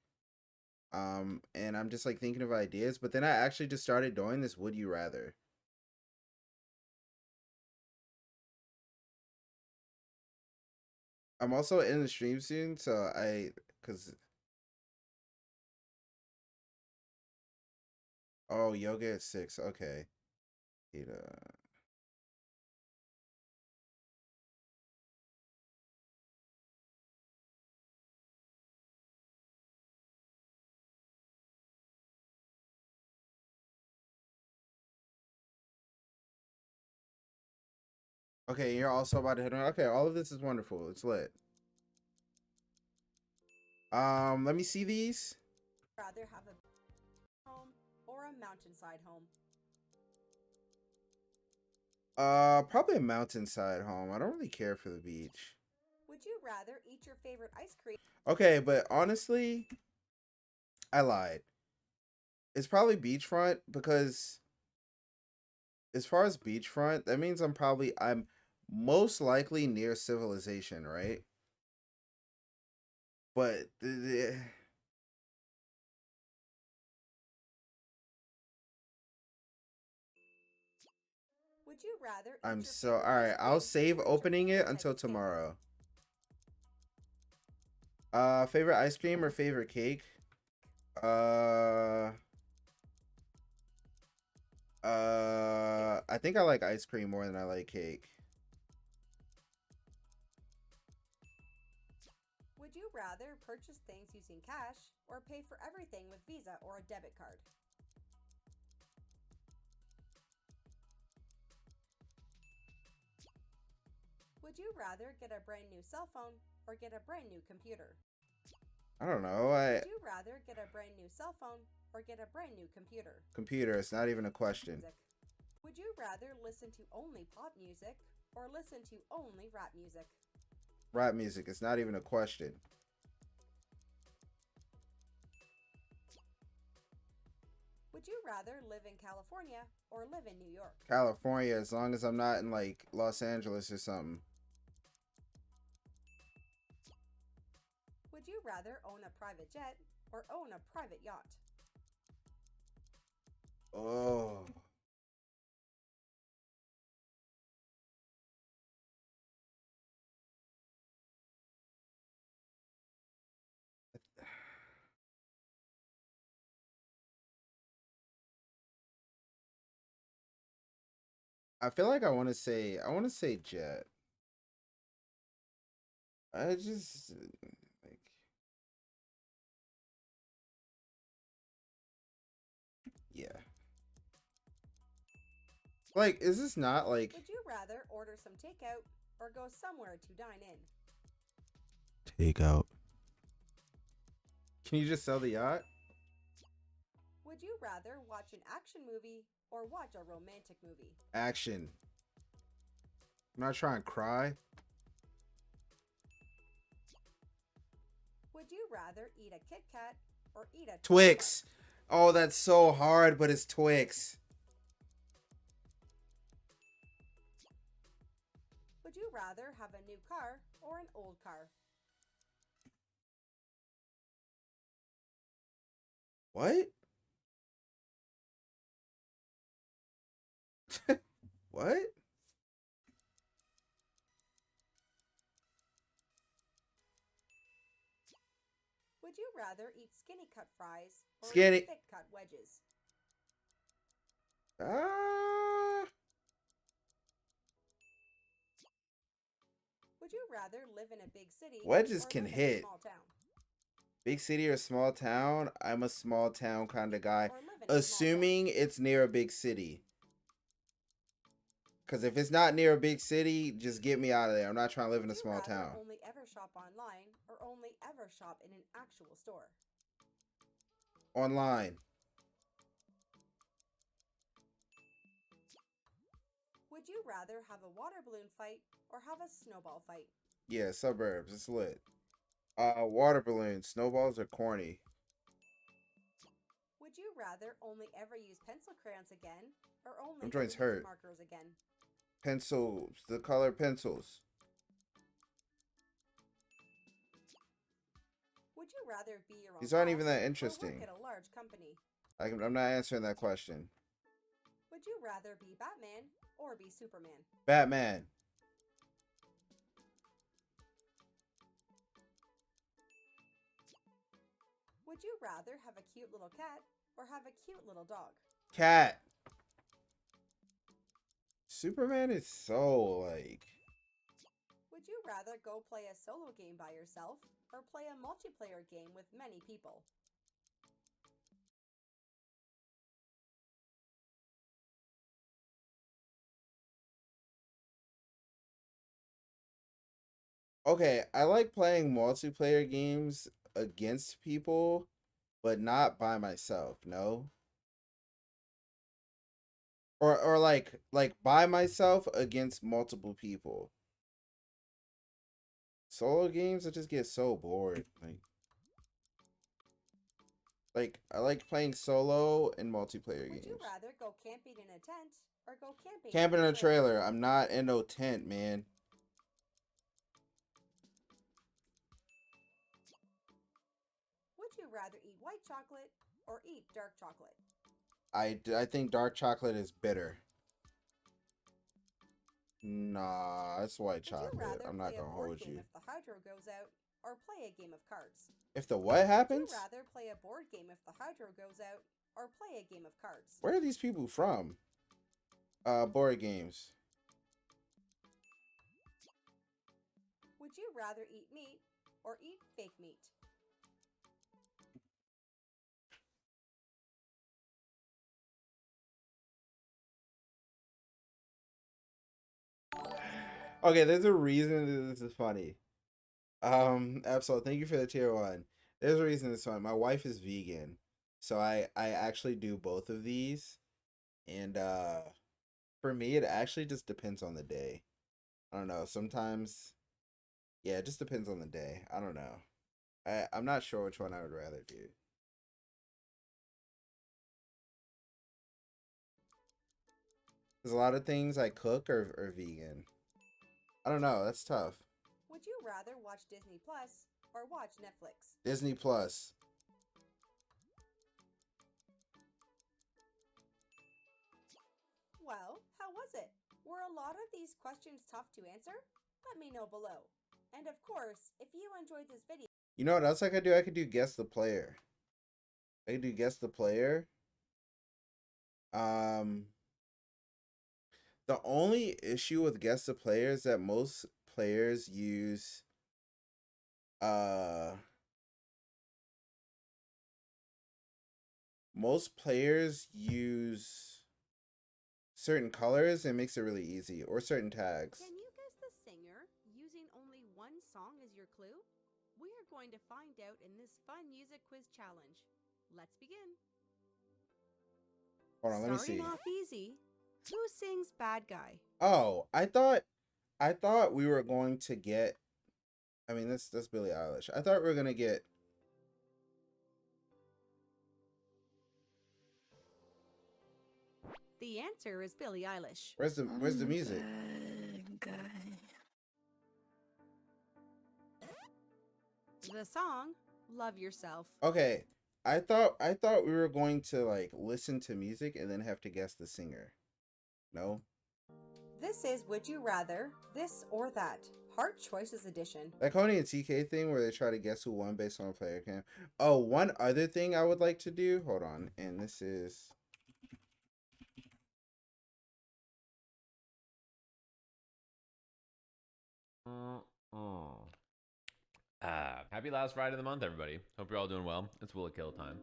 And I'm just like thinking of ideas, but then I actually just started doing this Would You Rather. I'm also in the stream soon, so oh, yoga at 6, okay. Okay, you're also about to hit on. Okay, all of this is wonderful. It's lit. Let me see these. Rather have a home or a mountainside home? Probably a mountainside home. I don't really care for the beach. Would you rather eat your favorite ice cream? Okay, but honestly, I lied. It's probably beachfront because as far as beachfront, that means I'm most likely near civilization, right? But Would you rather I'm so all right. I'll save opening it until tomorrow. Favorite ice cream or favorite cake? I think I like ice cream more than I like cake. Would you rather purchase things using cash or pay for everything with Visa or a debit card? Would you rather get a brand new cell phone or get a brand new computer? I don't know. Would you rather get a brand new cell phone or get a brand new computer? Computer, it's not even a question. Would you rather listen to only pop music or listen to only rap music? Rap music, it's not even a question. Would you rather live in California or live in New York? California, as long as I'm not in like Los Angeles or something. Would you rather own a private jet or own a private yacht? Oh. I feel like I want to say jet. I just like yeah. Like, is this not like Would you rather order some takeout or go somewhere to dine in? takeout? Can you just sell the yacht? Would you rather watch an action movie or watch a romantic movie? Action. I'm not trying to cry. Would you rather eat a Kit Kat or eat a Twix. Oh, that's so hard, but it's Twix. Would you rather have a new car or an old car? What? What? Would you rather eat skinny cut fries or Skinny. eat thick cut wedges? Would you rather live in a big city Wedges or can live in a hit. small town? Big city or small town? I'm a small town kind of guy. Or live in a small Assuming it's near a big city. Because if it's not near a big city, just get me out of there. I'm not trying to live in a small Would you rather town. only ever shop online or only ever shop in an actual store? Online. Would you rather have a water balloon fight or have a snowball fight? Yeah, suburbs. It's lit. Water balloons. Snowballs are corny. Would you rather only ever use pencil crayons again or only Them ever joints use hurt. markers again? Pencils. The color pencils. Would you rather be your own These aren't boss even that or interesting. work at a large company? I'm not answering that question. Would you rather be Batman or be Superman? Batman. Would you rather have a cute little cat or have a cute little dog? Cat. Superman is so like. Would you rather go play a solo game by yourself or play a multiplayer game with many people? Okay, I like playing multiplayer games against people, but not by myself, no. Or like by myself against multiple people. Solo games I just get so bored. Like I like playing solo and multiplayer Would you games. rather go camping in a tent or go camping Camping in a trailer. I'm not in no tent, man. Would you rather eat white chocolate or eat dark chocolate? I think dark chocolate is bitter. Nah, it's white Would you chocolate. rather I'm not play a gonna board hold game you. if the hydro goes out or play a game of cards? If the what happens? Would you rather play a board game if the hydro goes out or play a game of cards? Where are these people from? Board games. Would you rather eat meat or eat fake meat? Okay, there's a reason this is funny. Absolutely. Thank you for the tier 1. There's a reason this one. My wife is vegan, so I actually do both of these, and for me, it actually just depends on the day. I don't know. Sometimes, yeah, it just depends on the day. I don't know. I'm not sure which one I would rather do. There's a lot of things I cook are vegan. I don't know. That's tough. Would you rather watch Disney Plus or watch Netflix? Disney Plus. Well, how was it? Were a lot of these questions tough to answer? Let me know below. And of course, if you enjoyed this video, You know what else I could do? I could do guess the player. I could do guess the player. The only issue with guess the player is that most players use certain colors and makes it really easy, or certain tags. can you guess the singer using only one song as your clue? We are going to find out in this fun music quiz challenge. Let's begin. Hold on, let me see. Starting off easy, who sings Bad Guy? Oh, I thought we were going to get. I mean, that's Billie Eilish. I thought we were gonna get The answer is Billie Eilish. Where's the music? The song, Love Yourself. Okay. I thought we were going to like listen to music and then have to guess the singer. No? This is Would You Rather, This or That, Hard Choices Edition. That Coney and TK thing where they try to guess who won based on a player cam. Oh, one other thing I would like to do. Hold on. And this is Happy last Friday of the month, everybody. Hope you're all doing well. It's Will It Kill time.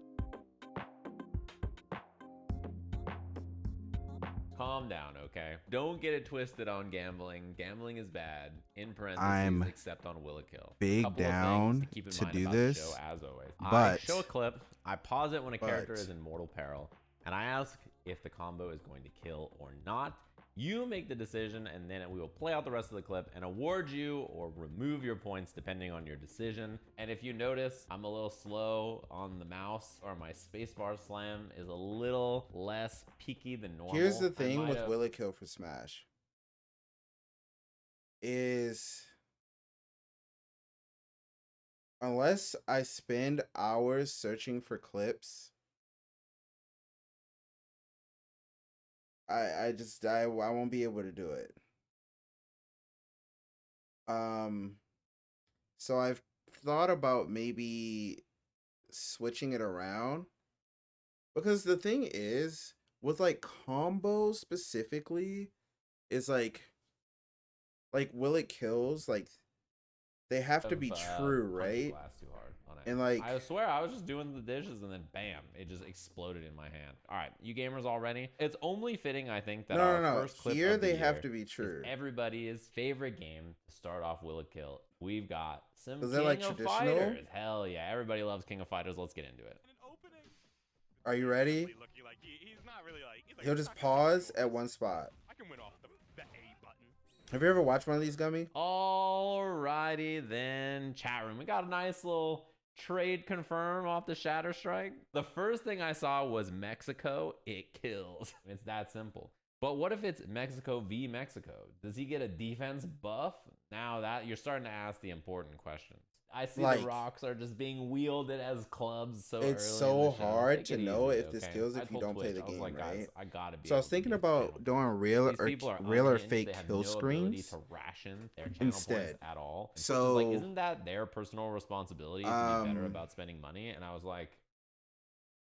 Calm down, okay? Don't get it twisted on gambling. Gambling is bad. In parentheses, I'm except on Will It Kill. big Couple of down things to keep in to mind do about this, the show, as always. I but- show a clip. I pause it when a character but- is in mortal peril, and I ask if the combo is going to kill or not. You make the decision, and then we will play out the rest of the clip and award you or remove your points depending on your decision. And if you notice, I'm a little slow on the mouse, or my spacebar slam is a little less peaky than normal. Here's the I thing might with have- Will It Kill for Smash. Is unless I spend hours searching for clips, I won't be able to do it. So I've thought about maybe switching it around, because the thing is with like combos specifically is like Will It Kills, like they have to be true, punching right? glass too hard on it. And like I swear I was just doing the dishes and then bam, it just exploded in my hand. All right, you gamers all ready? It's only fitting, I think, that our no. first clip Here of the they have year to be is true. everybody's favorite game to start off Will It Kill. We've got some Is King that, like, of traditional? Fighters. Hell yeah, everybody loves King of Fighters. Let's get into it. Are you ready? He'll just pause at one spot. Have you ever watched one of these, Gummy? Alrighty then, chat room. We got a nice little trade confirm off the Shatter Strike. The first thing I saw was Mexico. It kills. It's that simple. But what if it's Mexico v Mexico? Does he get a defense buff? Now that you're starting to ask the important questions. I see Like, the rocks are just being wielded as clubs so It's early in so the show. hard Take to it know easy, if this okay? kills I if you told don't play Twitch, the I was game, like, right? guys, I gotta be So I was able to thinking beat this about doing real These people are or unhinged. fake They have kill no ability screens to ration their channel instead. points at all. And Twitch is So like, isn't that their personal responsibility to be better about spending money? And I was like,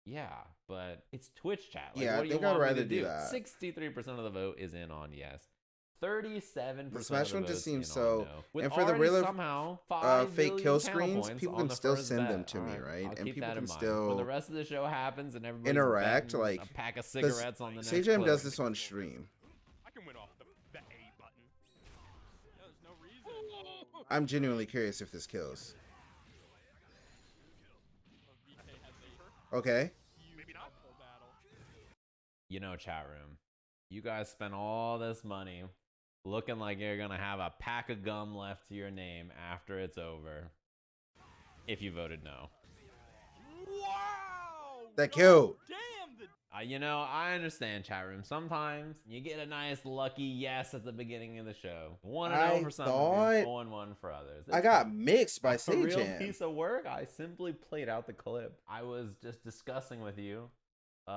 yeah, but it's Twitch chat. Like, Yeah, I what do you think I'd want me rather to do do? that. 63% of the vote is in on yes. 37% the Smash of the one just votes in seems on so. no. With And for the already real somehow 5 fake billion kill channel screens, points people on can the still first send them bet. to me, Alright, right? I'll And keep people that can in mind. still When the rest of the show happens and everybody's interact, betting like a pack of 'cause cigarettes on the next CJM clip. does this on stream. I'm genuinely curious if this kills. Okay. You know, chat room, you guys spent all this money looking like you're gonna have a pack of gum left to your name after it's over if you voted no. That killed. You know, I understand, chat room. Sometimes you get a nice lucky yes at the beginning of the show. 1-0 for some of you, 0-1 for others. I got mixed by a real CJM. piece of work. I simply played out the clip. I was just discussing with you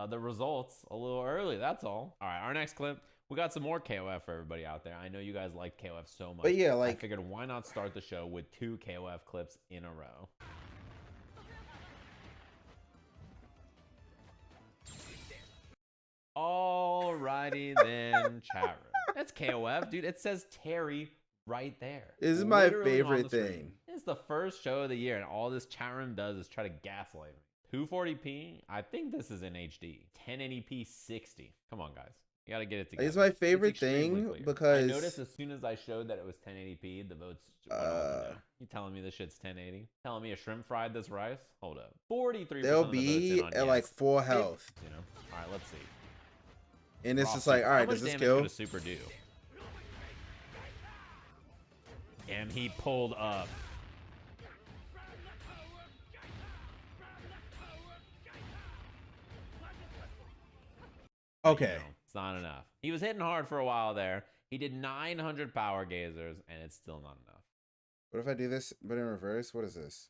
the results a little early. That's all. All right, our next clip. We got some more KOF for everybody out there. I know you guys like KOF so much. But yeah, I like- figured why not start the show with 2 KOF clips in a row. Alrighty then, chat room. That's KOF, dude. It says Terry right there. This is my Literally on favorite the screen. thing. It's the first show of the year, and all this chat room does is try to gaslight me. 240p? I think this is in HD. 1080p 60. Come on, guys. You gotta get it together. It's my favorite extremely thing clear. because- I noticed as soon as I showed that it was 1080p, the votes went up and down. You telling me this shit's 1080? Telling me a shrimp fried this rice? Hold up. 43% They'll of the votes be in on at like yes. 4 health. You know? Alright, let's see. And it's Raw just like, super. all right, How much does this damage kill? could a super do? And he pulled up. Okay. It's not enough. He was hitting hard for a while there. He did 900 power gazers, and it's still not enough. What if I do this, but in reverse? What is this?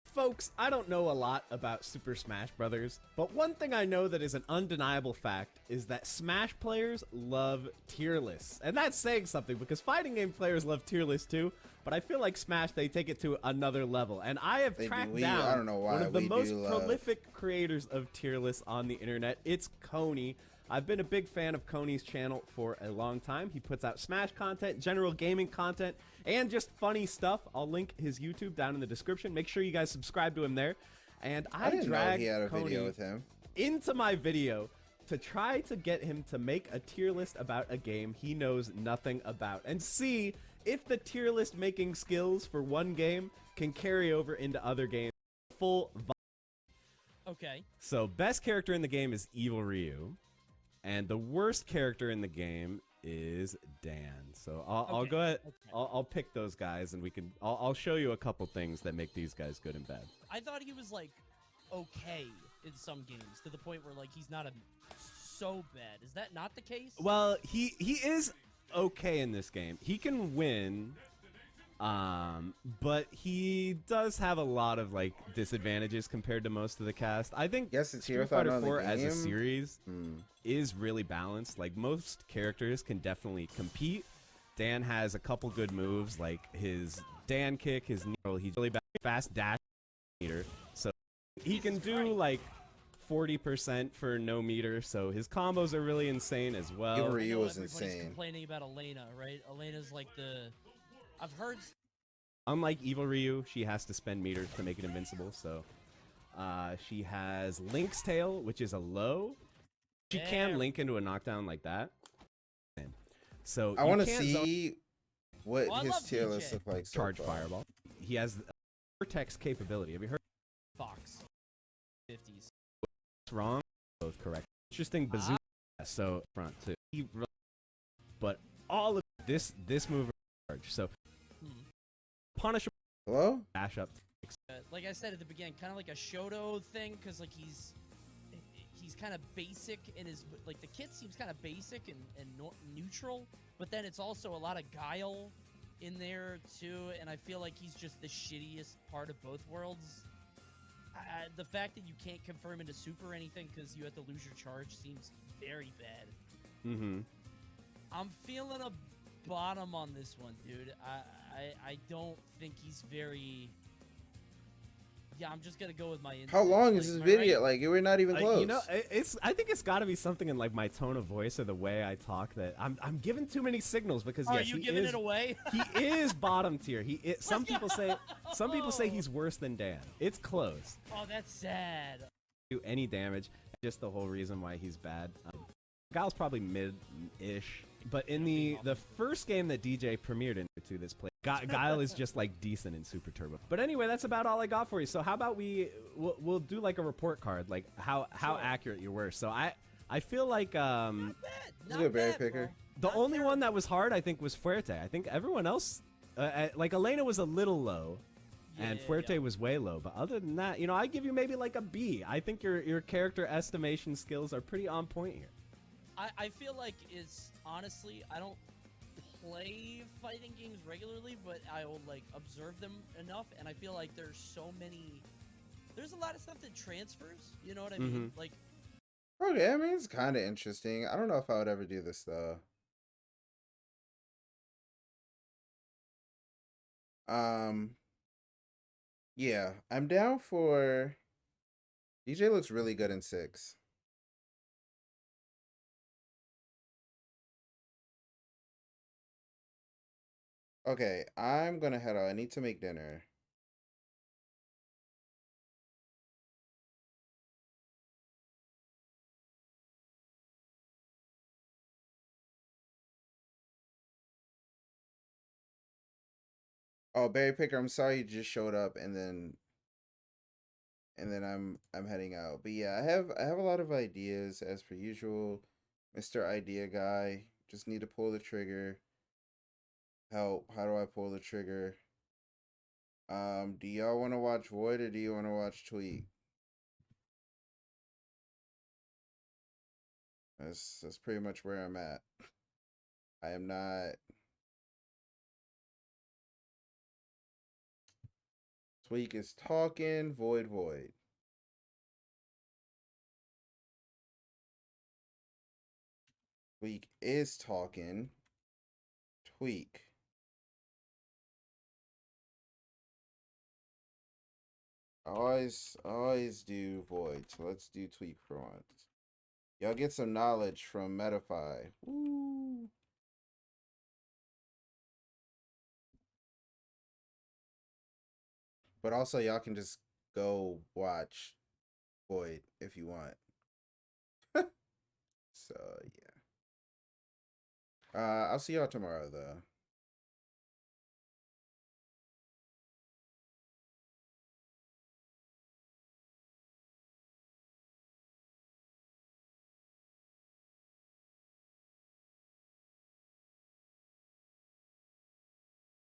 Folks, I don't know a lot about Super Smash Brothers, but one thing I know that is an undeniable fact is that Smash players love tier lists. And that's saying something because fighting game players love tier lists too, but I feel like Smash, they take it to another level. And I have tracked down I don't know why, one of the we most do love- prolific creators of tier lists on the internet. It's Coney. I've been a big fan of Coney's channel for a long time. He puts out Smash content, general gaming content, and just funny stuff. I'll link his YouTube down in the description. Make sure you guys subscribe to him there. And I didn't know dragged he had a Coney video with him. into my video to try to get him to make a tier list about a game he knows nothing about and see if the tier list making skills for one game can carry over into other games. Okay. So best character in the game is Evil Ryu, and the worst character in the game is Dan. So I'll go ahead. I'll pick those guys, and I'll show you a couple things that make these guys good and bad. I thought he was like okay in some games to the point where like he's not so bad. Is that not the case? Well, he is okay in this game. He can win, but he does have a lot of like disadvantages compared to most of the cast. I think Street Fighter 4 as a series is really balanced. Like most characters can definitely compete. Dan has a couple good moves, like his Dan kick, his knee. He's really fast dash meter, so he can do like 40% for no meter. So his combos are really insane as well. Evil Ryu was Everybody's insane. complaining about Elena, right? Elena's like I've heard. Unlike Evil Ryu, she has to spend meters to make it invincible. So she has Link's Tail, which is a low. She can link into a knockdown like that. So I want to see what his tier list look like. Charge Fireball. He has the Vortex capability. Have you heard? Fox. 50s. What's wrong? Both correct. Interesting bazooka. So front too. But all of this move charge. So punish. Hello. Dash up. Like I said at the beginning, kind of like a Shoto thing, because like he's kind of basic in his like the kit seems kind of basic and neutral, but then it's also a lot of guile in there too, and I feel like he's just the shittiest part of both worlds. The fact that you can't confirm into super or anything because you have to lose your charge seems very bad. I'm feeling a bottom on this one, dude. I don't think he's very. Yeah, I'm just gonna go with my instinct. How long is this video? Right? Like we're not even close. You know, I think it's got to be something in like my tone of voice or the way I talk that I'm giving too many signals because Are yes, you he giving is, it away? He is bottom tier. Some people say he's worse than Dan. It's close. Oh, that's sad. Do any damage? Just the whole reason why he's bad. Guile's probably mid-ish, but in the first game that DJ premiered into this play, Guile is just like decent in Super Turbo. But anyway, that's about all I got for you. So how about we'll do like a report card, like how accurate you were. So I feel like He's a good berry picker. The only one that was hard, I think, was Fuerte. I think everyone else, like Elena was a little low, and Fuerte was way low. But other than that, you know, I give you maybe like a B. I think your character estimation skills are pretty on point here. I feel like it's honestly, I don't play fighting games regularly, but I will like observe them enough, and I feel like there's a lot of stuff that transfers. You know what I mean? Like, okay, I mean it's kind of interesting. I don't know if I would ever do this though. Yeah, I'm down for. DJ looks really good in 6. Okay, I'm gonna head out. I need to make dinner. Oh, Berry Picker, I'm sorry you just showed up and then I'm heading out. But yeah, I have a lot of ideas as per usual. Mr. Idea Guy. Just need to pull the trigger. Help. How do I pull the trigger? Do y'all want to watch Void or do you want to watch Tweet? That's pretty much where I'm at. I am not. Tweak is talking. Void, void. Tweak is talking. Tweak. I always do void. So let's do tweak for once. Y'all get some knowledge from Metafy. Woo. But also y'all can just go watch void if you want. So yeah. I'll see y'all tomorrow though.